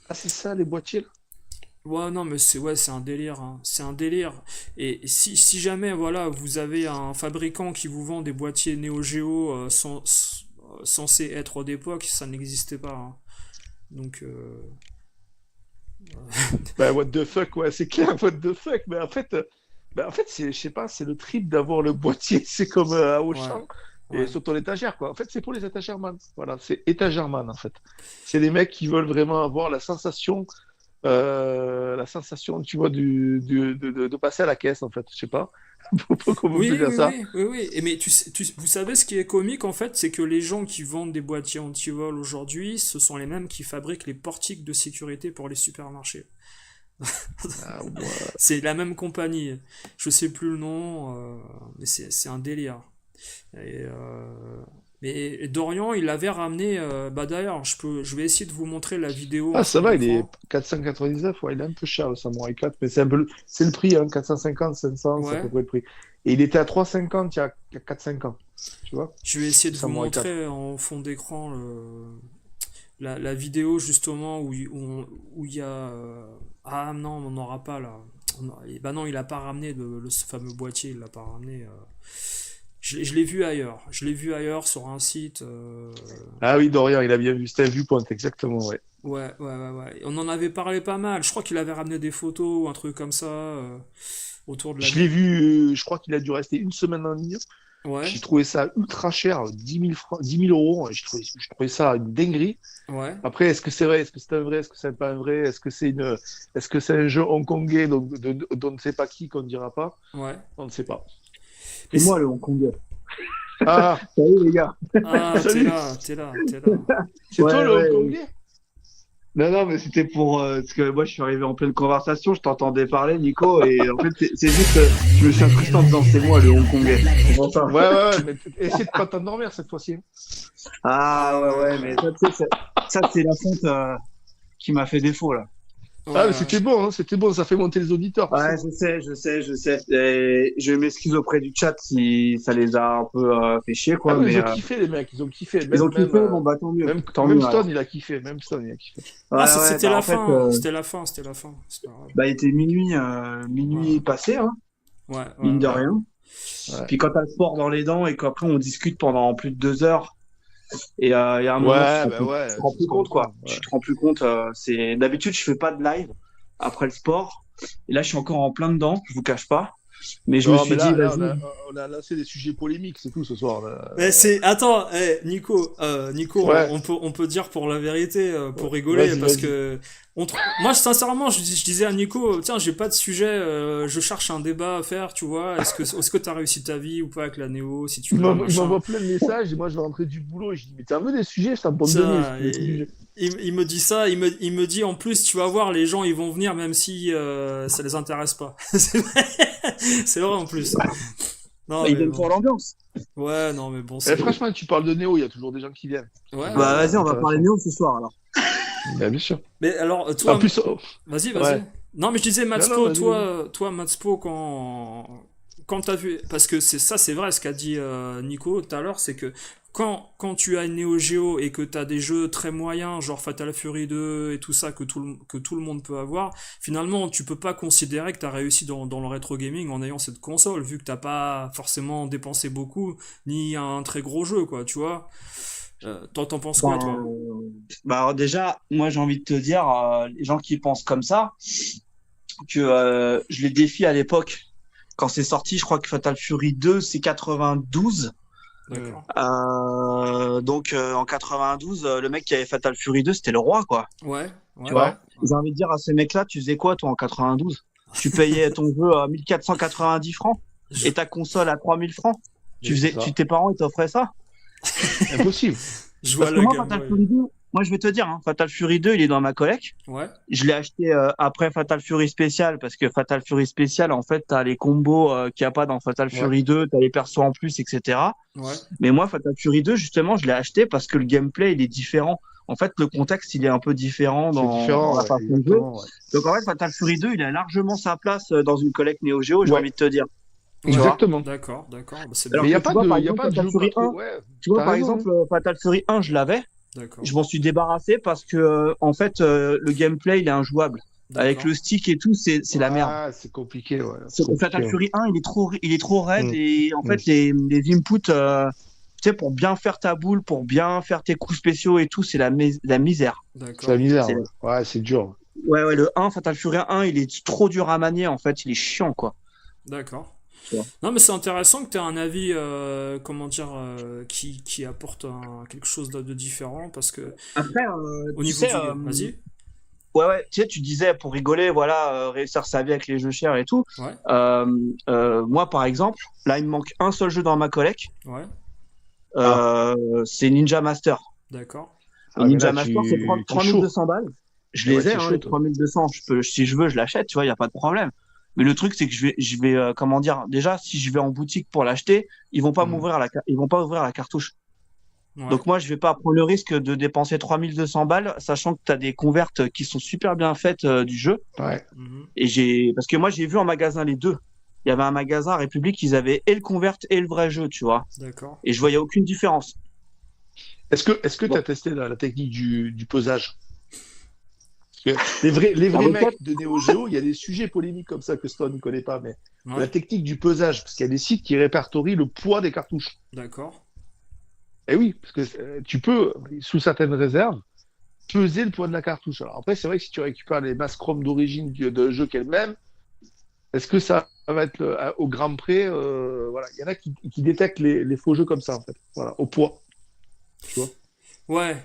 ah, c'est ça, les boîtiers, là? Ouais, non, mais c'est un délire, hein. C'est un délire. Et si jamais voilà, vous avez un fabricant qui vous vend des boîtiers Neo Geo censés être d'époque, ça n'existait pas, hein. Donc Ben, what the fuck, ouais, c'est clair, what the fuck. Mais en fait je sais pas, c'est le trip d'avoir le boîtier, c'est comme à ouais, Auchan et ouais. sur ton étagère, quoi. En fait, c'est pour les étagères-man. Voilà, c'est étagère-man, en fait. C'est les mecs qui veulent vraiment avoir la sensation, tu vois, de passer à la caisse, en fait. Je sais pas comment te Oui, dire oui, ça. oui, oui, oui. Et mais vous savez ce qui est comique en fait, c'est que les gens qui vendent des boîtiers anti-vol aujourd'hui, ce sont les mêmes qui fabriquent les portiques de sécurité pour les supermarchés. Ah, ouais. C'est la même compagnie. Je sais plus le nom, mais c'est un délire. Et, mais Dorian, il l'avait ramené. Bah d'ailleurs, je vais essayer de vous montrer la vidéo en Ah, ça fond va, il est d'écran. 499, ouais, il est un peu cher, le Samurai 4, mais c'est le prix, hein, 450, 500, c'est à peu Ouais. près le prix. Et il était à 350 il y a 4-5 ans, tu vois, Je vais essayer le de vous Samurai 4. montrer en fond d'écran la vidéo justement où il y a. Ah non, on n'aura pas là. Bah non, il a pas ramené ce fameux boîtier, il l'a pas ramené. Je l'ai vu ailleurs. Je l'ai vu ailleurs sur un site. Ah oui, Dorian, il a bien vu, c'était un viewpoint, exactement, ouais. Ouais, ouais, ouais, ouais. On en avait parlé pas mal. Je crois qu'il avait ramené des photos ou un truc comme ça autour de la. Je l'ai vu, je crois qu'il a dû rester une semaine en ligne. Ouais, J'ai trouvé ça ultra cher, 10 000 euros. J'ai trouvé ça une dinguerie. ouais. Après, est-ce que c'est vrai? Est-ce que c'est un vrai? Est-ce que c'est pas un vrai? Est-ce que c'est un jeu hongkongais dont on ne sait pas qui, qu'on ne dira pas? Ouais. On ne sait pas. Mais C'est moi le Hongkongais. Ah, Salut les gars. Ah, t'es salut! là, t'es là, t'es là. C'est toi Ouais, le ouais. hongkongais? Non, non, mais c'était pour parce que moi je suis arrivé en pleine conversation, je t'entendais parler, Nico, et en fait c'est juste, je me suis incrusté en disant c'est moi le Hongkongais. C'est pour ça. Ouais, ouais, ouais, mais essaie de pas t'endormir cette fois-ci, hein. Ah Ah ouais, ouais, ouais, mais ça, tu sais, ça c'est la fonte qui m'a fait défaut là. ouais, Ah, mais ouais. c'était bon, ça fait monter les auditeurs, tu sais. Ouais, je sais. Et je m'excuse auprès du chat si ça les a un peu fait chier, Ah quoi, non, mais ils ont kiffé, les mecs, ils ont kiffé. ils ont kiffé, bon bah tant mieux, tant Même mieux Stone, alors. il a kiffé, même Stone, il a kiffé. Ouais, Ah, ouais, c'était bah la en fait, fin, c'était la fin, c'était la fin. C'est pas grave. bah il était minuit, Ouais, minuit passé, hein, ouais, ouais, mine de ouais. rien. Ouais, Puis quand t'as le sport dans les dents et qu'après on discute pendant plus de 2 heures, et il y a un moment ouais, bah tu ouais, te rends ça se plus compte quoi. comprend. Ouais. Tu te rends plus compte. C'est d'habitude je fais pas de live après le sport. Et là je suis encore en plein dedans, je vous cache pas. Mais je me Non, suis mais là, dit, là, vas-y. on a lancé des sujets polémiques, c'est tout ce soir. Là. Mais attends, Nico, Ouais, on peut dire pour la vérité, pour rigoler, vas-y, parce vas-y. que moi, sincèrement, je disais à Nico, tiens, j'ai pas de sujet, je cherche un débat à faire, tu vois, est-ce que t'as réussi ta vie ou pas avec la Néo, si tu l'as, Il machin. m'envoie plein de messages et moi je vais rentrer du boulot et je dis mais t'as un peu des sujets, ça me donner Ça, des sujets. il me dit ça, il me dit en plus, tu vas voir, les gens, ils vont venir même si ça les intéresse pas. C'est vrai en plus. Non, Bah, il mais donne bon. pour l'ambiance. Ouais, non, mais bon, Eh, c'est. franchement, tu parles de Néo, il y a toujours des gens qui viennent. Ouais, C'est Bah, ouais, vas-y, ouais. on va parler intéressant. néo ce soir, alors. Bah, bien sûr. Mais alors, En toi, plus, oh, vas-y, vas-y. ouais. Non, mais je disais, Non, non, Matspo, vas-y, vas-y. toi, Matspo, quand t'as vu, parce que c'est vrai ce qu'a dit Nico tout à l'heure, c'est que quand tu as une Neo Geo et que t'as des jeux très moyens, genre Fatal Fury 2 et tout ça, que tout le monde peut avoir, finalement, tu peux pas considérer que t'as réussi dans le rétro gaming en ayant cette console, vu que t'as pas forcément dépensé beaucoup, ni un très gros jeu, quoi, tu vois. T'en penses quoi, Ben, toi? alors déjà, moi j'ai envie de te dire, les gens qui pensent comme ça, que je les défie à l'époque. Quand c'est sorti, je crois que Fatal Fury 2, c'est 92. D'accord. Donc en 92, le mec qui avait Fatal Fury 2, c'était le roi, quoi. Ouais, Tu ouais, Ouais. vois? J'ai envie de dire à ces mecs-là, tu faisais quoi, toi, en 92? Tu payais ton jeu à 1490 francs Je- et ta console à 3000 francs. Mais c'est ça. Tes parents, ils t'offraient ça? Impossible. Je vois Parce que la moi, Game Fatal Boy. Fury 2, moi, je vais te dire, hein, Fatal Fury 2, il est dans ma collecte. Ouais, Je l'ai acheté après Fatal Fury Spécial parce que Fatal Fury Spécial, en fait, t'as les combos qu'il n'y a pas dans Fatal Ouais. Fury 2, t'as les persos en plus, etc. ouais. Mais moi, Fatal Fury 2, justement, je l'ai acheté parce que le gameplay, il est différent. En fait, le contexte, il est un peu différent C'est dans différent, la ouais, façon de jouer. exactement. Ouais. Donc, en fait, Fatal Fury 2, il a largement sa place dans une collecte Neo Geo, j'ai Ouais. envie de te dire. Ouais, Tu vois? Exactement. d'accord, d'accord, bah, c'est Alors Mais il bien. n'y a que tu pas vois, de, par y a exemple, pas de Fatal jeu pas Fury 1, trop. Ouais, tu vois, t'as par raison. exemple, Fatal Fury 1, je l'avais. D'accord, Je m'en suis débarrassé parce que, en fait, le gameplay, il est injouable. Avec d'accord, le stick et tout, c'est la merde. Ah, c'est compliqué, ouais. C'est Fatal compliqué. Ouais. Fury 1, il est trop raide Mm, et en mm. fait, les inputs, tu sais, pour bien faire ta boule, pour bien faire tes coups spéciaux et tout, c'est la misère. C'est la d'accord, misère, C'est, ouais. Ouais, c'est dur. ouais, le 1, Fatal Fury 1, il est trop dur à manier, en fait, il est chiant, quoi. d'accord. Tu vois. Non, mais c'est intéressant que tu aies un avis, comment dire, qui apporte quelque chose de différent, parce que Après, au tu niveau sais, du. Vas-y, ouais, tu sais, tu disais pour rigoler, voilà, réussir sa vie avec les jeux chers et tout. ouais, Moi, par exemple, là, il me manque un seul jeu dans ma collecte, ouais, Ah, c'est Ninja Master. d'accord, Et ah mais Ninja là, Master, c'est c'est chaud. 3200 balles. Je Ah ouais, les ai, c'est hein, chaud, les toi. 3200. Si je veux, je l'achète, tu vois, il n'y a pas de problème. Mais le truc, c'est que je vais, comment dire, déjà, si je vais en boutique pour l'acheter, ils vont pas Mm. ils vont pas ouvrir la cartouche. ouais, Donc moi, je vais pas prendre le risque de dépenser 3200 balles, sachant que tu as des convertes qui sont super bien faites du jeu. Ouais. mhm, Parce que moi, j'ai vu en magasin les deux. Il y avait un magasin à République, ils avaient et le convert et le vrai jeu, tu vois. d'accord. Et je voyais aucune différence. Est-ce que tu Bon. as testé la technique du pesage? Parce que les La vrais recette, mecs de Neo Geo, il y a des sujets polémiques comme ça que Stone ne connaît pas, mais la Ouais, technique du pesage, parce qu'il y a des sites qui répertorient le poids des cartouches. d'accord, Et oui, parce que tu peux, sous certaines réserves, peser le poids de la cartouche. Alors après, c'est vrai que si tu récupères les masses chromes d'origine de jeu qu'elle-même, est-ce que ça va être au gramme près voilà. Il y en a qui détectent les faux jeux comme ça, en fait. Voilà, au poids. Tu vois. ouais.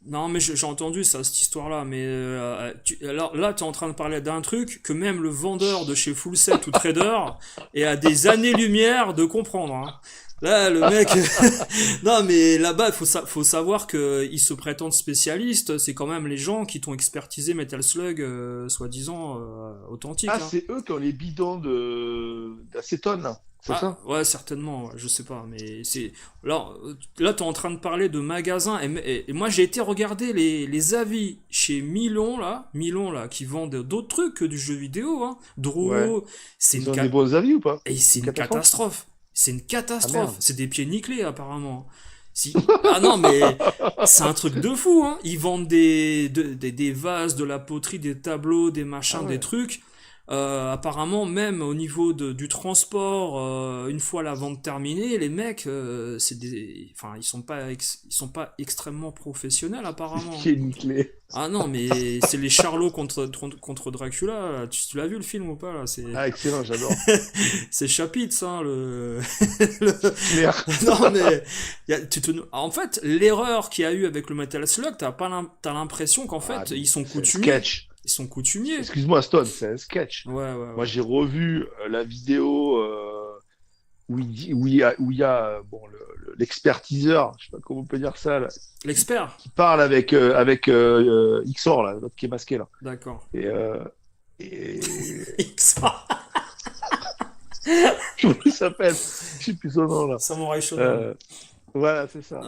Non, mais j'ai entendu ça, cette histoire-là, mais alors là, tu es en train de parler d'un truc que même le vendeur de chez Full Set ou Trader est à des années-lumière de comprendre, hein. Là, le mec, non, mais là-bas, faut savoir que ils se prétendent spécialistes. C'est quand même les gens qui t'ont expertisé Metal Slug, soi-disant authentique, Ah, hein. c'est eux qui ont les bidons d'acétone, là. C'est Ah, ça? ouais, certainement, ouais, je sais pas, mais c'est. Là, t'es en train de parler de magasins, et moi j'ai été regarder les avis chez Milon, là, qui vendent d'autres trucs que du jeu vidéo, hein. Ouais. Drouot, c'est Ils une, ont ca- des bons avis ou pas? et c'est une Catastrophe? catastrophe. C'est une Ah catastrophe. merde. C'est des pieds nickelés, apparemment. Si... Ah non, mais c'est un truc de fou, hein. Ils vendent des vases, de la poterie, des tableaux, des machins, Ah des ouais. trucs. apparemment, même au niveau du transport, une fois la vente terminée, les mecs, enfin, ils sont pas extrêmement professionnels apparemment. Qui est nickelé. Ah non, mais c'est les Charlots contre Dracula. Là. Tu l'as vu le film ou pas là? Ah, excellent, j'adore. C'est Chapitz, hein, Claire. Non mais en fait, l'erreur qu'il y a eu avec le Metal Slug, t'as l'impression qu'en fait, ils sont coutumiers. Sketch. Ils sont coutumiers. Excuse-moi, Stone, c'est un sketch. Ouais. Moi, j'ai revu la vidéo où il y a l'expertiseur, je sais pas comment on peut dire ça, là, L'expert. qui parle avec XOR, là, l'autre qui est masqué là. D'accord. Et XOR. comment il s'appelle? Je sais plus son nom là. Samurai Shodown. Voilà, c'est ça.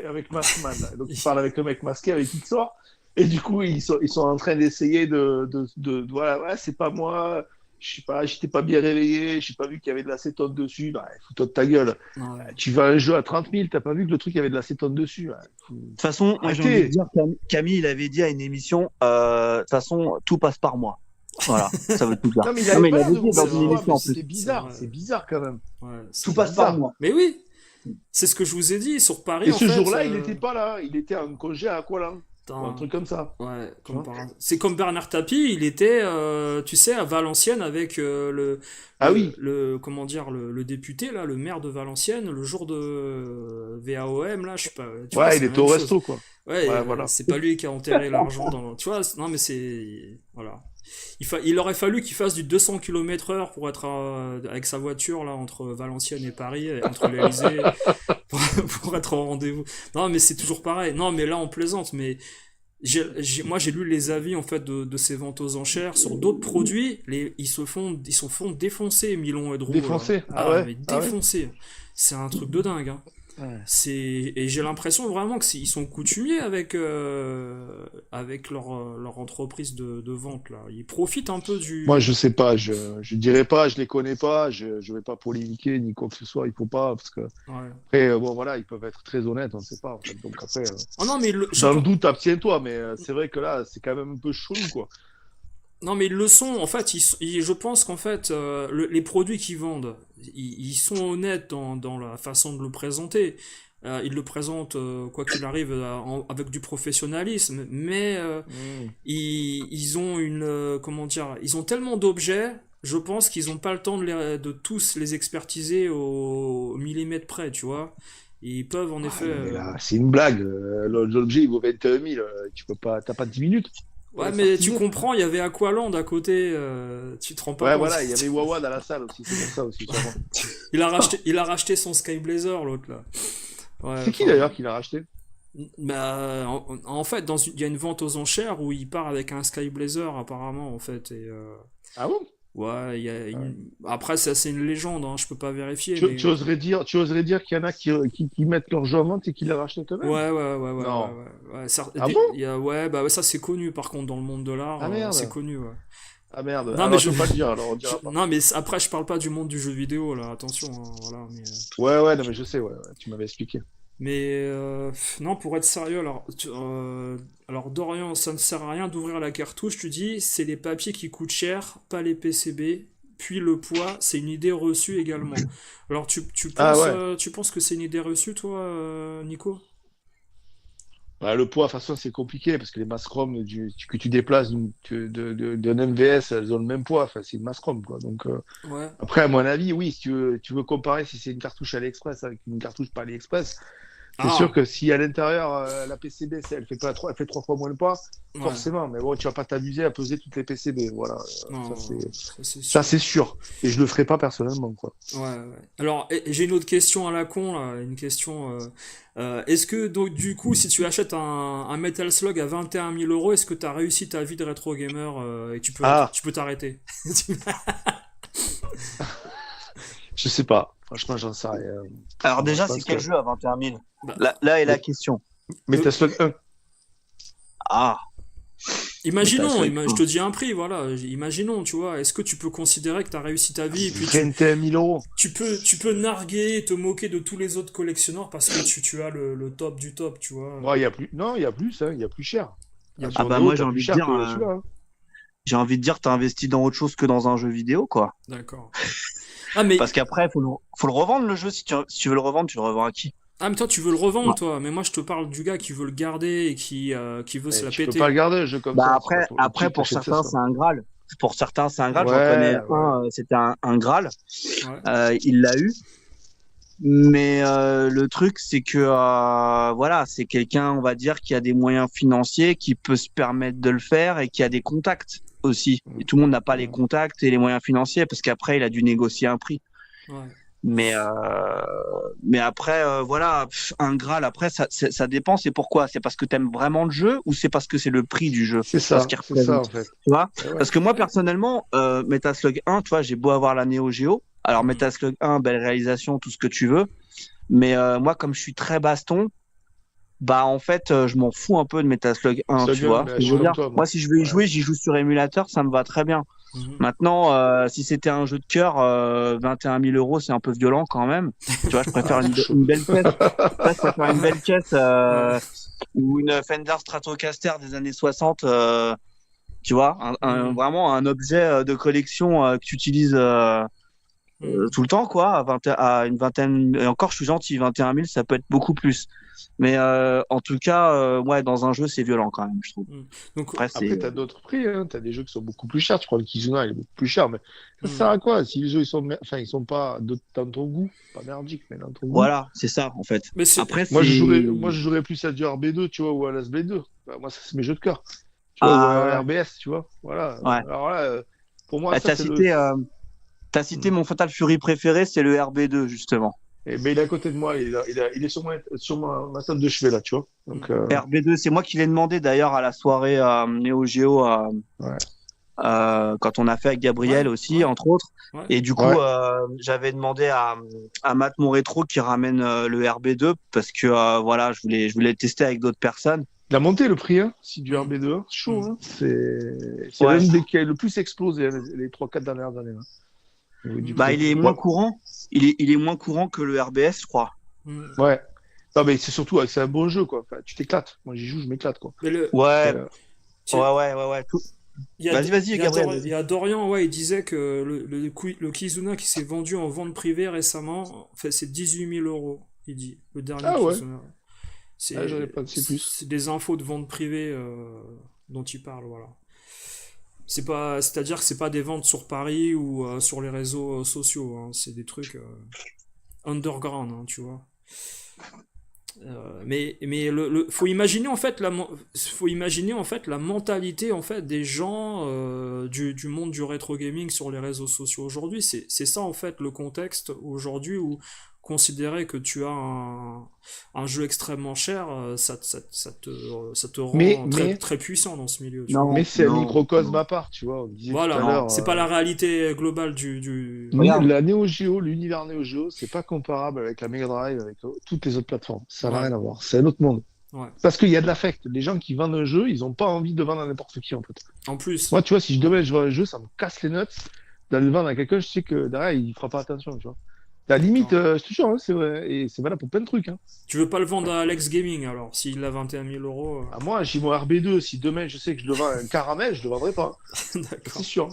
Avec Maskman. Là. Donc il parle avec le mec masqué avec XOR. Et du coup, ils sont en train d'essayer voilà, ouais, c'est pas moi, je sais pas, j'étais pas bien réveillé, j'ai pas vu qu'il y avait de l'acétone dessus. Bah, fous-toi de ta gueule. Ouais. Tu vas à un jeu à 30 000, t'as pas vu que le truc, il y avait de l'acétone dessus. Ouais. De toute façon, moi, j'ai envie de dire, Camille, il avait dit à une émission, de toute façon, tout passe par moi. Voilà, ça veut tout dire. Non, mais il avait dit dans une émission en plus. C'est bizarre quand même. Ouais, tout passe par moi. Mais oui, c'est ce que je vous ai dit sur Paris. Et ce jour-là, il n'était pas là, il était en congé à Aqualand. Un truc comme ça. Ouais, c'est comme Bernard Tapie, il était, tu sais, à Valenciennes avec comment dire, le député là, le maire de Valenciennes, le jour de VAOM là, je sais pas. Il était au resto quoi. Ouais, voilà. C'est pas lui qui a enterré l'argent dans. Tu vois, non mais c'est voilà. Il aurait fallu qu'il fasse du 200 km/h pour être avec sa voiture là entre Valenciennes et Paris, entre l'Elysée, pour être au rendez-vous. Non, mais c'est toujours pareil. Non, mais là on plaisante. Mais moi j'ai lu les avis en fait de ces ventes aux enchères sur d'autres produits. Ils se font défoncer Milon et Drouot. Défoncer. Mais défoncer. C'est un truc de dingue. Hein. Ouais. Et j'ai l'impression vraiment qu'ils sont coutumiers avec leur entreprise de vente là. Ils profitent un peu du. Moi je sais pas, je dirais pas, je les connais pas, je vais pas polémiquer ni quoi que ce soit, il faut pas parce que après bon voilà, ils peuvent être très honnêtes, on sait pas en fait. Donc après non, mais dans le doute abstiens-toi, mais c'est vrai que là c'est quand même un peu chaud quoi. Non, mais ils le sont. En fait, je pense qu'en fait, les produits qu'ils vendent, ils sont honnêtes dans la façon de le présenter. Ils le présentent, quoi qu'il arrive, avec du professionnalisme. Mais ils ont comment dire, ils ont tellement d'objets. Je pense qu'ils n'ont pas le temps de tous les expertiser au millimètre près, tu vois. Ils peuvent en effet. C'est une blague. L'objet il vaut 21 000. Tu peux pas, t'as pas 10 minutes. Ouais, mais tu comprends, il y avait Aqualand à côté, tu te rends pas compte. Ouais, voilà, il y avait Wawa dans la salle aussi, c'est pour ça aussi. il a racheté son Sky Blazer, l'autre, là. Ouais, c'est qui d'ailleurs qui l'a racheté? Bah, en fait, il y a une vente aux enchères où il part avec un Sky Blazer, apparemment, en fait. Ah bon? Ouais, après, c'est une légende, hein, je peux pas vérifier. Tu oserais dire qu'il y en a qui mettent leur jeu en vente et qui les rachètent eux-mêmes? Ouais. Ah bon? Ouais, ça c'est connu par contre dans le monde de l'art. Ah merde. C'est connu, ouais. Ah merde. Non, mais je peux pas le dire, alors on dira pas. Non, mais après, je parle pas du monde du jeu vidéo, là, attention, hein, voilà. Mais... Ouais, non, mais je sais, tu m'avais expliqué. Mais non, pour être sérieux, alors Dorian, ça ne sert à rien d'ouvrir la cartouche, tu dis, c'est les papiers qui coûtent cher, pas les PCB, puis le poids, c'est une idée reçue également. Alors tu penses que c'est une idée reçue, toi, Nico? Le poids, de toute façon, c'est compliqué, parce que les mass ROM que tu déplaces d'un MVS, elles ont le même poids, enfin, c'est une mass ROM, quoi. Donc, après, à mon avis, oui, si tu veux comparer si c'est une cartouche AliExpress avec une cartouche pas AliExpress, c'est sûr que si à l'intérieur, la PCB, elle fait 3 fois moins de poids, forcément, mais bon, tu vas pas t'amuser à peser toutes les PCB, voilà. Ça, c'est sûr. Et je le ferai pas personnellement, quoi. Ouais. Alors, j'ai une autre question à la con, là, une question... est-ce que, donc, du coup, si tu achètes un Metal Slug à 21 000 €, est-ce que tu as réussi ta vie de rétro gamer et tu peux t'arrêter? Je sais pas. Franchement, j'en sais rien. Alors déjà, c'est quel jeu à 21 000? Là est la question. Metal Slug 1. Ah. Imaginons, je te dis un prix, voilà. Imaginons, tu vois. Est-ce que tu peux considérer que tu as réussi ta vie et puis 21 000 €. Tu peux narguer et te moquer de tous les autres collectionneurs parce que tu as le top du top, tu vois. Ouais, il y a plus cher. Moi j'ai envie de dire. j'ai envie de dire, t'as investi dans autre chose que dans un jeu vidéo, quoi. D'accord. Ah, mais... Parce qu'après, faut le revendre, le jeu. Si tu veux le revendre, tu le revends à qui? Ah, mais toi, tu veux le revendre, Ouais. toi. Mais moi, je te parle du gars qui veut le garder et qui veut se Mais la tu peux péter. pas le garder, un jeu comme Bah ça. après, après pour t'achètes certains, ça. c'est un Graal. Pour certains, c'est un Graal. J'en Ouais, connais ouais. un, c'était un Graal. Ouais. Il l'a eu. Mais le truc, c'est que voilà, c'est quelqu'un, on va dire, qui a des moyens financiers, qui peut se permettre de le faire et qui a des contacts aussi. Et tout le monde n'a pas les contacts et les moyens financiers parce qu'après, il a dû négocier un prix. Ouais. Mais après, voilà, un Graal, après, ça dépend. C'est pourquoi? C'est parce que t'aimes vraiment le jeu ou c'est parce que c'est le prix du jeu? C'est ça, Parce qu'il c'est ça, représente. en fait. Tu vois? Ouais. Parce que moi, personnellement, Metal Slug 1, tu vois, j'ai beau avoir la Neo Geo. Alors, Metal Slug 1, belle réalisation, tout ce que tu veux. Mais moi, comme je suis très baston, bah en fait, je m'en fous un peu de Metal Slug 1, Slug tu 1, vois. bah, Ce que je je suis veux comme dire, toi, moi. moi, si je veux y Ouais. jouer, j'y joue sur émulateur, ça me va très bien. Mhm. Maintenant, si c'était un jeu de cœur, 21 000 euros, c'est un peu violent quand même. Tu vois, je préfère Ah, chaud. une belle caisse. Ouais, je préfère une belle caisse Ouais. ou une Fender Stratocaster des années 60. Tu vois, vraiment un objet de collection que tu utilises tout le temps, quoi, à une vingtaine. Et encore, je suis gentil, 21 000, ça peut être beaucoup plus. Mais en tout cas, ouais, dans un jeu, c'est violent quand même, je trouve. Donc, Après, Après, t'as d'autres prix, hein. T'as des jeux qui sont beaucoup plus chers. Tu crois le Kizuna, il est beaucoup plus cher, mais ça sert à quoi? Si les jeux, ils sont pas dans ton goût, pas merdiques, mais dans ton goût. voilà, c'est ça, en fait. mais c'est... Après, Moi, c'est. je jouerais plus à du RB2, tu vois, ou à l'As Blade 2. Bah, moi, ça, c'est mes jeux de cœur. Tu vois, ou à Ah, RBS, tu vois. Voilà. ouais. Alors là, pour moi, Bah, ça, c'est le. t'as cité mon Fatal Fury préféré, c'est le RB2, justement. Mais il est à côté de moi, il est sur ma table de chevet, là, tu vois. Donc, RB2, c'est moi qui l'ai demandé d'ailleurs à la soirée Neo Geo ouais. quand on a fait avec Gabriel Ouais, aussi, ouais. entre autres. Ouais. Et du coup, j'avais demandé à Matt Mon Rétro qui ramène le RB2 parce que voilà, je voulais le tester avec d'autres personnes. Il a monté le prix, hein, si du RB2, hein. C'est chaud, hein. C'est Ouais. l'un des qui a le plus explosé les 3-4 dernières années. Hein. Bah, il est moins courant. Il est moins courant que le RBS, je crois. Ouais. Non, mais c'est surtout, c'est un bon jeu, quoi. Enfin, tu t'éclates. Moi, j'y joue, je m'éclate, quoi. Mais le... Ouais. Tu- Ouais. Vas-y, Gabriel. Il y a Dorian, ouais, il disait que le Kizuna qui s'est vendu en vente privée récemment, en fait, c'est 18 000 euros, il dit, le dernier Ah ouais. Kizuna. Ah, j'aurais pas, c'est plus. C'est des infos de vente privée dont il parle, voilà. C'est-à-dire que c'est pas des ventes sur Paris ou sur les réseaux sociaux, hein, c'est des trucs underground, hein, tu vois. Mais faut imaginer en fait la mentalité en fait des gens du monde du rétro gaming sur les réseaux sociaux aujourd'hui. C'est ça en fait le contexte aujourd'hui où considérer que tu as un jeu extrêmement cher, ça te rend très puissant dans ce milieu. Tu vois. Mais c'est un microcosme à part, tu vois. On disait Voilà, tout à l'heure, c'est pas la réalité globale du... La Neo Geo, l'univers Neo Geo, c'est pas comparable avec la Mega Drive, avec toutes les autres plateformes. Ça n'a rien à voir. C'est un autre monde. Ouais. Parce qu'il y a de l'affect. Les gens qui vendent un jeu, ils ont pas envie de vendre à n'importe qui, en fait. En plus. Moi, tu vois, si je devais jouer à un jeu, ça me casse les nuts d'aller le vendre à quelqu'un, je sais que derrière, il fera pas attention, tu vois. La limite, je te jure, hein, c'est vrai. Et c'est valable pour plein de trucs. Hein. Tu veux pas le vendre à Alex Gaming alors, s'il a 21 000 euros Ah, moi, j'ai mon RB2. Si demain je sais que je le vends à un caramel, je le vendrai pas. D'accord. C'est sûr.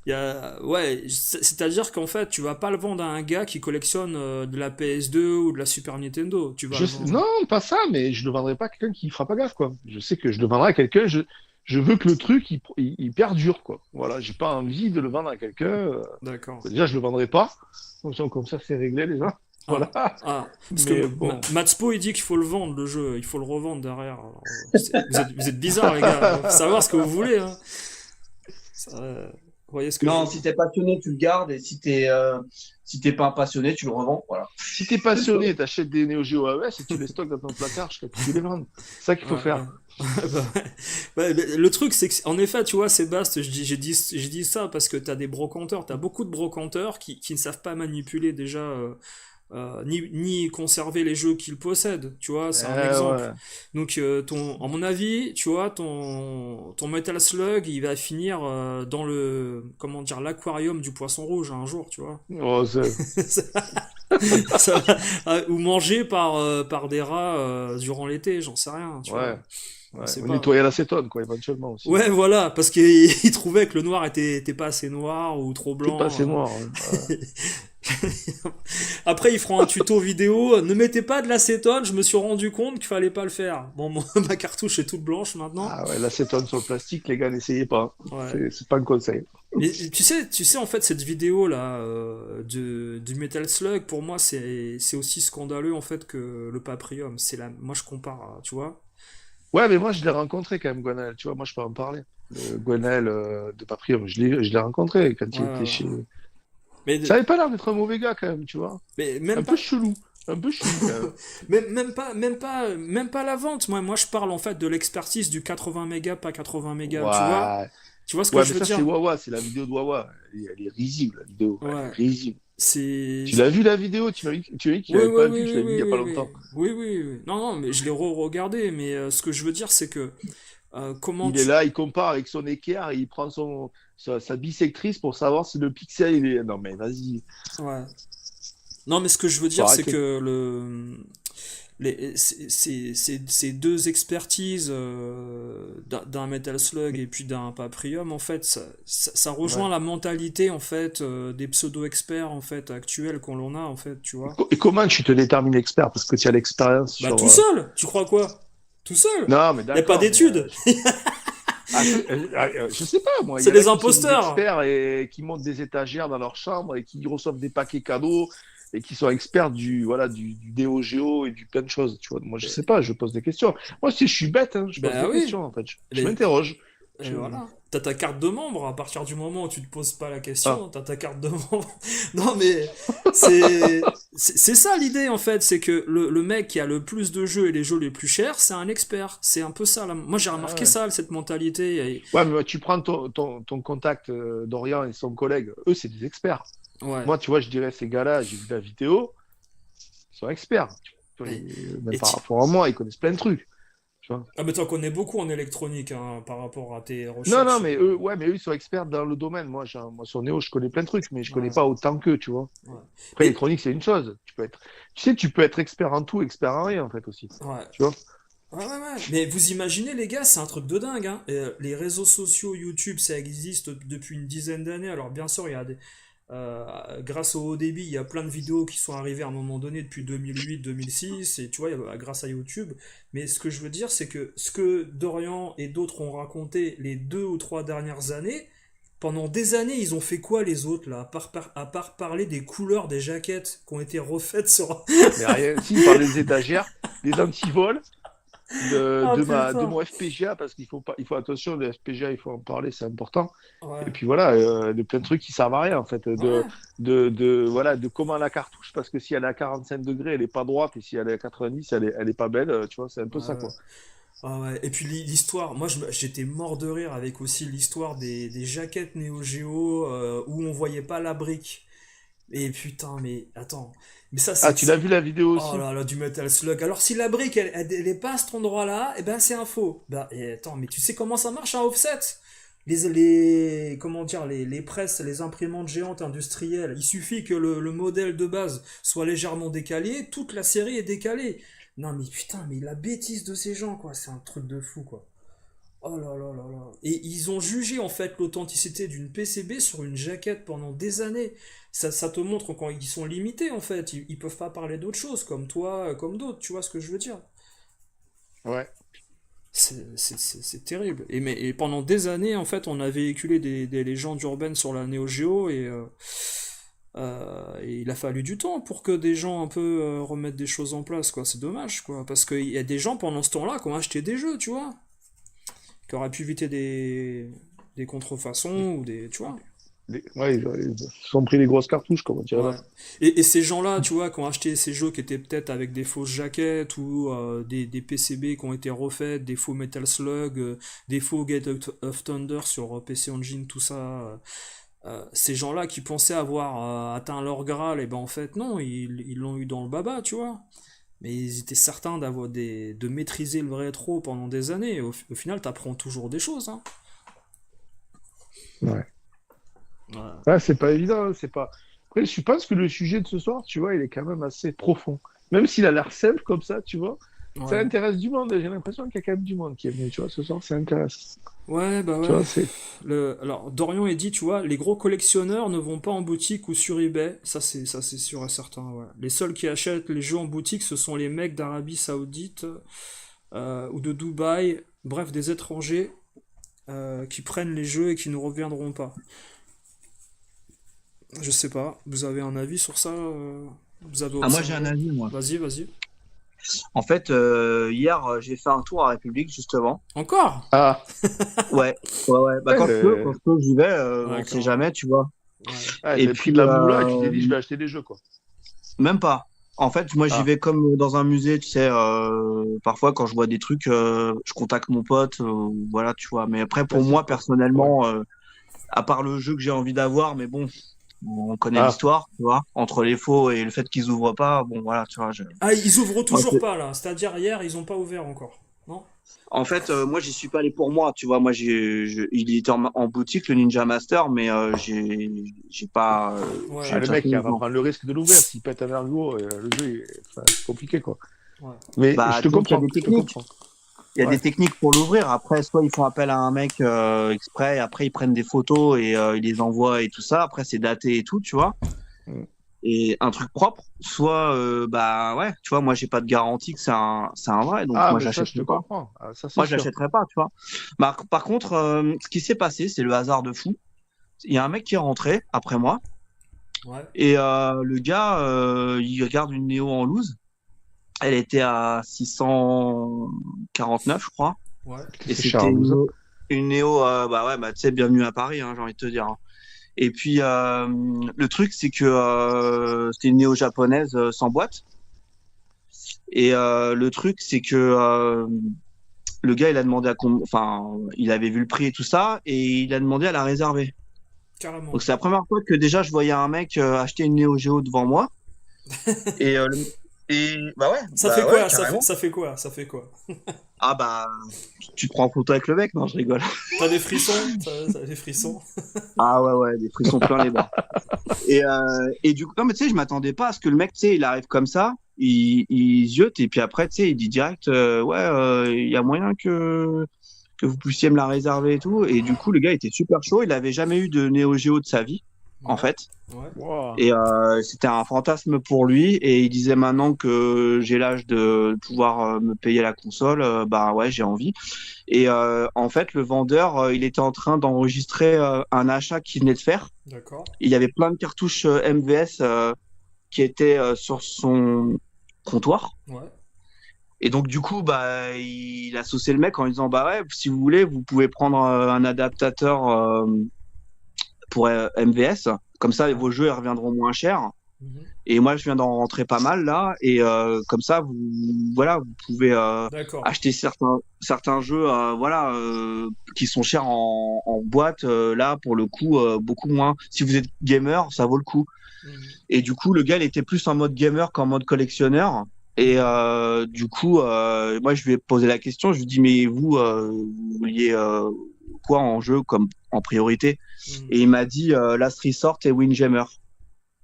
Ouais, c'est-à-dire qu'en fait, tu vas pas le vendre à un gars qui collectionne de la PS2 ou de la Super Nintendo. Tu vas le vendre. Non, pas ça, mais je le vendrai pas à quelqu'un qui fera pas gaffe, quoi. Je sais que je le vendrai à quelqu'un. Je veux que le truc il perdure, quoi. Voilà, j'ai pas envie de le vendre à quelqu'un. D'accord. Déjà, je le vendrai pas. Comme ça, c'est réglé déjà. Voilà. Parce Mais que bon. Matspo il dit qu'il faut le vendre le jeu, il faut le revendre derrière. Alors, vous êtes bizarres les gars, faut savoir ce que vous voulez. Hein. Vous voyez ce que Non, si t'es passionné, tu le gardes, et si t'es pas passionné, tu le revends. Voilà. Si t'es passionné, t'achètes des Neo Geo AES et tu les stockes dans ton placard jusqu'à ce que tu les vendes. C'est ça qu'il faut faire. Ouais, le truc, c'est qu'en effet, tu vois, Sébastien, j'ai dit ça parce que t'as des brocanteurs, t'as beaucoup de brocanteurs qui ne savent pas manipuler déjà, ni conserver les jeux qu'ils possèdent, tu vois, c'est un exemple. Ouais. Donc, à mon avis, tu vois, ton Metal Slug, il va finir dans l'aquarium du poisson rouge un jour, tu vois. Oh, Ou mangé par des rats durant l'été, j'en sais rien, tu vois. On Ouais, sait on pas. nettoyait l'acétone, quoi, éventuellement aussi. Ouais, voilà, parce qu'il il trouvait que le noir était pas assez noir ou trop C'est pas assez blanc. noir. Ouais. Après, ils feront un tuto vidéo. Ne mettez pas de l'acétone, je me suis rendu compte qu'il fallait pas le faire. Bon, ma cartouche est toute blanche maintenant. Ah ouais, l'acétone sur le plastique, les gars, n'essayez pas. Ouais. C'est pas un conseil. Mais tu sais, en fait, cette vidéo là du Metal Slug, pour moi, c'est aussi scandaleux en fait que le Paprium. Moi, je compare, tu vois. Ouais, mais moi, je l'ai rencontré quand même, Gwenaël. Tu vois, moi, je peux en parler. Gwenaël de Paprium, je l'ai rencontré quand Ouais, il ouais, était ouais. chez. Mais, Ça avait pas l'air d'être un mauvais gars, quand même, tu vois. mais même Un peu pas, chelou. Un peu chelou, quand même. même pas la vente. Moi, je parle en fait de l'expertise du 80 mégas, pas 80 mégas. Tu vois? Ouais. Tu vois ce que Ouais, je mais veux ça, c'est dire? Wawa. C'est la vidéo de Wawa. Elle est risible, la vidéo. Elle est Ouais. risible. C'est. Tu l'as vu, la vidéo? Tu m'as dit que tu Oui, l'avais oui, pas oui, vu, que je oui, l'avais vu il oui, y a pas oui, oui. longtemps. Oui, oui, oui. Non, non, mais je l'ai re-regardé. Mais ce que je veux dire, c'est que comment Il est tu. là, il compare avec son équerre et il prend sa bisectrice pour savoir si le pixel, il est. Non, mais vas-y. Ouais. Non, mais ce que je veux Faut dire, c'est arrêter. que ces deux expertises d'un Metal Slug et puis d'un Paprium, en fait, ça rejoint Ouais. la mentalité en fait des pseudo-experts en fait actuels qu'on l'on a en fait, tu vois. Et comment tu te détermines expert? Parce que tu as l'expérience Bah sur. tout seul, tu crois quoi? Tout seul. Non, mais Y a pas d'accord, mais d'études. je sais pas, moi. Il C'est y en a des qui se disent imposteurs. experts et qui montent des étagères dans leur chambre et qui reçoivent des paquets cadeaux et qui sont experts du Neo Geo et du plein de choses. Tu vois, moi, je sais pas, je pose des questions. Moi, si je suis bête, hein, je pose Bah des oui. questions, en fait. Je Les- m'interroge. Et Je... voilà. T'as ta carte de membre, à partir du moment où tu te poses pas la Ah, question, t'as ta carte de membre. Non mais c'est ça l'idée en fait, c'est que le mec qui a le plus de jeux et les jeux les plus chers, c'est un expert. C'est un peu ça. Moi j'ai ah remarqué ouais. ça, cette mentalité. Ouais, mais tu prends ton contact d'Orient et son collègue, eux, c'est des experts. Ouais. Moi, tu vois, je dirais, ces gars-là, j'ai vu la vidéo, ils sont experts. Tu vois, Et, même et par ti- rapport à moi, ils connaissent plein de trucs. Tu vois. Ah mais t'en connais beaucoup en électronique hein, par rapport à tes Non, non, recherches. mais eux, ouais, mais eux, ils sont experts dans le domaine. Moi, sur Néo, je connais plein de trucs, mais je connais Ouais, pas autant qu'eux, tu vois. ouais. Après, Mais l'électronique, c'est une chose. Tu peux être expert en tout, expert en rien, en fait, aussi. ouais. Tu vois. Ouais, ouais, ouais. Mais vous imaginez, les gars, c'est un truc de dingue, hein. Les réseaux sociaux, YouTube, ça existe depuis une dizaine d'années. Alors, bien sûr, grâce au haut débit, il y a plein de vidéos qui sont arrivées à un moment donné depuis 2008-2006, et tu vois, grâce à YouTube. Mais ce que je veux dire, c'est que ce que Dorian et d'autres ont raconté les 2 ou 3 dernières années, pendant des années, ils ont fait quoi les autres, là, à part parler des couleurs des jaquettes qui ont été refaites sur. Mais rien. Si, par les étagères, des antivols, de, Ah de, ma, de putain! mon FPGA, parce qu'il faut pas, il faut attention, le FPGA, il faut en parler, c'est important. Et Ouais, puis voilà, de plein de trucs qui servent à rien, en fait. De, ouais. de, de, voilà, de comment la cartouche, parce que si elle est à 45 degrés, elle est pas droite, et si elle est à 90, elle est pas belle, tu vois, c'est un peu ça, Ouais. quoi. Ah ouais. Et puis l'histoire, moi j'étais mort de rire avec aussi l'histoire des jaquettes Neo Geo où on voyait pas la brique. Et putain, mais attends, mais ça Ah, tu l'as vu la vidéo oh aussi? là là, du Metal Slug. Alors si la brique elle est pas à cet endroit-là, eh ben c'est un faux. Bah et attends, mais tu sais comment ça marche un offset? Comment dire, les presses, les imprimantes géantes industrielles, il suffit que le modèle de base soit légèrement décalé, toute la série est décalée. Non mais putain, mais la bêtise de ces gens, quoi, c'est un truc de fou, quoi. Oh là là là là. Et ils ont jugé en fait l'authenticité d'une PCB sur une jaquette pendant des années. Ça te montre quand ils sont limités en fait. Ils peuvent pas parler d'autre chose, comme toi, comme d'autres, tu vois ce que je veux dire? Ouais. C'est terrible. Et pendant des années, en fait, on a véhiculé des légendes urbaines sur la Neo Geo et il a fallu du temps pour que des gens un peu remettent des choses en place, quoi. C'est dommage, quoi. Parce qu'il y a des gens pendant ce temps-là qui ont acheté des jeux, tu vois, qui auraient pu éviter des contrefaçons ou des. Tu vois. Ouais, ils se sont pris les grosses cartouches, comme on dirait Ouais. l'autre. Et ces gens-là, tu vois, qui ont acheté ces jeux qui étaient peut-être avec des fausses jaquettes ou des PCB qui ont été refaites, des faux Metal Slug, des faux Gate of Thunder sur PC Engine, tout ça. Ces gens-là qui pensaient avoir atteint leur Graal, et ben en fait non, ils l'ont eu dans le baba, tu vois. Mais ils étaient certains de maîtriser le rétro pendant des années. Au final, t'apprends toujours des choses, hein. Ouais. Ouais. Ouais, c'est pas évident, hein, c'est pas. Après, je pense que le sujet de ce soir, tu vois, il est quand même assez profond. Même s'il a l'air simple comme ça, tu vois, Ça Ouais. intéresse du monde. J'ai l'impression qu'il y a quand même du monde qui est venu, tu vois, ce soir, ça intéresse. Ouais, bah Tu ouais. vois, c'est. Alors, Dorian est dit, tu vois, les gros collectionneurs ne vont pas en boutique ou sur eBay. Ça c'est sûr et certain, ouais. Les seuls qui achètent les jeux en boutique, ce sont les mecs d'Arabie Saoudite ou de Dubaï. Bref, des étrangers qui prennent les jeux et qui ne reviendront pas. Je sais pas. Vous avez un avis sur ça Vous avez Ah, moi, j'ai un observé avis, moi. Vas-y, vas-y. En fait, hier, j'ai fait un tour à République, justement. Encore? Ah, Ouais, ouais, ouais. Bah, ouais, quand je peux, j'y vais, on sait D'accord. jamais, tu vois. Ouais. Et t'avais pris puis, de la moula et tu t'es dit, je vais acheter des jeux, quoi. même pas. En fait, moi, j'y Ah, vais comme dans un musée, tu sais. Parfois, quand je vois des trucs, je contacte mon pote, voilà, tu vois. Mais après, pour classique, moi, quoi. Ouais. personnellement, à part le jeu que j'ai envie d'avoir, mais bon, on connaît Ah, l'histoire, tu vois. Entre les faux et le fait qu'ils ouvrent pas, bon, voilà, tu vois. Ah, ils ouvrent Moi, toujours pas là. C'est-à-dire hier, ils ont pas ouvert encore. Non? en fait, moi, j'y suis pas allé pour moi, tu vois. Moi, il était en boutique, le Ninja Master, mais j'ai pas, Ouais, ah, j'ai de le toute mec, façon, il va pas non. prendre le risque de l'ouvrir. S'il pète un ergot, le jeu, enfin, c'est compliqué, quoi. ouais. Mais je Bah, te disons qu'il y a comprends, des je te techniques. comprends. Il y a Ouais. des techniques pour l'ouvrir. Après, soit ils font appel à un mec exprès, après ils prennent des photos et ils les envoient et tout ça. Après, c'est daté et tout, tu vois. Mm. Et un truc propre. Soit, bah ouais, tu vois, moi j'ai pas de garantie que c'est un vrai, donc Ah, moi mais ça, je te j'achèterai pas. comprends. Ah, ça, c'est Moi, je sûr. l'achèterai pas, tu vois. Par contre, ce qui s'est passé, c'est le hasard de fou. Il y a un mec qui est rentré après moi Ouais. et le gars, il regarde une Néo en loose. Elle était à 649, je crois. Ouais. Et C'est cher à c'était loser. une Néo, bah ouais, bah tu sais, bienvenue à Paris, hein, j'ai envie de te dire. Et puis le truc, c'est que c'était une Néo japonaise sans boîte. Et le truc, c'est que le gars, il a demandé enfin, il avait vu le prix et tout ça, et il a demandé à la réserver. Donc Carrément. c'est la première fois que déjà je voyais un mec acheter une Néo Geo devant moi. Et, et Ça fait bah ouais, quoi? carrément. Ça fait quoi? Ça fait quoi? Ah bah, tu te prends en photo avec le mec? Non, je rigole. T'as des frissons? T'as des frissons? Ah ouais, ouais, des frissons plein les dents. Et du coup, non, mais tu sais, je m'attendais pas à ce que le mec, tu sais, il arrive comme ça, il ziote, et puis après, tu sais, il dit direct, ouais, il y a moyen que vous puissiez me la réserver et tout. Et du coup, le gars était super chaud, il avait jamais eu de Neo Geo de sa vie, en Ouais. fait. Ouais. Wow. Et c'était un fantasme pour lui. Et il disait maintenant que j'ai l'âge de pouvoir me payer la console, bah ouais, j'ai envie. Et en fait, le vendeur, il était en train d'enregistrer un achat qu'il venait de faire. D'accord. Il y avait plein de cartouches MVS qui étaient sur son comptoir. Ouais. Et donc du coup, bah, il a saucé le mec en lui disant, bah ouais, si vous voulez, vous pouvez prendre un adaptateur pour MVS. Comme ça, Ouais. vos jeux ils reviendront moins cher. Mhm. Et moi, je viens d'en rentrer pas mal là. Et comme ça, voilà, vous pouvez D'accord. acheter certains jeux, voilà, qui sont chers en boîte. Là, pour le coup, beaucoup moins. Si vous êtes gamer, ça vaut le coup. Mhm. Et du coup, le gars, il était plus en mode gamer qu'en mode collectionneur. Et Mhm. du coup, moi, je lui ai posé la question. Je lui ai dit, mais vous, vous vouliez quoi en jeu comme en priorité? Mhm. Et il m'a dit Last Resort et Windjammer.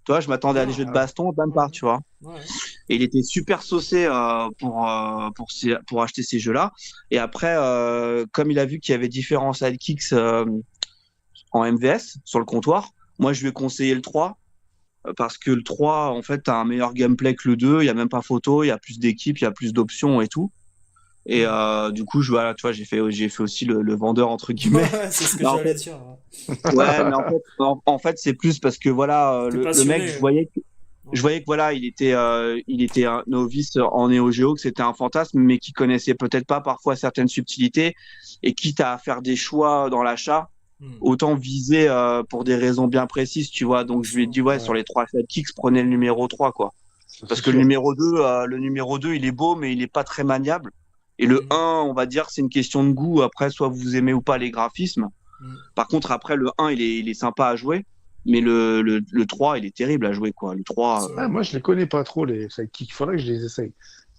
Tu vois, je m'attendais à des Ah. jeux de baston, même Ouais. pas, tu vois. Ouais. Et il était super saucé pour acheter ces jeux-là. Et après, comme il a vu qu'il y avait différents sidekicks en MVS sur le comptoir, moi, je lui ai conseillé le 3 parce que le 3, en fait, a un meilleur gameplay que le 2. Il y a même pas photo, il y a plus d'équipes, il y a plus d'options et tout. Et Mhm. du coup, voilà, tu vois, j'ai fait aussi le vendeur entre guillemets. Ouais, c'est ce que Mais en j'allais fait, dire. ouais, mais en fait, c'est plus parce que voilà, T'es le mec, passionné. je Ouais. voyais que voilà, il était un novice en Neo Geo, que c'était un fantasme, mais qui connaissait peut-être pas parfois certaines subtilités. Et quitte à faire des choix dans l'achat, Mhm. autant viser pour des raisons bien précises, tu vois. Bien Donc je lui ai sûr. dit ouais, sur Ouais, les trois sidekicks, prenez le numéro 3 quoi. ça, Parce c'est que sûr. le numéro 2 il est beau, mais il est pas très maniable. Et le Mhm. 1 on va dire, c'est une question de goût. Après, soit vous aimez ou pas les graphismes. Mhm. Par contre, après, le 1 il est sympa à jouer. Mais le 3, il est terrible à jouer, quoi. Le 3, C'est Ah, vrai. moi, je les connais pas trop, les sidekicks. Il faudrait que je les essaye.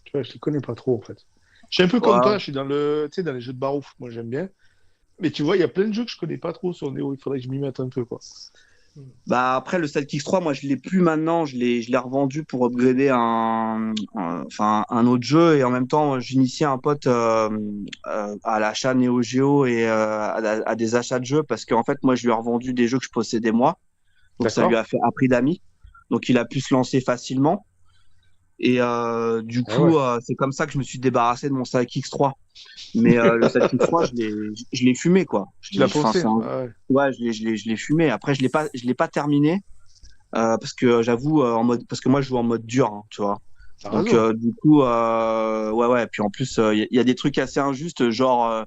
Tu vois, je les connais pas trop, en fait. Je suis un peu comme ouais, toi, je suis dans tu sais, dans les jeux de barouf. Moi, j'aime bien. Mais tu vois, il y a plein de jeux que je connais pas trop sur Neo. Il faudrait que je m'y mette un peu, quoi. Bah après le Sidekick 3, moi je l'ai plus maintenant, je l'ai revendu pour upgrader un autre jeu et en même temps j'initiais un pote à l'achat Neo Geo et à des achats de jeux parce qu'en fait moi je lui ai revendu des jeux que je possédais moi, donc ça lui D'accord. a fait un prix d'amis, donc il a pu se lancer facilement et du Ah ouais. coup c'est comme ça que je me suis débarrassé de mon Sidekick 3. Mais le Sidekick 3 je l'ai fumé quoi. Tu l'as Enfin, pensé? Ah ouais. ouais je l'ai fumé. Après je l'ai pas terminé. Parce que j'avoue parce que moi je joue en mode dur hein, tu vois, T'as donc raison. du coup ouais puis en plus il y a des trucs assez injustes, genre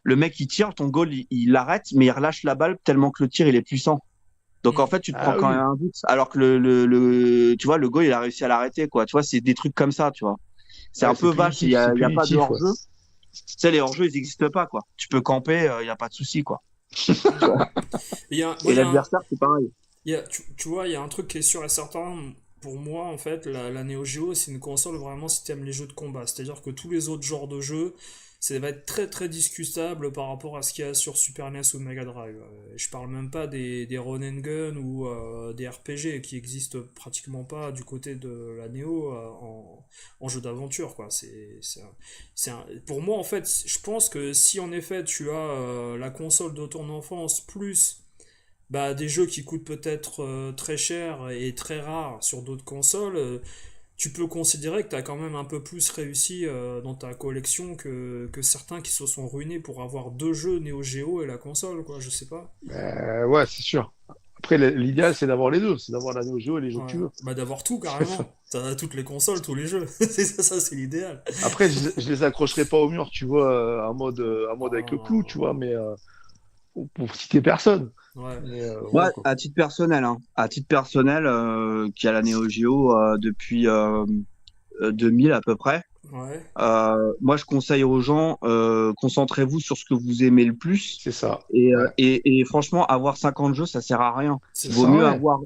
le mec il tire ton goal il l'arrête mais il relâche la balle tellement que le tir il est puissant, donc en Mm. fait tu te prends Ah quand même oui. un but alors que le tu vois le goal il a réussi à l'arrêter quoi, tu vois c'est des trucs comme ça tu vois, c'est Ouais, un peu vache, il y c'est a, il y a pas de punitif, ouais. hors-jeu, tu sais les hors-jeux ils n'existent pas quoi, tu peux camper, il y a pas de souci quoi, Mm. tu vois, Moi, et l'adversaire c'est pareil. tu vois, il y a un truc qui est sûr et certain. Pour moi, en fait, la Neo Geo, c'est une console vraiment si t'aimes les jeux de combat. C'est-à-dire que tous les autres genres de jeux, ça va être très très discutable par rapport à ce qu'il y a sur Super NES ou Mega Drive. Je parle même pas des run and gun ou des RPG qui existent pratiquement pas du côté de la Neo en jeu d'aventure, quoi. Pour moi, en fait, je pense que si en effet tu as la console de ton enfance plus bah, des jeux qui coûtent peut-être très cher et très rares sur d'autres consoles, tu peux considérer que tu as quand même un peu plus réussi dans ta collection que certains qui se sont ruinés pour avoir deux jeux Neo Geo et la console, quoi, je sais pas. Ouais, c'est sûr. Après, l'idéal, c'est d'avoir les deux. C'est d'avoir la Neo Geo et les jeux que Ouais. tu veux. Bah d'avoir tout C'est ça. carrément. T'as toutes les consoles, tous les jeux. C'est ça, c'est l'idéal. Après, je les accrocherai pas au mur, tu vois, en mode avec le clou, tu vois, Oh, mais pour citer personne. ouais. Mais Moi, voilà, quoi. à titre personnel, hein, à titre personnel, qui a la Neo Geo depuis 2000 à peu près. Ouais. Moi, je conseille aux gens, concentrez-vous sur ce que vous aimez le plus. C'est ça. Et, Ouais. franchement, avoir 50 jeux, ça sert à rien. C'est Ça Vaut sert ça. à mieux rien. avoir.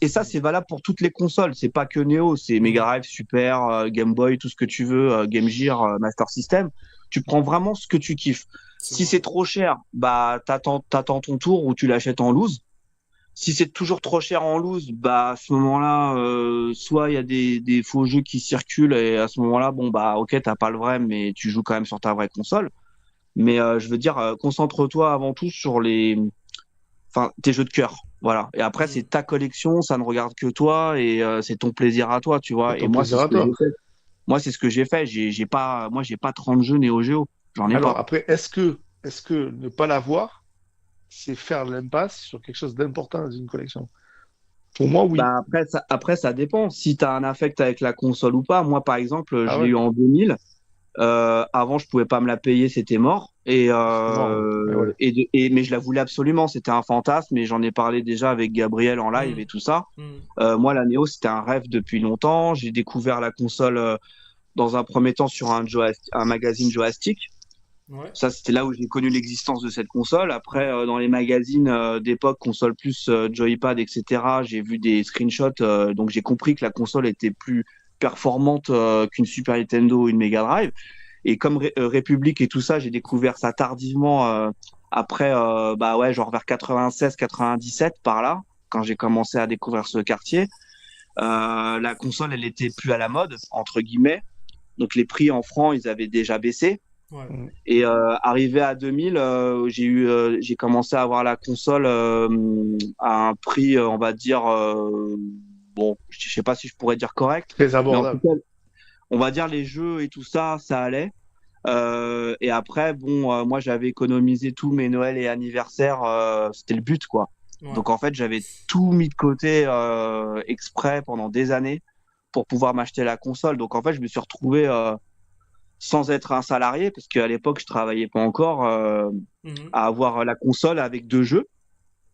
Et ça, c'est valable pour toutes les consoles. C'est pas que Neo, c'est Mega Mhm. Drive, Super, Game Boy, tout ce que tu veux, Game Gear, Master System. Tu prends vraiment ce que tu kiffes. C'est Si vrai. c'est trop cher, bah t'attends ton tour ou tu l'achètes en loose. Si c'est toujours trop cher en loose, bah à ce moment-là, soit il y a des faux jeux qui circulent et à ce moment-là, bon bah ok, t'as pas le vrai, mais tu joues quand même sur ta vraie console. Mais je veux dire, concentre-toi avant tout sur tes jeux de cœur, voilà. Et après, Mhm. c'est ta collection, ça ne regarde que toi et c'est ton plaisir à toi, tu C'est vois. Et ton moi, c'est plaisir ce à que j'ai toi. fait. Moi, c'est ce que j'ai fait. J'ai pas 30 jeux Neo Geo, j'en ai Alors, pas. après, est-ce que ne pas l'avoir, c'est faire l'impasse sur quelque chose d'important dans une collection? Pour moi, oui. Bah après ça dépend. Si tu as un affect avec la console ou pas. Moi, par exemple, Ah je l'ai ouais, eu en 2000. Avant, je pouvais pas me la payer, c'était mort. c'est mort, ouais. Mais ouais. Mais je la voulais absolument. C'était un fantasme. Et j'en ai parlé déjà avec Gabriel en live et Mhm. tout ça. Mhm. Moi, la Neo, c'était un rêve depuis longtemps. J'ai découvert la console dans un premier temps sur un magazine joystick. Ouais. Ça, c'était là où j'ai connu l'existence de cette console. Après, Ouais. dans les magazines d'époque, console plus, Joypad, etc., j'ai vu des screenshots. Donc, j'ai compris que la console était plus performante qu'une Super Nintendo ou une Mega Drive. Et comme République et tout ça, j'ai découvert ça tardivement après, bah ouais, genre vers 96, 97 par là, quand j'ai commencé à découvrir ce quartier. La console, elle était plus à la mode entre guillemets. Donc les prix en francs, ils avaient déjà baissé. Ouais. Mm. Et arrivé à 2000, j'ai commencé à avoir la console à un prix, on va dire, bon, je sais pas si je pourrais dire correct, Très mais en tout abordable. cas, on va dire les jeux et tout ça, ça allait. Et après, bon, moi j'avais économisé tous mes Noëls et anniversaires, c'était le but, quoi. Ouais. Donc en fait, j'avais tout mis de côté exprès pendant des années pour pouvoir m'acheter la console. Donc en fait, je me suis retrouvé sans être un salarié, parce qu'à l'époque, je travaillais pas encore, Mhm. à avoir la console avec deux jeux.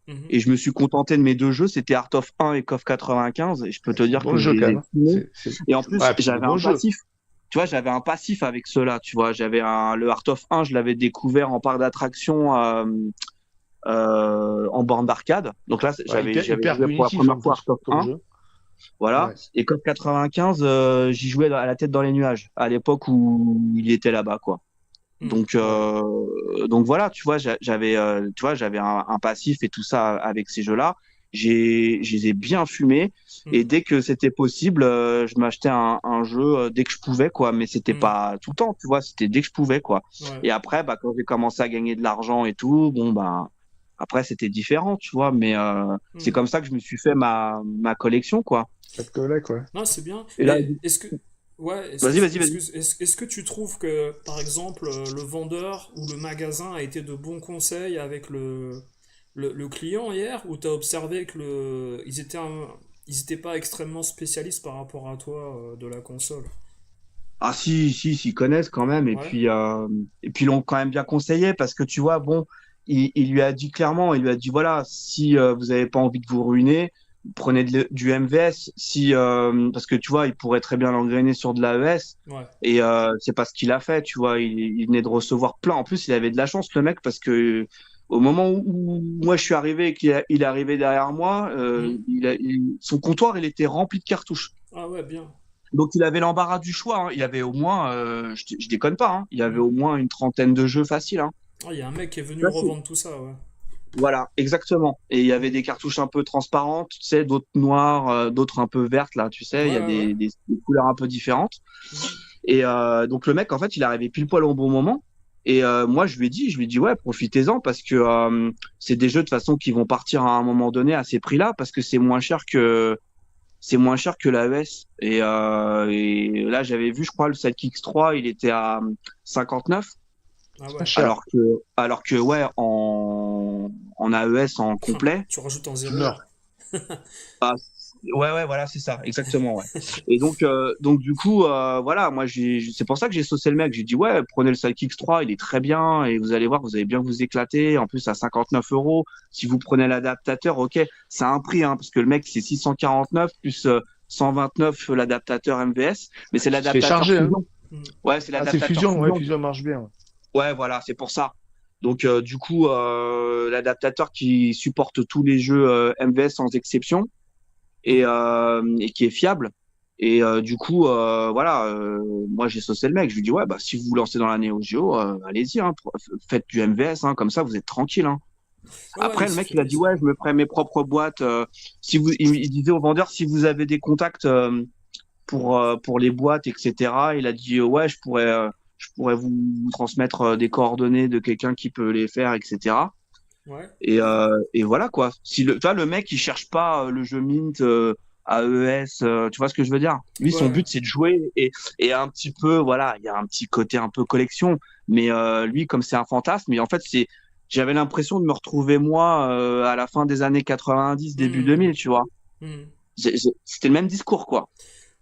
Mhm. Et je me suis contenté de mes deux jeux, c'était Art of 1 et KOF 95. Et je peux te C'est des dire bons que je jeux quand les même, ai hein. fumés. Et en plus, Ouais, puis c'est des j'avais bons un jeux. passif. Tu vois, j'avais un passif avec ceux-là. Tu vois, le Art of 1, je l'avais découvert en parc d'attraction en borne d'arcade. Donc là, Ouais, j'avais hyper joué pour la punitif première en fois plus Art of comme 1. jeu. Voilà. Ouais. Et KOF 95, j'y jouais à la tête dans les nuages, à l'époque où il était là-bas, quoi. Mhm. Ouais. Donc voilà, tu vois, j'avais un passif et tout ça avec ces jeux-là. je les ai bien fumés. Et dès que c'était possible, je m'achetais un jeu dès que je pouvais, quoi. Mais c'était pas tout le temps, tu vois. C'était dès que je pouvais, quoi. Ouais. Et après, bah, quand j'ai commencé à gagner de l'argent et tout, bon, bah, après, c'était différent, tu vois. Mais c'est comme ça que je me suis fait ma collection, quoi. Quatre collègues, ouais. Non, c'est bien. Et là, Mais est-ce que. Ouais, vas-y. est-ce que tu trouves que, par exemple, le vendeur ou le magasin a été de bons conseils avec le client hier, ou t'as observé que ils étaient pas extrêmement spécialistes par rapport à toi de la console? Ah si, s'ils connaissent quand même. Ouais, Et puis ils l'ont quand même bien conseillé parce que tu vois, bon, il lui a dit clairement, il lui a dit voilà, si vous n'avez pas envie de vous ruiner, prenez du MVS. Si parce que tu vois, il pourrait très bien l'engrainer sur de l'AES. ouais. Et c'est pas ce qu'il a fait, tu vois. Il venait de recevoir plein. En plus, il avait de la chance le mec parce que au moment où moi je suis arrivé et qu'il est arrivé derrière moi, son comptoir il était rempli de cartouches. Ah ouais, bien. Donc il avait l'embarras du choix, hein. Il avait au moins, je déconne pas, hein. Il avait Hmm. au moins une trentaine de jeux faciles, hein. Ah, il y a un mec qui est venu Facile. revendre tout ça, ouais. Voilà, exactement. Et il y avait des cartouches un peu transparentes, tu sais, d'autres noires, d'autres un peu vertes, là, tu sais, Ouais, il y a ouais, ouais. des couleurs un peu différentes. Mhm. Et donc le mec, en fait, il est arrivé pile poil au bon moment. Et moi, je lui ai dit, ouais, profitez-en parce que c'est des jeux de façon qui vont partir à un moment donné à ces prix-là parce que c'est moins cher que l'AES. Et là, j'avais vu, je crois, le Sidekick 3, il était à 59. Ah Pas ouais. cher. Alors que ouais, en AES en complet, Tu rajoutes un Tu zéro. meurs. ah, ouais, voilà, c'est ça, exactement, ouais. Et donc du coup, voilà, moi, c'est pour ça que j'ai saucé le mec. J'ai dit, ouais, prenez le Sidekick 3, il est très bien, et vous allez voir, vous allez bien vous éclater. En plus, à 59 euros, si vous prenez l'adaptateur, ok, c'est un prix, hein, parce que le mec, c'est 649 plus 129 l'adaptateur MVS, mais c'est Tu te fais l'adaptateur charger, hein. fusion. Hmm. Ouais, c'est Ah, c'est l'adaptateur Fusion, ouais, fusion. Fusion marche bien. Ouais, voilà, c'est pour ça. Donc, du coup, l'adaptateur qui supporte tous les jeux MVS sans exception et qui est fiable. Et du coup, voilà, moi j'ai saucé le mec. Je lui dis, ouais, bah, si vous vous lancez dans la Neo Geo, allez-y, hein, faites du MVS, hein, comme ça vous êtes tranquille, hein. Ouais, ouais, Après, il le s'est mec, fait il a dit, plaisir. ouais, je me ferai mes propres boîtes. Il disait au vendeur, si vous avez des contacts pour les boîtes, etc. Il a dit ouais, je pourrais vous transmettre des coordonnées de quelqu'un qui peut les faire, etc. Ouais. Et voilà quoi. Si tu vois, le mec il cherche pas le jeu Mint AES, tu vois ce que je veux dire? Lui, son Ouais. but c'est de jouer et un petit peu, voilà, il y a un petit côté un peu collection, mais lui comme c'est un fantasme, mais en fait j'avais l'impression de me retrouver moi à la fin des années 90, début Hmm. 2000, tu vois. Hmm. C'était le même discours quoi.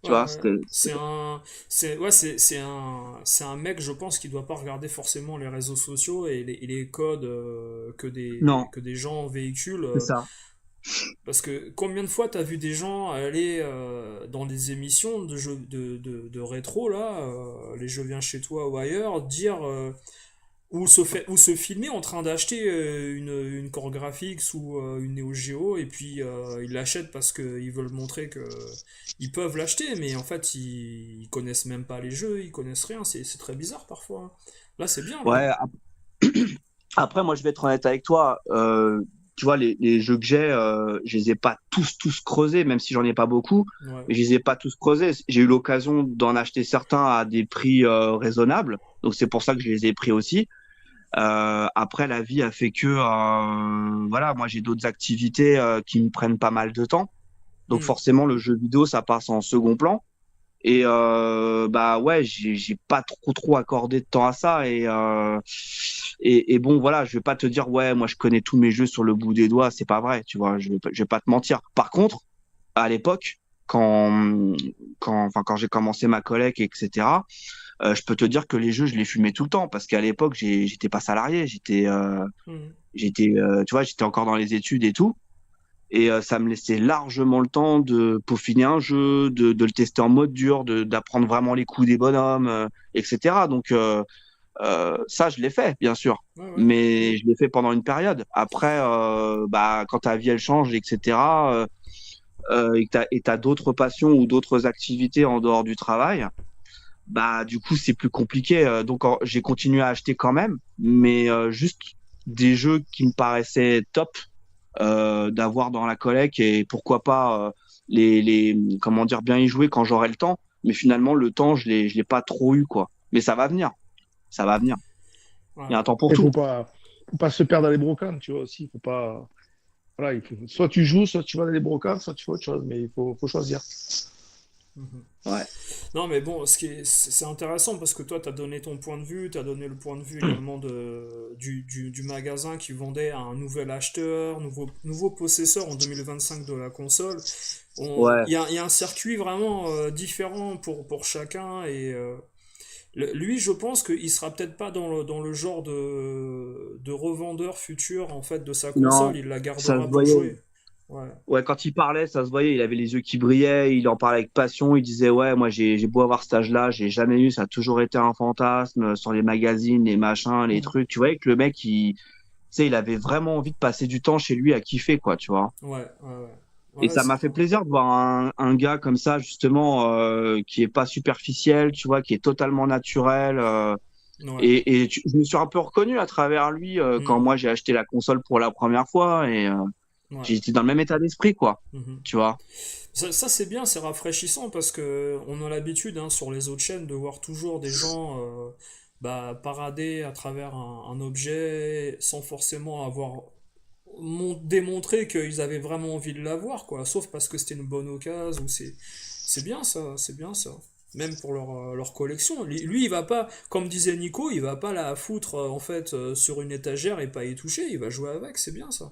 Tu Ouais, vois, ouais. C'est un mec, je pense, qui doit pas regarder forcément les réseaux sociaux et les codes non, que des gens véhiculent. c'est ça. Parce que combien de fois t'as vu des gens aller dans des émissions de jeux de rétro là, les jeux viens chez toi ou ailleurs, dire ou se filmer en train d'acheter une Core Graphics ou une Neo Geo et puis ils l'achètent parce qu'ils veulent montrer que ils peuvent l'acheter, mais en fait ils connaissent même pas les jeux, ils connaissent rien, c'est très bizarre parfois, hein. Là c'est bien là. Ouais, après, moi, je vais être honnête avec toi. Tu vois, les jeux que j'ai, je les ai pas tous creusés, même si j'en ai pas beaucoup. Ouais. Mais je les ai pas tous creusés. J'ai eu l'occasion d'en acheter certains à des prix raisonnables. Donc, c'est pour ça que je les ai pris aussi. Après, la vie a fait que, voilà, moi, j'ai d'autres activités qui me prennent pas mal de temps. Donc, Hmm. forcément, le jeu vidéo, ça passe en second plan. Et bah ouais, j'ai pas trop accordé de temps à ça et bon voilà, je vais pas te dire ouais, moi je connais tous mes jeux sur le bout des doigts, c'est pas vrai, tu vois, je vais pas te mentir. Par contre, à l'époque, quand j'ai commencé ma collègue, etc. Je peux te dire que les jeux, je les fumais tout le temps parce qu'à l'époque, j'étais pas salarié, Hmm. tu vois, j'étais encore dans les études et tout. Et ça me laissait largement le temps de peaufiner un jeu, de le tester en mode dur, d'apprendre vraiment les coups des bonhommes, etc. Donc ça, je l'ai fait, bien sûr. Ouais, ouais. Mais je l'ai fait pendant une période. Après, bah, quand ta vie, elle change, etc., et t'as d'autres passions ou d'autres activités en dehors du travail, bah, du coup, c'est plus compliqué. Donc, j'ai continué à acheter quand même, mais juste des jeux qui me paraissaient top d'avoir dans la collecte et pourquoi pas comment dire, bien y jouer quand j'aurai le temps. Mais finalement, le temps, je l'ai pas trop eu, quoi. Mais ça va venir. Ça va venir. Il y a un Ouais. temps pour Il tout. faut pas se perdre dans les brocantes, tu vois aussi. Il faut pas. Voilà, soit tu joues, soit tu vas dans les brocantes, soit tu fais autre chose, mais faut choisir. Mhm. Ouais. Non, mais bon, c'est intéressant parce que toi, tu as donné ton point de vue, tu as donné le point de vue également du magasin qui vendait à un nouvel acheteur, nouveau possesseur en 2025 de la console. Ouais. Il y a un circuit vraiment différent pour chacun et lui, je pense qu'il sera peut-être pas dans le genre de revendeur futur en fait de sa console, Non, il la ça se gardera pour voyait. jouer. Ouais. Ouais, quand il parlait, ça se voyait, il avait les yeux qui brillaient, il en parlait avec passion, il disait ouais, moi j'ai beau avoir cet âge-là, j'ai jamais eu, ça a toujours été un fantasme sur les magazines, les machins, les trucs. Tu voyais que le mec, tu sais, il avait vraiment envie de passer du temps chez lui à kiffer, quoi, tu vois. Ouais, ouais, ouais. Et Ouais, ça m'a fait plaisir de voir un gars comme ça, justement, qui est pas superficiel, tu vois, qui est totalement naturel. ouais. Je me suis un peu reconnu à travers lui quand Hmm. moi j'ai acheté la console pour la première fois et Ouais. j'étais dans le même état d'esprit, quoi, Mhm. tu vois. Ça, c'est bien, c'est rafraîchissant parce que on a l'habitude hein, sur les autres chaînes de voir toujours des gens parader à travers un objet sans forcément avoir démontré qu'ils avaient vraiment envie de l'avoir, quoi. Sauf parce que c'était une bonne occasion ou c'est bien ça, c'est bien ça. Même pour leur collection. Lui, il va pas, comme disait Nico, il va pas la foutre en fait sur une étagère et pas y toucher. Il va jouer avec, c'est bien ça.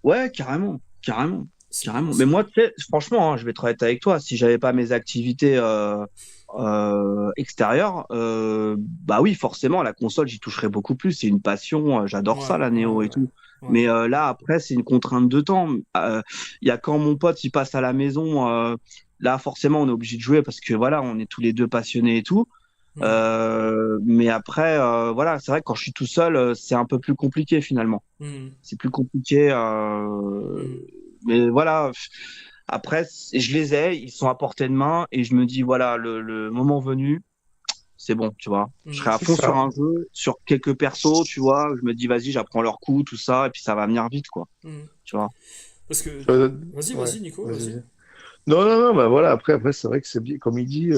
Ouais, carrément, carrément, C'est bien carrément. Mais ça. moi, tu sais, franchement, hein, je vais être honnête avec toi, si j'avais pas mes activités extérieures, bah oui, forcément, la console, j'y toucherais beaucoup plus. C'est une passion, Ouais, j'adore ça, la ouais, Néo et ouais. tout. Ouais. Mais là, après, c'est une contrainte de temps. Il y a quand mon pote, il passe à la maison, là, forcément, on est obligé de jouer parce que voilà, on est tous les deux passionnés et tout. Hmm. Mais après, voilà, c'est vrai que quand je suis tout seul, c'est un peu plus compliqué finalement. Hmm. C'est plus compliqué. Hmm. Mais voilà. Après, je les ai, ils sont à portée de main et je me dis, voilà, le moment venu, c'est bon, tu vois. Je serai Hmm. à C'est fond sur ça. un jeu, sur quelques persos, tu vois. Je me dis, vas-y, j'apprends leur coup, tout ça, et puis ça va venir vite, quoi. Hmm. Tu vois. Parce que. Euh, Vas-y, ouais, vas-y, Nico, vas-y, vas-y. vas-y. Non, non, non, bah voilà, après c'est vrai que c'est bien, comme il dit,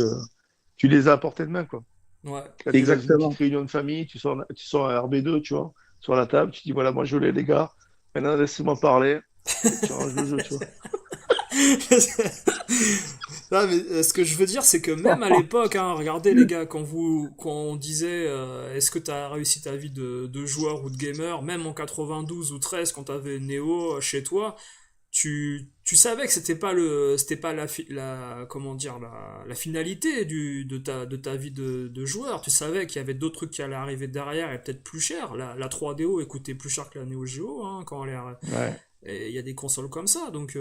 tu les as à portée de main, quoi. Ouais. Quand tu es dans une petite Exactement. réunion de famille, tu sors un RB2, tu vois, sur la table, tu dis, voilà, moi je l'ai, les gars, maintenant laissez-moi parler, et tu ranges le jeu, tu vois. Non, mais ce que je veux dire, c'est que même à l'époque, hein, regardez les gars, quand on disait est-ce que tu as réussi ta vie de joueur ou de gamer, même en 92 ou 13, quand tu avais Neo chez toi, tu savais que c'était pas comment dire, la finalité de ta vie de joueur. Tu savais qu'il y avait d'autres trucs qui allaient arriver derrière et peut-être plus cher. La 3DO elle coûtait plus cher que la Neo Geo, hein, Ouais. et il y a des consoles comme ça, donc.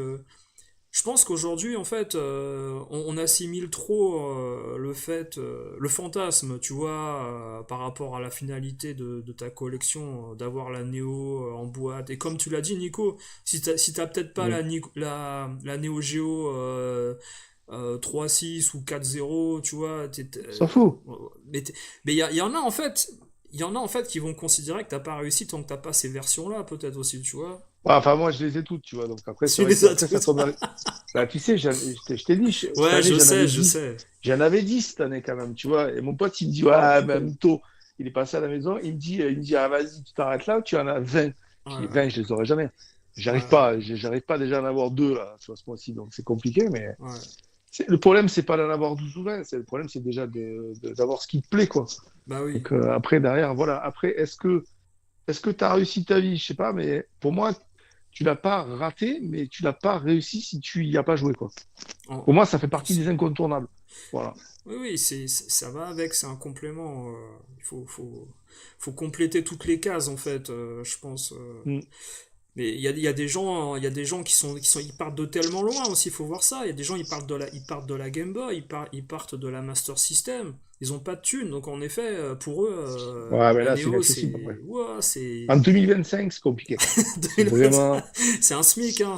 Je pense qu'aujourd'hui, en fait, on assimile trop le fantasme, tu vois, par rapport à la finalité de ta collection, d'avoir la Néo en boîte. Et comme tu l'as dit, Nico, si t'as peut-être pas Mm. la Neo Geo 3.6 ou 4.0, tu vois, On s'en fout. mais il y en a en fait, il y en a en fait qui vont considérer que t'as pas réussi tant que t'as pas ces versions-là, peut-être aussi, tu vois. Ouais, enfin, moi je les ai toutes, tu vois, donc après, c'est Tu vrai les que as après ça toutes. tombe dans bah, tu sais, je t'ai dit, cette Ouais, année, je j'en avais sais, je 10. sais. J'en avais 10 cette année quand même, tu vois. Et mon pote, il me dit, Oh ouais, putain. même tôt. Il est passé à la maison, il me dit, ah, vas-y, tu t'arrêtes là, tu en as 20. Ouais, Je dis, 20, je les aurai jamais. ouais, J'arrive pas déjà à en avoir deux, là, tu vois, ce mois-ci, donc c'est compliqué, mais ouais. le problème, c'est pas d'en avoir 12 ou 20, le problème, c'est déjà d'avoir ce qui te plaît, quoi. Bah oui. Donc après, derrière, voilà. Après, est-ce que tu as réussi ta vie? Je sais pas, mais pour moi, tu l'as pas raté, mais tu l'as pas réussi si tu y as pas joué, quoi. En- Pour moi, ça fait en- partie des incontournables. Voilà. Oui, oui, ça va avec, c'est un complément. Il faut compléter toutes les cases, en fait, je pense. Mm. Mais il y a des gens, il y a des gens ils partent de tellement loin aussi, il faut voir ça. Il y a des gens, ils partent de la Game Boy, ils partent de la Master System. Ils ont pas de thunes, donc en effet, pour eux, Ouais, mais la là, c'est Neo, inaccessible, c'est, après. ouah, c'est, En 2025, c'est compliqué. C'est vraiment. c'est un SMIC, hein,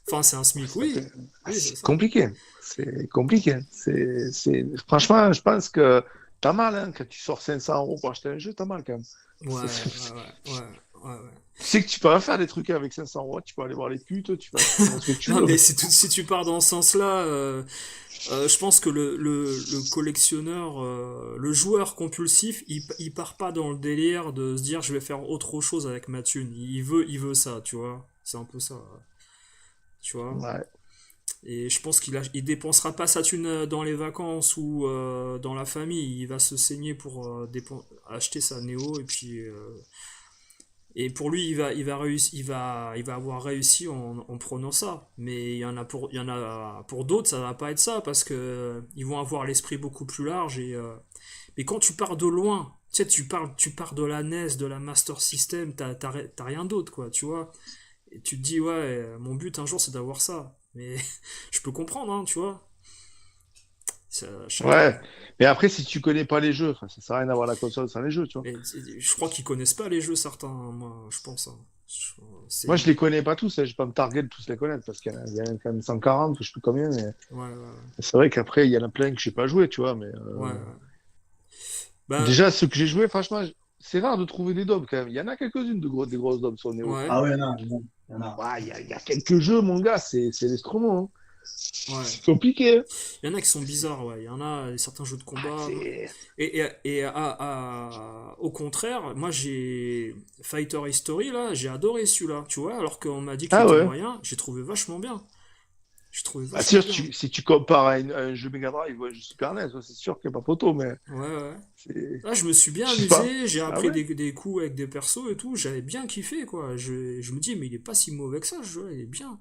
enfin, c'est un SMIC, oui, oui, c'est C'est ça. compliqué. C'est compliqué. Franchement, je pense que t'as mal, hein, quand tu sors 500 € pour acheter un jeu, t'as mal quand même. Ouais, ouais, ouais, ouais. ouais. Tu sais que tu peux faire des trucs avec 500 €, tu peux aller voir les putes, tu peux faire ce que tu Non, veux. mais si tu pars dans ce sens-là, je pense que le collectionneur, le joueur compulsif, il part pas dans le délire de se dire je vais faire autre chose avec ma thune. Il veut ça, tu vois. C'est un peu ça, tu vois. Ouais. Et je pense il dépensera pas sa thune dans les vacances ou dans la famille. Il va se saigner pour acheter sa Néo et pour lui, il va avoir réussi en prenant ça. Mais il y en a pour d'autres, ça va pas être ça parce que ils vont avoir l'esprit beaucoup plus large mais quand tu pars de loin, tu sais, tu pars de la NES, de la Master System, t'as rien d'autre, quoi, tu vois. Et tu te dis, ouais, mon but un jour, c'est d'avoir ça. Mais je peux comprendre, hein, tu vois. Chacun. Ouais. Mais après, si tu connais pas les jeux, enfin, ça sert à rien d'avoir la console sans les jeux, tu vois. Mais je crois qu'ils connaissent pas les jeux, certains, hein, moi, je pense, hein. Moi, C'est. je les connais pas tous, hein, je vais pas me targuer de tous les connaître parce qu'il y en a quand même 140, je sais plus combien, mais Ouais, ouais, c'est vrai qu'après, il y en a plein que j'ai pas joué, tu vois. Mais ouais. Ouais. Bah, déjà, ceux que j'ai joué, franchement, c'est rare de trouver des DOM quand même. Il y en a quelques-unes des grosses DOM sur Neo. ouais, Ah ouais, il y en a. Ouais, il y a quelques jeux, mon gars, c'est l'estromo, hein. ouais. C'est compliqué, hein. Il y en a qui sont bizarres, ouais. Il y en a certains jeux de Ah, combat. c'est... Au contraire, moi j'ai Fighter History là, j'ai adoré celui-là, tu vois, alors qu'on m'a dit qu'il Ah était ouais. moyen, j'ai trouvé vachement bien. J'ai trouvé Ah, vachement sûr, bien. si tu compares à un jeu Mega Drive ou un jeu Super NES, ouais, c'est sûr qu'il n'y a pas photo, mais Ouais, ouais. c'est... Là, je me suis bien Je sais pas. amusé, j'ai Ah appris ouais? des coups avec des persos et tout, j'avais bien kiffé quoi. Je me dis, mais il est pas si mauvais que ça, ce jeu, il est bien.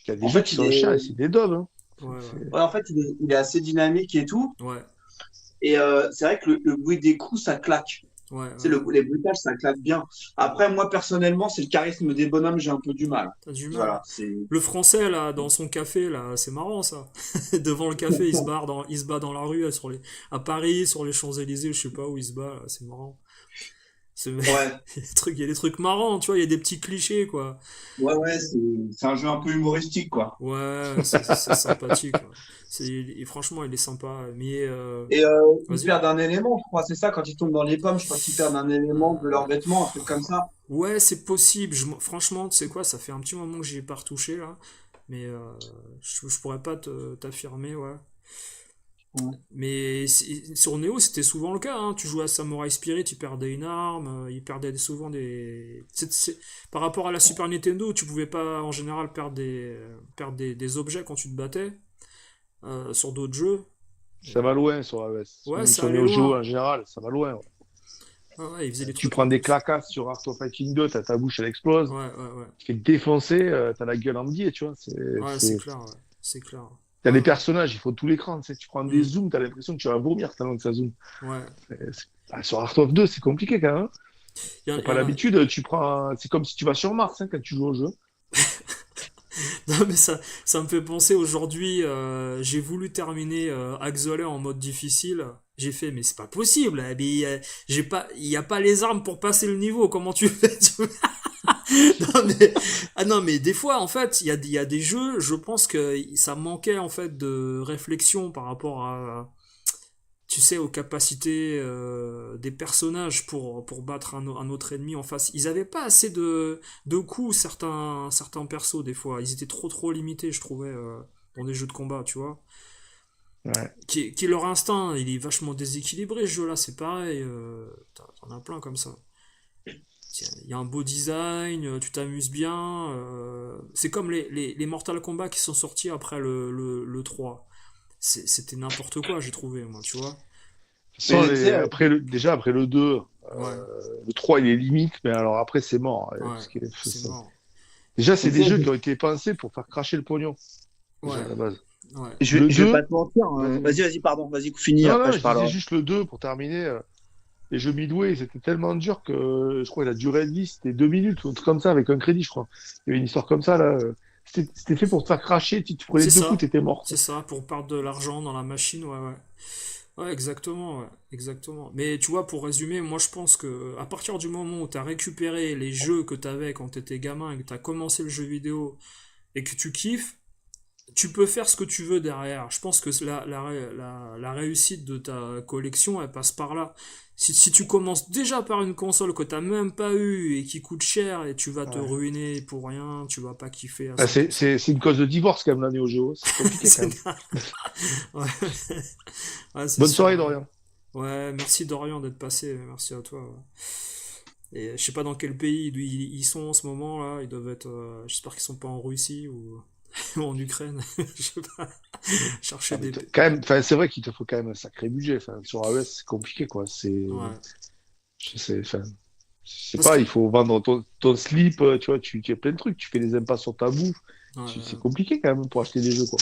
Il y a des En jeux fait, qui sont chers et c'est des daubes, hein. Ouais, ouais. ouais, en fait, il est assez dynamique et tout. Ouais, Et c'est vrai que le bruit des coups, ça claque. ouais, ouais. C'est les bruitages, ça claque bien. Après, moi, personnellement, c'est le charisme des bonhommes, j'ai un peu du mal. T'as du mal. Voilà, c'est. Le français là, dans son café là, c'est marrant ça. Devant le café, il se bat dans la rue à Paris, sur les Champs-Élysées, je sais pas où il se bat, là, c'est marrant. C'est- Ouais, il y a des trucs marrants, tu vois, il y a des petits clichés quoi. ouais, c'est un jeu un peu humoristique, quoi. Ouais, c'est sympathique, ouais. Franchement, il est sympa. Mais Et ils vas-y. perdent un élément, je crois, c'est ça, quand ils tombent dans les pommes, je crois qu'ils perdent un élément de Euh, leur vêtement, un truc comme ça. Ouais, c'est possible. Franchement, tu sais quoi, ça fait un petit moment que j'y ai pas retouché là. Mais je pourrais pas t'affirmer, ouais. Ouais. Mais sur Neo, c'était souvent le cas, hein. Tu jouais à Samurai Spirit, il perdait une arme, il perdait souvent des. Par rapport à la Super Nintendo, tu pouvais pas en général perdre des objets quand tu te battais. Sur d'autres jeux. Ça va loin sur AES. Ouais, Même ça sur allait Neo Geo loin. en général, ça va loin, ouais. Ouais, ouais, il faisait des Tu trucs prends un des peu. claquasses sur Art of Fighting 2, ta bouche elle explose. Ouais, ouais, ouais. Tu te fais défoncer, t'as la gueule en biais, tu vois. Ouais, c'est clair, ouais. C'est clair. T'as Ouais, des ouais. personnages, il faut tout l'écran, tu sais. Tu prends des Hmm. zooms, t'as l'impression que tu vas vomir tellement que ça zoome. Ouais. Sur Art of 2, c'est compliqué quand même, hein. T'as Il y pas en a. l'habitude, c'est comme si tu vas sur Mars, hein, quand tu joues au jeu. Non, mais ça me fait penser aujourd'hui, j'ai voulu terminer Axolé en mode difficile. J'ai fait, mais c'est pas possible. Mais, il y a pas les armes pour passer le niveau. Comment tu fais? Non, mais, ah non, mais des fois, en fait, il y a des jeux, je pense que ça manquait en fait de réflexion par rapport à, tu sais, aux capacités des personnages pour battre un autre ennemi en face. Ils avaient pas assez de coups, certains persos, des fois. Ils étaient trop limités, je trouvais, dans des jeux de combat, tu vois. Ouais. Leur instinct, il est vachement déséquilibré, ce jeu-là, c'est pareil. T'en as plein comme ça. Tiens, il y a un beau design, tu t'amuses bien. C'est comme les Mortal Kombat qui sont sortis après le 3. C'était n'importe quoi, j'ai trouvé, moi, tu vois. Sans Mais tu sais, déjà après le 2, Ouais, le 3 il est limite, mais alors après c'est mort, ouais, parce que c'est mort. déjà mais c'est tu des sais, jeux qui ont été pensés pour faire cracher le pognon, déjà Ouais, à la base. ouais. Le je vais pas 2, te mentir, hein. vas-y. Vas-y, pardon, vas-y, finis, Non, après non, je je disais parlerai. juste le 2 pour terminer. Les jeux Midway, c'était tellement dur que je crois que la durée de vie c'était 2 minutes ou un truc comme ça avec un crédit, je crois. Il y avait une histoire comme ça là. C'était fait pour te faire cracher. Tu prenais C'est deux coups, ça, t'étais mort, c'est quoi. ça, pour perdre de l'argent dans la machine, ouais, ouais. Ouais, exactement, ouais, exactement. Mais tu vois, pour résumer, moi je pense que à partir du moment où t'as récupéré les jeux que t'avais quand t'étais gamin et que t'as commencé le jeu vidéo et que tu kiffes, tu peux faire ce que tu veux derrière. Je pense que la réussite de ta collection, elle passe par là. Si tu commences déjà par une console que t'as même pas eu et qui coûte cher et tu vas te Ouais. ruiner pour rien, tu vas pas kiffer à Ah, 100%. c'est une cause de divorce quand même l'année au jeu. C'est compliqué quand C'est- même. Ouais, ouais, c'est Bonne sûr. soirée, Dorian. Ouais, merci Dorian d'être passé, merci à toi. Ouais. Et je sais pas dans quel pays ils sont en ce moment là, ils doivent être. J'espère qu'ils sont pas en Russie ou, ou en Ukraine. Je sais pas. Chercher Ah, mais des. quand même, enfin, c'est vrai qu'il te faut quand même un sacré budget. Enfin, sur AES, c'est compliqué, quoi. Ouais. Enfin, je sais Parce pas, que. il faut vendre ton slip, tu vois, tu fais plein de trucs, tu fais des impasses sur ta bouffe. Ouais, C'est ouais. compliqué quand même pour acheter des jeux, quoi.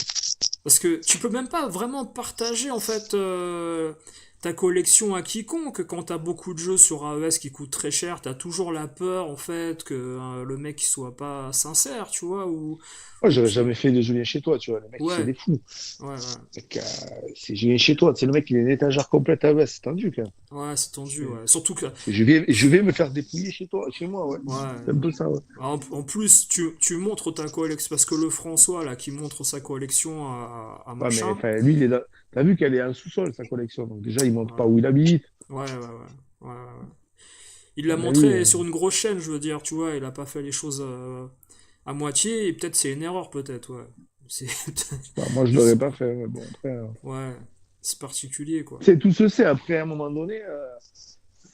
Parce que tu peux même pas vraiment partager en fait ta collection à quiconque. Quand t'as beaucoup de jeux sur AES qui coûtent très cher, t'as toujours la peur en fait que le mec il soit pas sincère, tu vois, Moi, ou j'aurais qui. jamais fait de Julien chez toi, tu vois. Les mecs, c'est Ouais, des fous. ouais, ouais. Mec, c'est Julien chez toi, c'est le mec, il a une étagère complète à AES, c'est tendu, quand même. Ouais, c'est tendu, C'est- ouais. Surtout que. je vais me faire dépouiller chez toi, chez moi, ouais. Ouais. C'est un peu ça, ouais. En plus, tu montres ta collection. Parce que le François, là, qui montre sa collection à Ouais, mais machin. enfin, lui, t'as vu qu'elle est en sous-sol, sa collection. Donc déjà, il montre Ouais, pas où il habite. ouais, ouais, ouais. Ouais, ouais, ouais. Il l'a Ah, mais lui, montré sur une grosse chaîne, je veux dire, tu vois. Il a pas fait les choses à moitié. Et peut-être c'est une erreur, peut-être, ouais. C'est. bah, moi, je Je sais l'aurais pas pas. fait, mais bon, après. Ouais. C'est particulier, quoi. C'est tout se sait. Après, à un moment donné,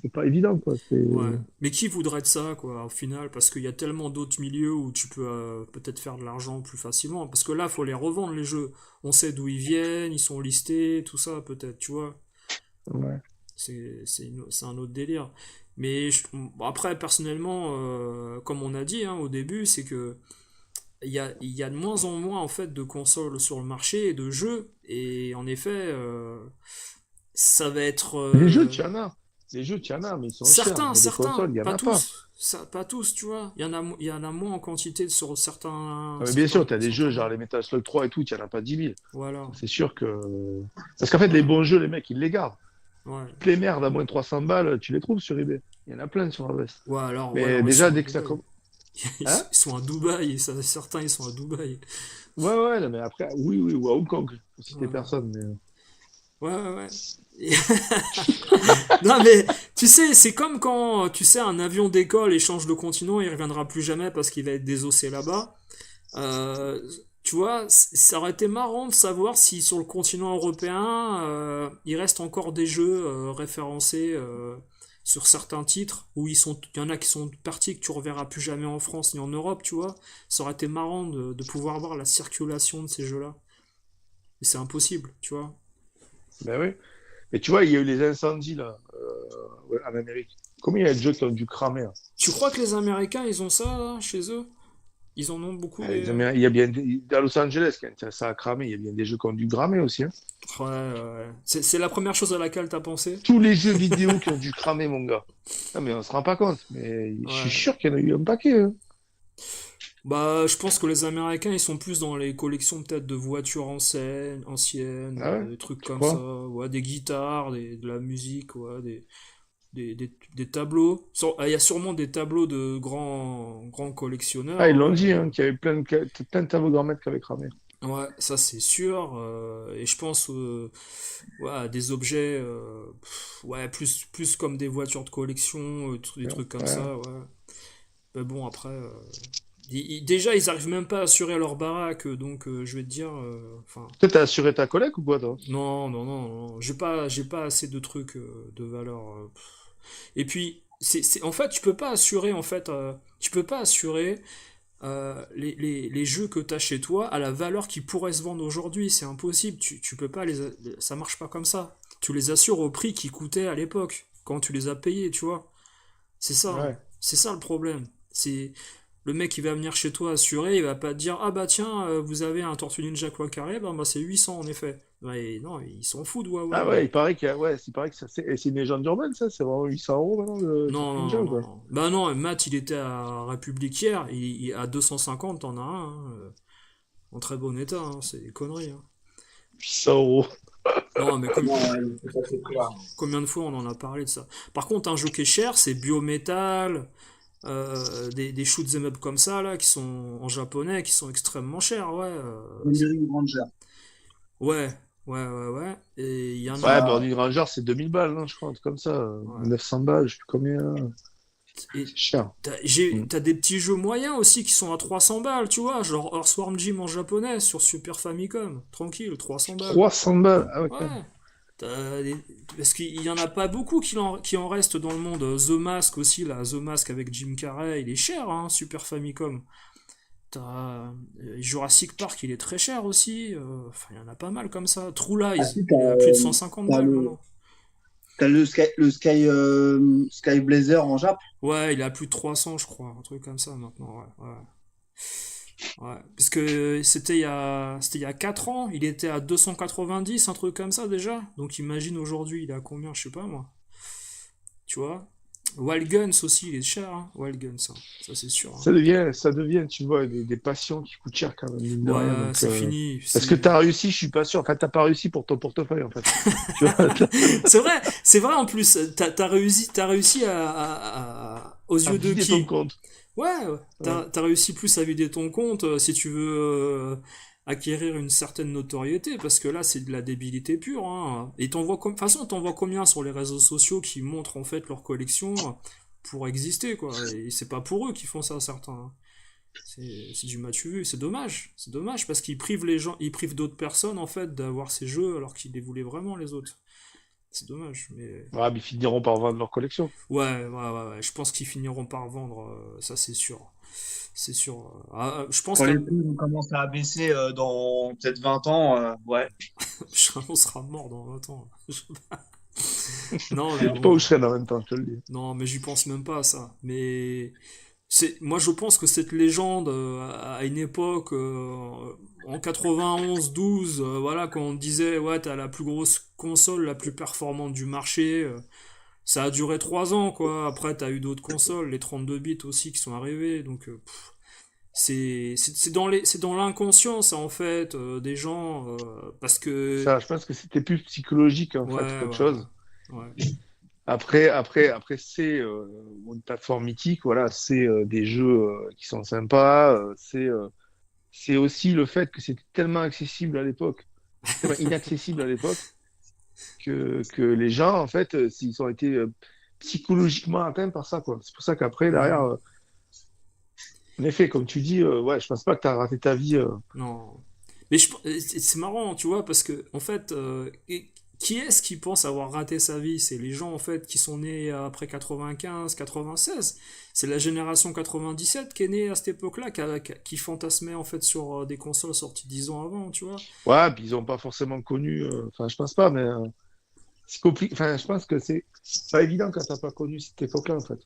c'est pas évident, quoi. Ouais. Mais qui voudrait de ça, quoi, au final? Parce qu'il y a tellement d'autres milieux où tu peux peut-être faire de l'argent plus facilement. Parce que là, faut les revendre, les jeux. On sait d'où ils viennent, ils sont listés, tout ça, peut-être, tu vois. Ouais. C'est un autre délire. Mais bon, après, personnellement, comme on a dit au début, c'est que il y a de moins en moins en fait de consoles sur le marché et de jeux. Et en effet, ça va être Les jeux, tu en as. Les jeux, tu en as, mais ils sont chers. certains, Mais des consoles, il y en pas a pas. tous, ça, pas tous, tu vois. Il y en a moins en quantité sur Ah, mais bien sûr, tu as des jeux, certains genre jeux. les Metal Slug 3 et tout, tu en as pas 10 000. Voilà, C'est sûr que. Parce qu'en fait, les voilà, bons jeux, les mecs, ils les gardent. ouais. Toutes les merdes à moins de 300 balles, tu les trouves sur eBay. Il y en a plein sur la veste. Ou Mais alors ils déjà, sont à dès que ça Dubaï. commence. Hein? Ils sont à Dubaï, certains ils sont à Dubaï. Ouais, ouais, non, mais après, oui, oui, ou à Hong Kong, pour citer Voilà. personne. Mais... Ouais, ouais, ouais. Et- Non, mais tu sais, c'est comme quand tu sais un avion décolle et change de continent, il reviendra plus jamais parce qu'il va être désossé là-bas. Euh, Tu vois, ça aurait été marrant de savoir si sur le continent européen, il reste encore des jeux référencés sur certains titres où il y en a qui sont partis que tu reverras plus jamais en France ni en Europe, tu vois. Ça aurait été marrant de pouvoir voir la circulation de ces jeux-là. Mais c'est impossible, tu vois. Ben oui. Mais tu vois, il y a eu les incendies, là, ouais, en Amérique. Combien il y a de jeux qui ont dû cramer, hein? Tu crois que les Américains, ils ont ça là, chez eux? Ils en ont beaucoup Ah, des. Il y a bien à Los Angeles, quand ça a cramé, il y a bien des jeux qui ont dû cramer aussi, hein. Ouais, ouais. C'est la première chose à laquelle t'as pensé? Tous les jeux vidéo qui ont dû cramer, mon gars. Non, mais on se rend pas compte. Mais je suis Ouais. sûr qu'il y en a eu un paquet, hein. Bah, je pense que les Américains, ils sont plus dans les collections peut-être de voitures anciennes, Ah ouais? des trucs Tu comme ça, crois? ouais, des guitares, de la musique, ouais, des tableaux. Il y a sûrement des tableaux de grands Ah, collectionneurs, ils l'ont ouais. dit, hein, qu'il y avait plein de tableaux qui avaient cramé. Ouais, ça c'est sûr. Et je pense ouais, à des objets, ouais, plus comme des voitures de collection, des trucs comme Ouais. ça, ouais. Mais bon, après, déjà, ils arrivent même pas à assurer leur baraque, donc je vais te dire, enfin, Toi, t'as assuré ta collègue ou quoi, toi? non, non, non, non, j'ai pas assez de trucs de valeur. Et puis, en fait, tu peux pas assurer les jeux que tu as chez toi à la valeur qui pourrait se vendre aujourd'hui. C'est impossible. Tu peux pas ça marche pas comme ça. Tu les assures au prix qui coûtait à l'époque, quand tu les as payés, tu vois. C'est ça, hein. Ouais. C'est ça le problème. C'est le mec qui va venir chez toi assuré, il va pas te dire ah bah tiens, vous avez un Tortue Ninja Quacaré, bah c'est 800 en effet. Ouais, non, ils s'en foutent, Ah Huawei. ouais, il paraît il paraît que ça, c'est une légende urbaine, ça. C'est vraiment 800 euros maintenant, le Non, Tortue non, Ninja non, ou non, quoi? non. Bah non, Matt, il était à République hier, à 250, t'en as un, hein, en très bon état, hein, c'est des conneries, hein. 800 euros. Non, mais Ouais, ça c'est clair. combien de fois on en a parlé de ça? Par contre, un jeu qui est cher, c'est Biometal, des shoot 'em up comme ça, là, qui sont en japonais, qui sont extrêmement chers, ouais. Burning Ranger. Ouais, ouais. Et il y en Ouais, a. Burning Ranger, c'est 2000 balles, hein, je crois, un truc comme ça. Ouais. 900 balles, je sais plus combien. Et C'est cher. Mm. t'as des petits jeux moyens aussi qui sont à 300 balles, tu vois, genre Earthworm Jim en japonais sur Super Famicom. Tranquille, 300 balles. 300 balles. Ah ouais, quand même. Ouais. Parce qu'il y en a pas beaucoup qui en restent dans le monde. The Mask aussi, là, The Mask avec Jim Carrey, il est cher, hein, Super Famicom. Jurassic Park, il est très cher aussi. Enfin, il y en a pas mal comme ça. True Ah, Lies, si, il est à plus de 150 t'as balles le, maintenant. t'as Sky Blazer en Jap. Ouais, il est à plus de 300, je crois. Un truc comme ça maintenant, ouais. Ouais. Parce que c'était il y a 4 ans, il était à 290, un truc comme ça déjà. Donc imagine aujourd'hui, il est à combien, je sais pas moi. Tu vois? Wild Guns aussi, il est cher, hein. Wild Guns, hein. Ça c'est sûr, hein. Ça devient, tu vois, des passions qui coûtent cher quand même, mine de rien. Ouais, Donc, c'est fini. parce que t'as réussi, je suis pas sûr. Enfin, t'as pas réussi pour ton portefeuille, en fait. Tu vois, C'est vrai en plus. T'as réussi aux à yeux de vider ton qui? compte. Ouais, Ouais. t'as réussi plus à vider ton compte si tu veux acquérir une certaine notoriété, parce que là c'est de la débilité pure, hein. Et de toute façon, t'en vois combien sur les réseaux sociaux qui montrent en fait leur collection pour exister, quoi. Et c'est pas pour eux qui font ça, certains, hein. C'est du matu vu, c'est dommage parce qu'ils privent les gens, ils privent d'autres personnes en fait d'avoir ces jeux alors qu'ils les voulaient vraiment les autres. C'est dommage, mais Ouais, mais ils finiront par vendre leur collection. ouais. Je pense qu'ils finiront par vendre, ça c'est sûr. C'est sûr. Je pense Quand qu'à les prix vont commencer à baisser dans peut-être 20 ans, ouais. on sera mort dans 20 ans. Non, Je mais sais pas où bon. je serai dans 20 ans, je te le dis. Non, mais j'y pense même pas à ça. Mais moi je pense que cette légende à une époque en 91-12, voilà, quand on disait ouais, t'as la plus grosse console, la plus performante du marché, ça a duré 3 ans quoi. Après t'as eu d'autres consoles, les 32 bits aussi qui sont arrivés, donc c'est dans l'inconscient ça en fait des gens parce que Ça, je pense que c'était plus psychologique, en fait, ouais qu'autre ouais chose. ouais Après, c'est une plateforme mythique, voilà, c'est des jeux qui sont sympas, c'est aussi le fait que c'était tellement accessible à l'époque, tellement inaccessible à l'époque, que les gens, en fait, ils ont été psychologiquement atteints par ça, quoi. C'est pour ça qu'après, derrière, Hmm. en effet, comme tu dis, ouais, je pense pas que tu as raté ta vie. Non. Mais c'est marrant, tu vois, parce que, en fait, qui est-ce qui pense avoir raté sa vie? C'est les gens, en fait, qui sont nés après 95, 96. C'est la génération 97 qui est née à cette époque-là, qui fantasmait, en fait, sur des consoles sorties 10 ans avant, tu vois. Ouais, puis ils ont pas forcément connu, enfin, je pense pas, mais c'est compliqué. Enfin, je pense que c'est pas évident quand t'as pas connu cette époque-là, en fait.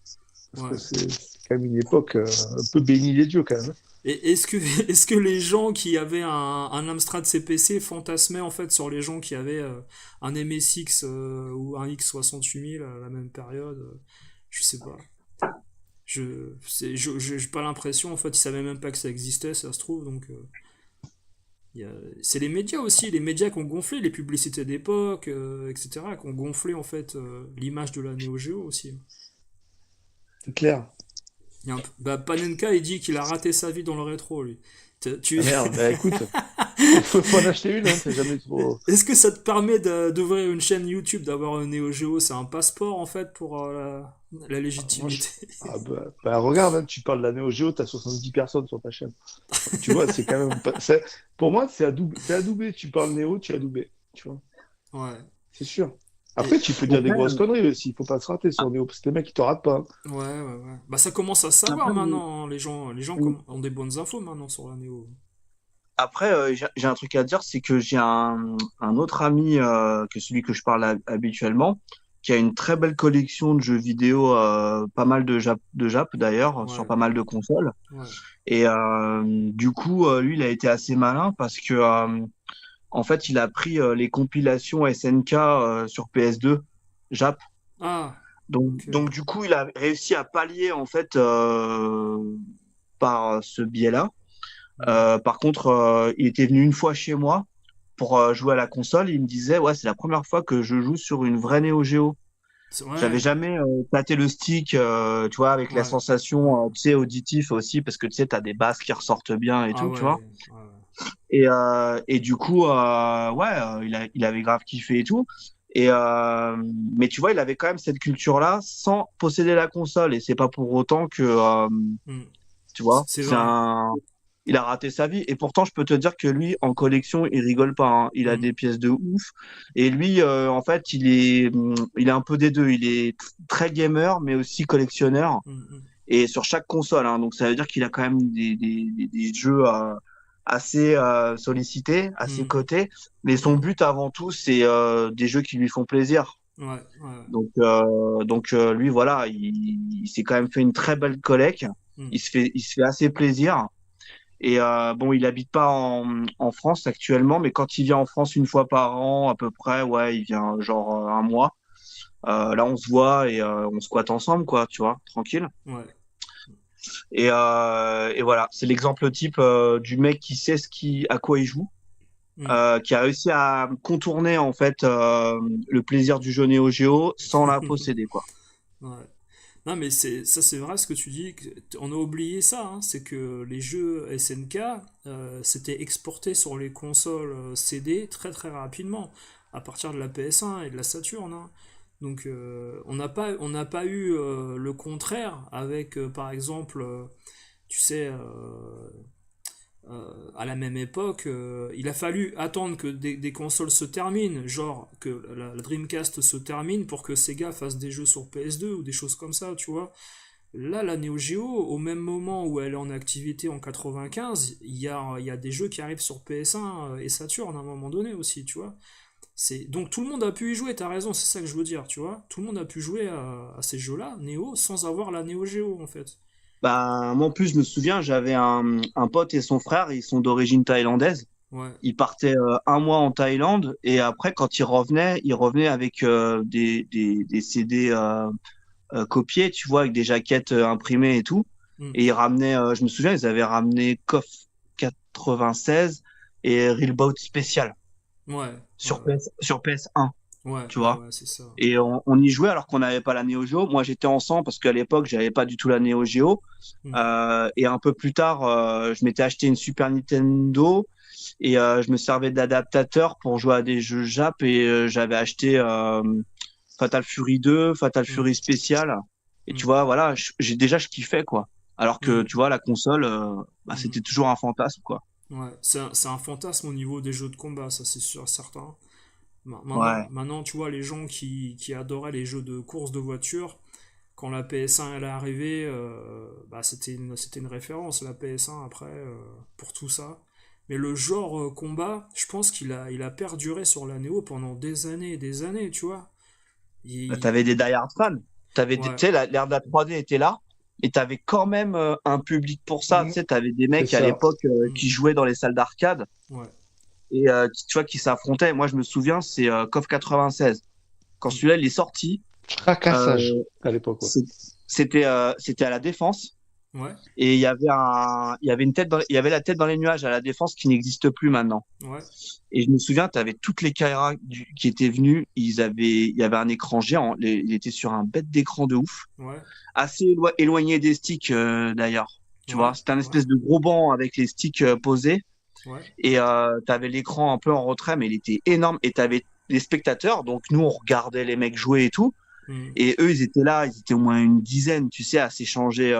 Parce que Ouais. c'est quand même une époque un peu bénie des dieux, quand même. Et est-ce que les gens qui avaient un Amstrad CPC fantasmaient en fait sur les gens qui avaient un MSX ou un X68000 à la même période? Je sais pas. J'ai pas l'impression, en fait, ils savaient même pas que ça existait, ça se trouve, donc c'est les médias aussi, les médias qui ont gonflé les publicités d'époque, etc., qui ont gonflé en fait l'image de la Neo Geo aussi. C'est clair. Bah, Panenka, il dit qu'il a raté sa vie dans le rétro, lui. Tu, Ah merde, bah écoute, faut en acheter une, hein, c'est jamais trop. Est-ce que ça te permet d'ouvrir une chaîne YouTube, d'avoir un Neo Geo? C'est un passeport en fait pour la Ah, moi, légitimité. ah, bah, regarde, hein, tu parles de la Neo Geo, t'as 70 personnes sur ta chaîne. Donc, tu vois, c'est quand même pas... Pour moi, c'est adoubé. Tu parles Néo, tu es adoubé. Tu vois, Ouais. c'est sûr. Et, Après, tu peux dire des Après, grosses conneries aussi. Il faut pas se rater sur Néo, parce que les mecs, ils te ratent pas, hein. ouais. Bah ça commence à se savoir après, maintenant, hein. Les gens ont des bonnes infos maintenant sur la Neo. j'ai un truc à dire, c'est que j'ai un autre ami que celui que je parle habituellement, qui a une très belle collection de jeux vidéo, pas mal de Jap d'ailleurs, sur Ouais, pas mal de consoles. ouais. Et du coup, lui, il a été assez malin parce que en fait, il a pris les compilations SNK sur PS2 Jap. Ah, ok. Donc du coup, il a réussi à pallier en fait par ce biais-là. Hmm. Par contre, il était venu une fois chez moi pour jouer à la console. Il me disait, ouais, c'est la première fois que je joue sur une vraie Neo Geo. J'avais Ouais, jamais tâté le stick, tu vois, avec la ouais, sensation, tu sais, auditif aussi, parce que tu sais, t'as des basses qui ressortent bien et ah tout, tu vois. ouais, ouais, Et du coup, ouais, il avait grave kiffé et tout. Et mais tu vois, il avait quand même cette culture-là sans posséder la console. Et c'est pas pour autant que, hmm. tu vois, C'est vrai. il a raté sa vie. Et pourtant, je peux te dire que lui, en collection, il rigole pas, hein. Il a Hmm, des pièces de ouf. Et lui, en fait, il est un peu des deux. Il est très gamer, mais aussi collectionneur. hmm, hmm. Et sur chaque console, hein. Donc ça veut dire qu'il a quand même des jeux assez sollicités, assez Hmm, cotés. Mais son hmm. but avant tout, c'est des jeux qui lui font plaisir. Ouais, ouais. Donc lui, voilà, il s'est quand même fait une très belle collecte. Hmm. Il se fait assez plaisir. Et bon, il habite pas en France actuellement, mais quand il vient en France une fois par an, à peu près, ouais, il vient genre un mois. Là, on se voit et on squatte ensemble, quoi, tu vois, tranquille. Ouais. Et voilà, c'est l'exemple type du mec qui sait à quoi il joue, Hmm. qui a réussi à contourner en fait le plaisir du jeu Neo Geo sans la posséder, quoi. Ouais. Non, mais c'est vrai ce que tu dis. On a oublié ça, hein, c'est que les jeux SNK s'étaient exportés sur les consoles CD très très rapidement, à partir de la PS1 et de la Saturn, hein. Donc on n'a pas eu le contraire avec, par exemple, tu sais, à la même époque, il a fallu attendre que des consoles se terminent, genre que la Dreamcast se termine pour que Sega fasse des jeux sur PS2 ou des choses comme ça, tu vois. Là, la Neo Geo, au même moment où elle est en activité en 95, il y a des jeux qui arrivent sur PS1 et Saturn à un moment donné aussi, tu vois. Donc tout le monde a pu y jouer, t'as raison, c'est ça que je veux dire, tu vois. Tout le monde a pu jouer à ces jeux-là, Neo, sans avoir la Neo Geo en fait. Bah, moi en plus, je me souviens, j'avais un pote et son frère, ils sont d'origine thaïlandaise. Ouais. Ils partaient un mois en Thaïlande et après, quand ils revenaient avec des CD copiés, tu vois, avec des jaquettes imprimées et tout. Hmm. Et ils ramenaient, je me souviens, ils avaient ramené KOF 96 et Reelboat Spécial Ouais, sur ouais, sur PS1, ouais, tu ouais, vois. ouais, c'est ça. Et on y jouait alors qu'on n'avait pas la Neo Geo. Moi, j'étais en 100 parce qu'à l'époque, j'avais pas du tout la Neo Geo. Hmm. Et un peu plus tard, je m'étais acheté une Super Nintendo et je me servais d'adaptateur pour jouer à des jeux Jap et j'avais acheté Fatal Fury 2, Fatal Hmm. Fury Spécial. Et tu Hmm. vois, voilà, je kiffais quoi. Alors que Hmm. tu vois, la console, bah, Hmm. c'était toujours un fantasme quoi. Ouais, c'est un fantasme au niveau des jeux de combat, ça c'est sûr, certain. Maintenant, Ouais. maintenant, tu vois, les gens qui adoraient les jeux de course de voiture, quand la PS1 elle est arrivée, bah, c'était une référence, la PS1 après, pour tout ça. Mais le genre combat, je pense qu'il a perduré sur la Neo pendant des années et des années, tu vois. T'avais des die-hard fans. Tu Ouais, sais, l'ère de la 3D était là. Et t'avais quand même un public pour ça. Tu Mm, sais, t'avais des c'est mecs à ça. l'époque mm, qui jouaient dans les salles d'arcade ouais, et tu vois, qui s'affrontaient. Moi, je me souviens, c'est KOF 96. Quand mm, celui-là, il est sorti, Fracassage euh, à l'époque, ouais. c'est- c'était à la Défense. ouais, Et il y avait la tête dans les nuages à la Défense qui n'existe plus maintenant. ouais, Et je me souviens, tu avais toutes les caméras qui étaient venues. Il y avait un écran géant. Il était sur un bête d'écran de ouf. ouais, Assez éloigné des sticks, d'ailleurs. Tu ouais, vois, c'était un ouais, espèce de gros banc avec les sticks posés. ouais, Et tu avais l'écran un peu en retrait, mais il était énorme. Et tu avais les spectateurs. Donc nous, on regardait les mecs jouer et tout. mm, Et eux, ils étaient là. Ils étaient au moins une dizaine, tu sais, à s'échanger.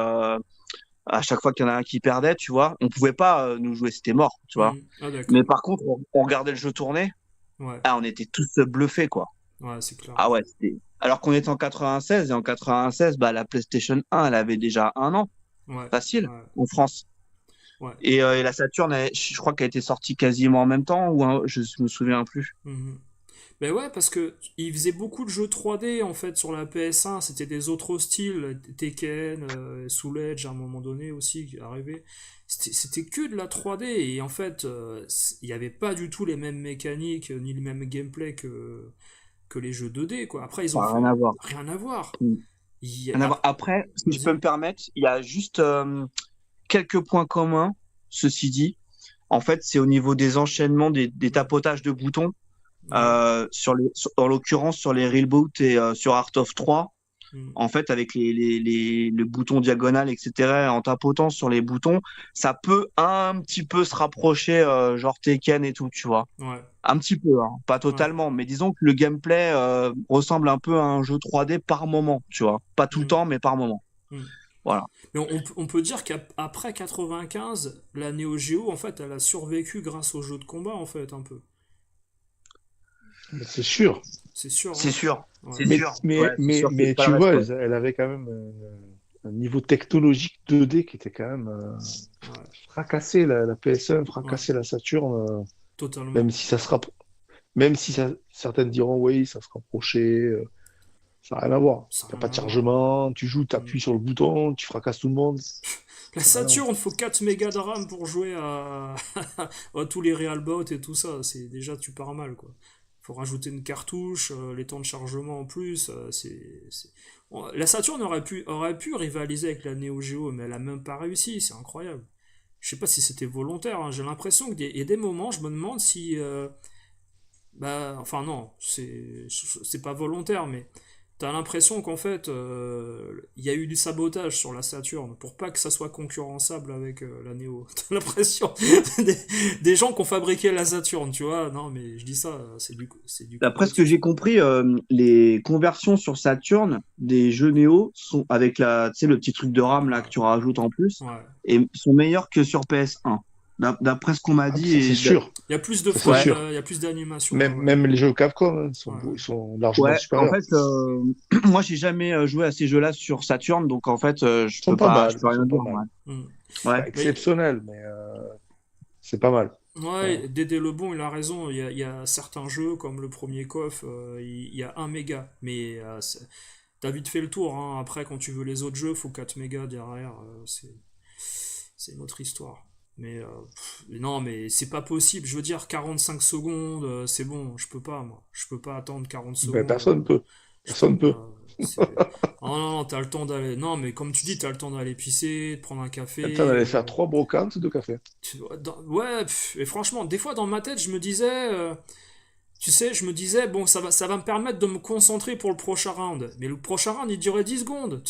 À chaque fois qu'il y en a un qui perdait, tu vois, on pouvait pas nous jouer, c'était mort, tu vois. mm. Ah Mais d'accord, par contre, on regardait le jeu tourner, ouais, ah, on était tous bluffés, quoi. ouais, c'est clair, Ah ouais, c'était. Alors qu'on était en 96, et en 96, bah, la PlayStation 1, elle avait déjà un an, ouais, facile, ouais, en France. ouais. Et la Saturn, je crois qu'elle était sortie quasiment en même temps, ou je me souviens plus. Mhm. Ben ouais, parce que il faisait beaucoup de jeux 3D en fait sur la PS1, c'était des autres styles, Tekken, Soul Edge à un moment donné aussi qui est arrivé. C'était que de la 3D et en fait, il n'y avait pas du tout les mêmes mécaniques ni le même gameplay que les jeux 2D quoi. Après, ils Ça ont n'a fait rien à voir. rien à voir. Mm. Rien à voir. Ah, Après, si je peux vas-y. me permettre, il y a juste quelques points communs, ceci dit. En fait, c'est au niveau des enchaînements, des tapotages de boutons. Ouais. En l'occurrence sur les Railboot et sur Art of 3, Mm. en fait, avec le bouton diagonal, etc., en tapotant sur les boutons, ça peut un petit peu se rapprocher, genre Tekken et tout, tu vois. Ouais. Un petit peu, hein, pas Ouais. totalement, mais disons que le gameplay ressemble un peu à un jeu 3D par moment, tu vois. Pas tout le Mm. temps, mais par moment. Mm. Voilà. Mais on peut dire qu'après 95, la Neo Geo, en fait, elle a survécu grâce aux jeux de combat, en fait, un peu. Mais c'est sûr. C'est sûr, C'est hein. sûr, Ouais. c'est sûr. Ouais, c'est sûr, c'est Mais pas le tu vois, respect. elle avait quand même un niveau technologique 2D qui était quand même Ouais. fracassé la PS1, Ouais. fracassé la Saturn, Totalement. même si même si certaines diront oui, ça se rapprochait, ça n'a rien à voir. Ça T'as n'a pas de rien à voir. chargement, tu joues, Mm. t'appuies sur le bouton, tu fracasses tout le monde, La ça n'a rien à voir. Saturn, faut 4 mégas de RAM pour jouer à tous les Realbots et tout ça. C'est déjà, tu pars mal, quoi. Faut rajouter une cartouche, les temps de chargement en plus. La Saturn aurait pu rivaliser avec la Neo Geo, mais elle a même pas réussi. C'est incroyable. Je sais pas si c'était volontaire, hein. J'ai l'impression qu'il y a des moments, je me demande si. Bah, enfin, non, c'est pas volontaire, mais t'as l'impression qu'en fait, il y a eu du sabotage sur la Saturn pour pas que ça soit concurrençable avec la Neo. T'as l'impression des, des gens qui ont fabriqué la Saturn, tu vois. Non, mais je dis ça, c'est du D'après ce que j'ai complotisme. compris, les conversions sur Saturn des jeux Neo sont avec tu sais, le petit truc de RAM là que Ouais, tu rajoutes en plus, ouais. et sont meilleures que sur PS1. D'après ce qu'on m'a Ah, mais dit ça c'est sûr, Il y a plus de ça c'est ouais, frame, sûr. il y a plus d'animation, ouais, ouais. Même les jeux Capcom hein, Ouais, ils ouais. sont largement ouais. En supérieurs. fait, moi j'ai jamais joué à ces jeux-là sur Saturn, donc en fait, je peux Ils rien sont pas dire. mal. Hmm. C'est Ouais. pas Mais exceptionnel, mais c'est pas mal. Voilà. ouais, Dédé Lebon, il a raison. Il y a certains jeux, comme le premier KOF, il y a 1 méga. Mais t'as vite fait le tour, hein. Après, quand tu veux les autres jeux, faut 4 mégas derrière. C'est une autre histoire. Mais non, mais c'est pas possible. Je veux dire, 45 secondes, c'est bon. Je peux pas, moi. Je peux pas attendre 40 Ben, secondes. personne peut. Je peux Personne peut. pas. Oh non, non, t'as le temps d'aller. Non, mais comme tu dis, t'as le temps d'aller pisser, de prendre un Attends, on café. allait faire 3 brocantes de café. Ouais, et franchement, des fois dans ma tête, je me disais, tu sais, je me disais, bon, ça va me permettre de me concentrer pour le prochain round. Mais le prochain round, il durait 10 secondes.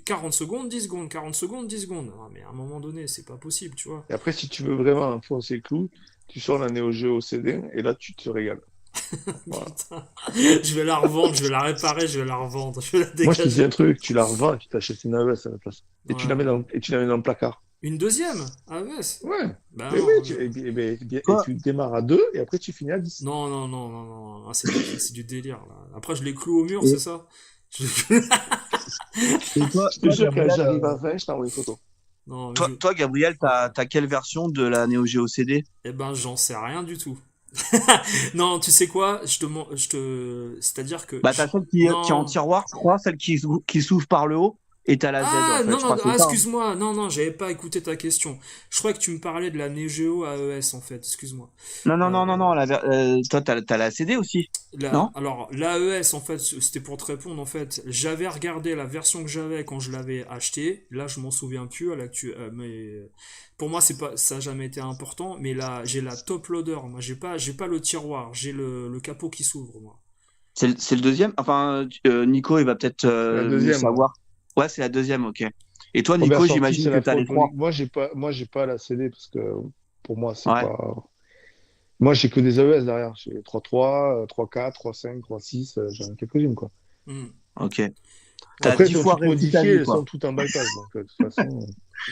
40 secondes, 10 secondes, 40 secondes, 10 secondes. Non, mais à un moment donné, c'est pas possible, tu vois. Et après, si tu veux vraiment enfoncer le clou, tu sors la Neo Geo CD et là, tu te régales. Voilà. Putain, je vais la revendre, je vais la réparer, je vais la revendre, je vais la Moi, je te dis un dégager. truc, tu la revends et tu t'achètes une AES à la place. Ouais, ouais. Et tu la mets dans le placard. Une deuxième? Ah ouais? Ouais. Ben Mais oui, non, et Toi, tu démarres à 2 et après tu finis à 10. non, non, non, non, non, non, c'est du délire, là. Après, je les cloue au mur, c'est et, ça? et toi, Je te toi, jure, quand Gabriel, j'arrive à 20, je t'envoie une photo. Non, mais Gabriel, t'as quelle version de la Neo Geo CD? eh ben, j'en sais rien du tout. Non, tu sais quoi? C'est-à-dire que Bah, t'as celle qui est en non. tiroir, je crois, celle qui s'ouvre par le haut, et t'as la Z, en Ah, fait. non, Je non, crois que ah, c'est ça, hein. excuse-moi. Non, non, j'avais pas écouté ta question. Je crois que tu me parlais de la Neo Geo AES, en fait. Excuse-moi. Non, non, non, non, Euh, non. Toi, t'as la CD aussi, non? alors, l'AES, en fait, c'était pour te répondre, en fait. J'avais regardé la version que j'avais quand je l'avais acheté. Là, je m'en souviens plus à l'actu, mais pour moi, c'est pas, ça a jamais été important. Mais là, j'ai la top loader. Moi, j'ai pas le tiroir. J'ai le capot qui s'ouvre, moi. C'est le deuxième? Enfin, Nico, il va peut-être C'est la mieux deuxième, ouais. savoir. Ouais, c'est la deuxième, ok. Et toi, Première Nico, sortie, j'imagine c'est que la t'as les trois. Pro-Electronic. Moi, j'ai pas la CD parce que pour moi, c'est Ouais, pas. Moi, j'ai que des AES derrière. J'ai 3.3, 3.4, 3.5, 3.6, j'en ai quelques-unes, quoi. Hmm. ok. T'as Après, elles 10 sont fois toutes réussi ta modifiées, vie, elles sont quoi. toutes en bypass. Donc, de toute façon. Ouais,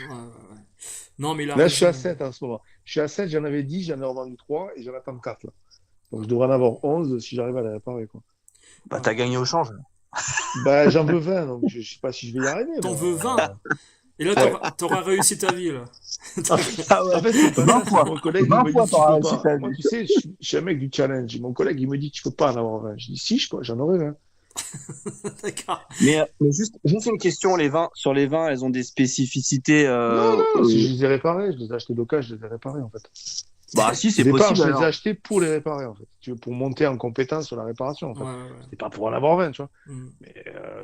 ouais, ouais. Non, mais il a Là, je suis à raison. 7 en ce moment. Je suis à 7, j'en avais 10, j'en ai revendu 3 et j'en attends 4 là. Donc, je devrais en avoir 11 si j'arrive à les réparer, quoi. Bah, Ouais. t'as gagné au change. Bah, j'en veux 20, donc je sais pas si je vais y arriver, T'en mais. veux 20. Et là, Ouais. t'auras réussi ta vie, là. En fait, Ah ouais. en fait, c'est pas 20 ça, c'est que fois. mon collègue, il 20 me fois, dit, tu t'auras peux réussi pas. ta Moi, vie. tu sais, je suis un mec du challenge. Mon collègue, il me dit, tu peux pas en avoir 20. Je dis, si, j'en aurai 20. D'accord. Mais juste une question, sur les vins, elles ont des spécificités. Non, non, si je les ai réparés, je les ai achetés d'occasion, je les ai réparés, en fait. Bah si, Au c'est départ, possible je les ai alors. achetés pour les réparer, en fait. Tu veux, pour monter en compétence sur la réparation, en Ouais, fait. ouais, ouais. C'était pas pour en avoir 20, tu vois. Hmm. Mais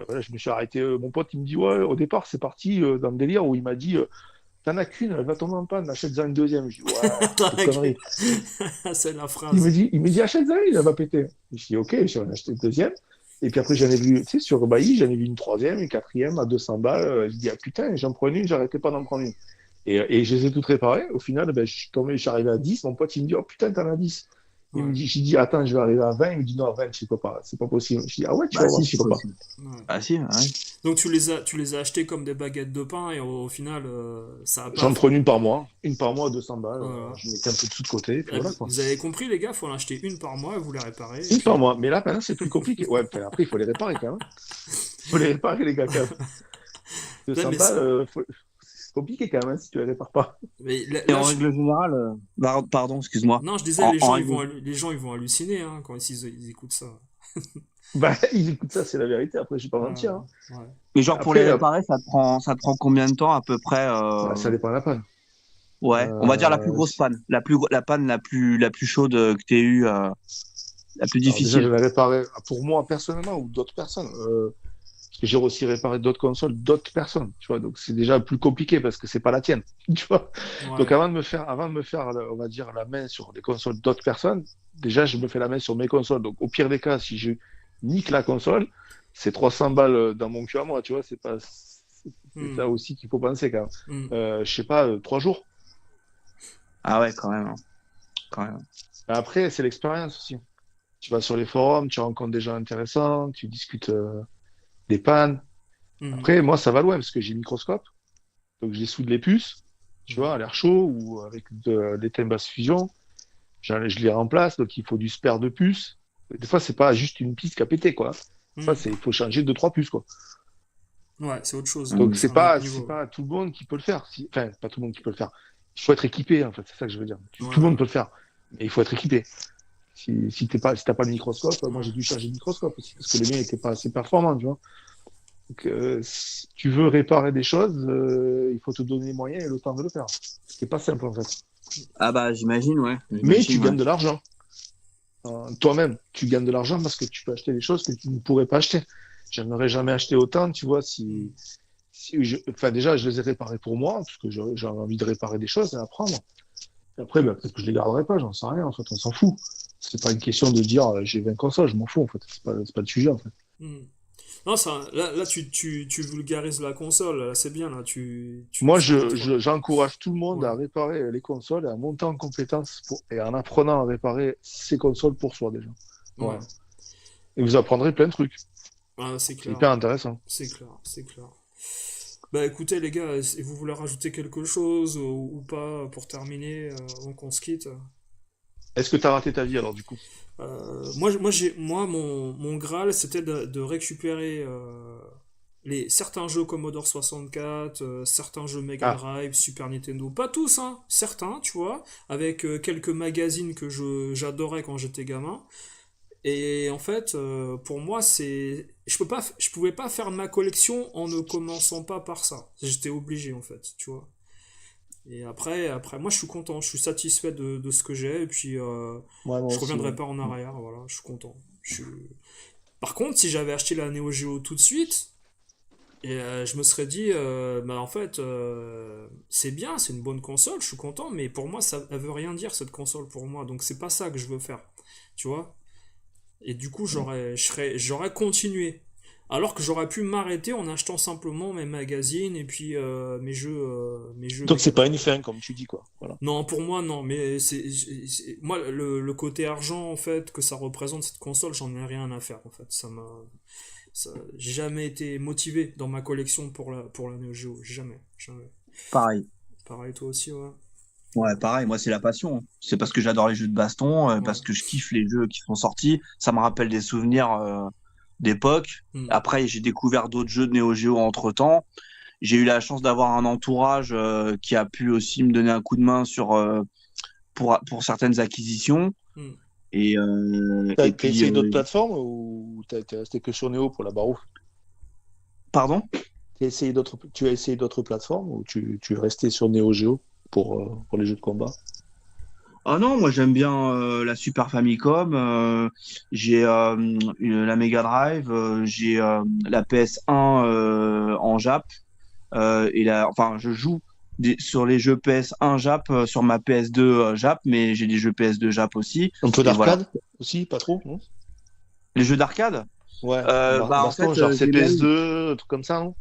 voilà, je me suis arrêté. Mon pote, il me dit, ouais, au départ, c'est parti dans le délire où il m'a dit, t'en as qu'une, elle va tomber en panne, achète-en une deuxième. Je dis, ouais, Attends, c'est connerie. c'est la Il phrase. me dit, achète-en une, elle va péter. Je dis, ok, j'en ai acheté une deuxième. Et puis après, j'en ai vu, tu sais, sur Bailly, j'en ai vu une troisième, une quatrième à 200 balles. Je dis, ah putain, j'en prenais une, j'arrêtais pas d'en prendre une. Et je les ai toutes réparées. Au final, ben, je suis arrivé à 10. Mon pote, il me dit, oh putain, t'en as 10. Il me Ouais. dit, j'ai dit, attends, je vais arriver à 20. Il me dit, non, à 20, je sais pas, c'est pas possible. Je dis, ah ouais, tu vas Bah voir, si, je c'est sais pas. possible. Ouais. Bah si, ouais. Donc tu les as achetés comme des baguettes de pain et au final, ça a pas. J'en prends une par mois. Une par mois à 200 balles. Voilà. Je mettais un peu de sous de côté. Et puis Eh, voilà, quoi. vous avez compris, les gars, faut en acheter une par mois et vous les réparez. Et Une par puis... mois. Mais là, maintenant, c'est plus compliqué. Ouais, enfin, après, il faut les réparer quand même. Il faut les réparer, les gars, quand même. Non, 200 mais balles, c'est compliqué quand même, hein, si tu les répares pas. mais là, Et là, en règle générale, pardon, excuse-moi. non, je disais, En règle... les gens, ils vont halluciner hein, quand ils écoutent ça. Bah, ils écoutent ça, c'est la vérité. Après, je vais pas Ouais, mentir, hein. ouais. Mais genre pour Après, les réparer, ça te prend combien de temps à peu près bah, ça dépend de la panne. Ouais, on va dire la plus Euh, grosse panne, la panne la plus chaude que t'aies eue, la plus Alors déjà, je difficile. l'ai réparé pour moi personnellement ou d'autres personnes. Parce que j'ai aussi réparé d'autres consoles, d'autres personnes. Tu vois, donc c'est déjà plus compliqué parce que c'est pas la tienne. Tu vois. Donc Ouais. avant de me faire, on va dire, la main sur des consoles d'autres personnes, déjà, je me fais la main sur mes consoles. Donc au pire des cas, si je nique la console, c'est 300 balles dans mon cul à moi. Tu vois, c'est ça aussi qu'il faut penser quand même. Hmm. Je sais pas, 3 jours. Ah ouais, quand même, hein. Quand même. Après, c'est l'expérience aussi. Tu vas sur les forums, tu rencontres des gens intéressants, tu discutes des pannes. Hmm. Après, moi, ça va loin parce que j'ai le microscope. Donc, je soude les puces, tu vois, à l'air chaud ou avec de l'étain basse fusion. Je les remplace, donc il faut du spare de puces. Des fois, c'est pas juste une piste qui a pété, quoi. Des fois, Hmm. il faut changer 2, 3 puces, quoi. Ouais, c'est autre chose. Donc, C'est c'est un autre pas, c'est niveau. pas tout le monde qui peut le faire. Enfin, pas tout le monde qui peut le faire. Il faut être équipé, en fait. C'est ça que je veux dire. Tout le monde Ouais, peut le faire. Mais il faut être équipé. Si t'as pas le microscope, moi, ouais. j'ai dû changer le microscope aussi parce que le mien n'était pas assez performant, tu vois. Donc, si tu veux réparer des choses, il faut te donner les moyens et le temps de le faire. C'est pas simple, en fait. Ah bah j'imagine, ouais. Mais tu J'imagine, ouais. gagnes de l'argent. Toi-même, tu gagnes de l'argent parce que tu peux acheter des choses que tu ne pourrais pas acheter. Je n'aurais jamais acheté autant, tu vois, enfin, déjà, je les ai réparés pour moi, parce que j'ai envie de réparer des choses et apprendre. Et après, ben, peut-être que je les garderai pas, j'en sais rien, en fait, on s'en fout. C'est pas une question de dire j'ai 20 consoles, je m'en fous, en fait. C'est pas le sujet, en fait. Hmm. Non, là tu vulgarises la console, là, c'est bien, là, Moi, tu montres. j'encourage tout le monde Ouais, à réparer les consoles et à monter en compétences et en apprenant à réparer ses consoles pour soi, déjà. ouais. Voilà. Et vous apprendrez plein de trucs. Ah, c'est C'est clair, hyper intéressant. c'est clair, c'est clair. Bah écoutez les gars, si vous voulez rajouter quelque chose ou pas pour terminer avant qu'on se quitte. Est-ce que tu as raté ta vie, alors, du coup? Mon Graal, c'était de récupérer certains jeux Commodore 64, certains jeux Mega Ah, Drive, Super Nintendo. Pas tous, hein, certains, tu vois, avec quelques magazines que j'adorais quand j'étais gamin. Et en fait, pour moi, je pouvais pas faire ma collection en ne commençant pas par ça. J'étais obligé, en fait, tu vois. Et après, moi, je suis content, je suis satisfait de ce que j'ai, et puis moi je aussi, reviendrai ouais. pas en arrière, voilà, je suis content. Par contre, si j'avais acheté la Neo Geo tout de suite, et je me serais dit, bah en fait, c'est bien, c'est une bonne console, je suis content, mais pour moi, ça elle veut rien dire cette console pour moi, donc c'est pas ça que je veux faire, tu vois. Et du coup, j'aurais continué. Alors que j'aurais pu m'arrêter en achetant simplement mes magazines et puis mes jeux Donc, Mega c'est pas une Drive. fin, comme tu dis, quoi. Voilà. Non, pour moi, non, mais moi, le côté argent, en fait, que ça représente cette console, j'en ai rien à faire, en fait. J'ai jamais été motivé dans ma collection pour la Neo Geo. Jamais, jamais. Pareil. Pareil, toi aussi, ouais. Ouais, pareil, moi c'est la passion, hein. C'est parce que j'adore les jeux de baston, Ouais. parce que je kiffe les jeux qui sont sortis. Ça me rappelle des souvenirs d'époque. Hmm. Après, j'ai découvert d'autres jeux de Neo Geo entre-temps. J'ai eu la chance d'avoir un entourage qui a pu aussi me donner un coup de main pour certaines acquisitions. Hmm. T'as Et t'as puis, essayé d'autres plateformes ou t'es resté que sur Neo pour la Barouf? pardon? Tu as essayé d'autres plateformes ou tu es resté sur Neo Geo pour les jeux de combat? Ah non, moi j'aime bien la Super Famicom, j'ai la Mega Drive, j'ai la PS1 en Jap, enfin je joue sur les jeux PS1 Jap, sur ma PS2 Jap, mais j'ai des jeux PS2 Jap aussi. Un peu Et d'arcade voilà. aussi, pas trop, non? Les jeux d'arcade, Ouais, bah en baston, fait, genre j'ai même, CPS2, un truc comme ça, non?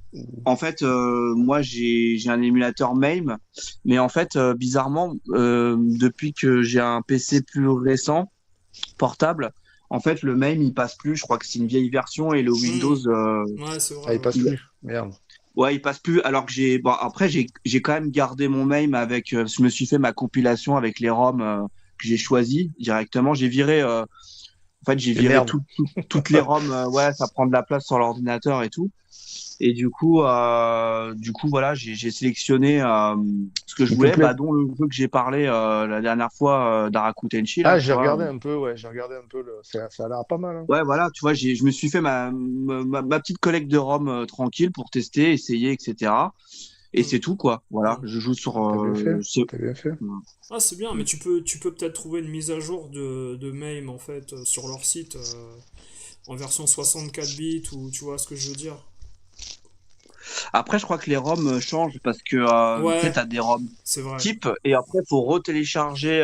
moi j'ai un émulateur MAME, mais en fait, bizarrement, depuis que j'ai un PC plus récent, portable, en fait, le MAME il passe plus. Je crois que c'est une vieille version et le Windows, Ouais, c'est Ah, vrai, il ouais. passe plus. Merde. ouais, il passe plus. Alors que bon, après j'ai quand même gardé mon MAME avec. Je me suis fait ma compilation avec les ROM que j'ai choisi directement. En fait, j'ai Et viré merde. toutes les ROM. Ouais, ça prend de la place sur l'ordinateur et tout. Et du coup, voilà, j'ai sélectionné ce que je Il te voulais, plaît? bah, dont le jeu que j'ai parlé la dernière fois d'Araku Tenchi, Ah, là, tu j'ai vois. regardé un peu, ouais, j'ai regardé un peu. Ça a l'air pas mal, hein. Ouais, voilà, tu vois, je me suis fait ma petite collecte de ROM tranquille pour tester, essayer, etc. Et Mm. c'est tout, quoi. Voilà, Mm. je joue sur. T'as bien fait. T'as bien fait. Ah, c'est bien, mais tu peux peut-être trouver une mise à jour de MAME en fait sur leur site en version 64 bits ou tu vois ce que je veux dire. Après, je crois que les ROM changent parce que tu sais, Ouais, t'as des ROM c'est vrai. type et après, faut retélécharger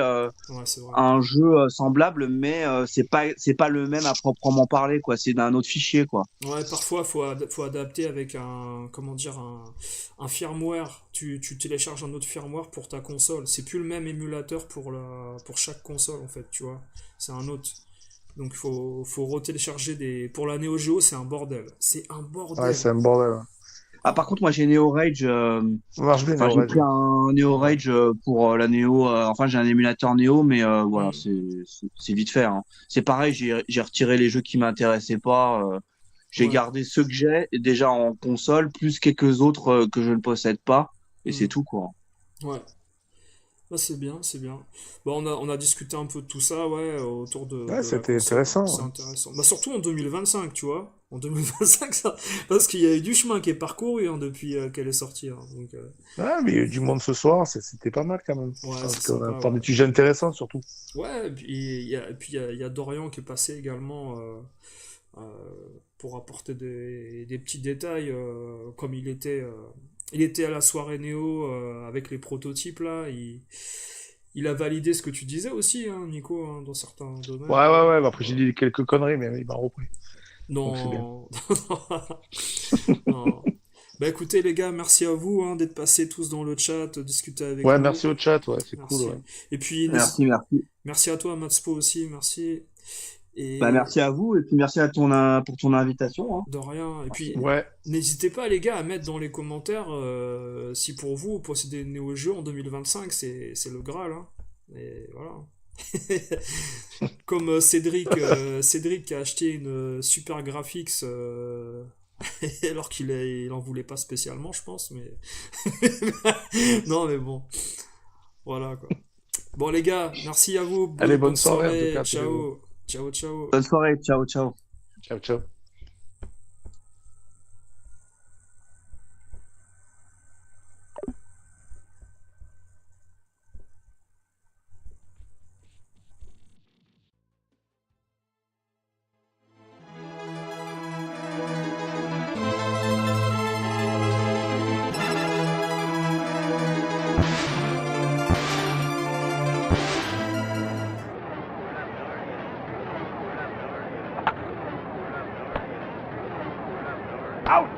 Ouais, c'est vrai. un jeu semblable, mais c'est pas le même à proprement parler, quoi. C'est d'un autre fichier, quoi. Ouais, parfois faut adapter avec comment dire, un firmware. Tu télécharges un autre firmware pour ta console. C'est plus le même émulateur pour chaque console en fait, tu vois. C'est un autre. Donc faut retélécharger pour la Neo Geo, c'est un bordel. C'est un Ouais, bordel. c'est un bordel, ouais. Ah, par contre, moi, j'ai Neo Rage. Ça marche bien, Enfin, Neo j'ai Rage. pris un Neo Ouais. Rage pour la Neo. Enfin, j'ai un émulateur Neo, mais voilà, Hmm. c'est vite fait, hein. C'est pareil, j'ai retiré les jeux qui m'intéressaient pas. J'ai Ouais. gardé ceux que j'ai déjà en console, plus quelques autres que je ne possède pas, et c'est Hmm. tout, quoi. Ouais. Bah, c'est bien, c'est bien. Bon, on a discuté un peu de tout ça, ouais, autour Ouais, de la c'était console. intéressant, C'est ouais. intéressant. Bah, surtout en 2025, tu vois. En 2025, ça, parce qu'il y a eu du chemin qui est parcouru hein, depuis qu'elle est sortie, hein. Donc, Ouais, mais il y a eu du monde ce soir, c'était pas mal quand même. Je ouais, pense c'est qu'on a sympa, parlé ouais. de sujets intéressants surtout. Ouais, et puis il y a Dorian qui est passé également euh, pour apporter des petits détails, comme il était à la soirée Néo avec les prototypes là. Il a validé ce que tu disais aussi, hein, Nico, hein, dans certains Ouais, domaines. ouais, ouais. Bah, après, j'ai Voilà. dit quelques conneries, mais il m'a repris. Donc c'est bien. Non, non. Bah écoutez les gars, merci à vous hein, d'être passés tous dans le chat, discuter avec Ouais, nous. merci au chat, ouais, c'est cool, ouais. Merci. Et puis Merci, merci. merci à toi Matspo aussi, merci. Bah, Et merci à vous, et puis merci pour ton invitation, hein. de rien. Et puis Ouais, n'hésitez pas les gars à mettre dans les commentaires si pour vous posséder une Neo Geo en 2025 c'est le Graal. Hein. Et voilà. Comme Cédric qui a acheté une Super Graphics alors il en voulait pas spécialement je pense mais non mais bon voilà quoi. Bon les gars, merci à vous, allez, bonne bonne soirée en tout soirée, cas à tous les deux. ciao, ciao ciao. Bonne soirée, ciao, ciao. Ciao, ciao. Out.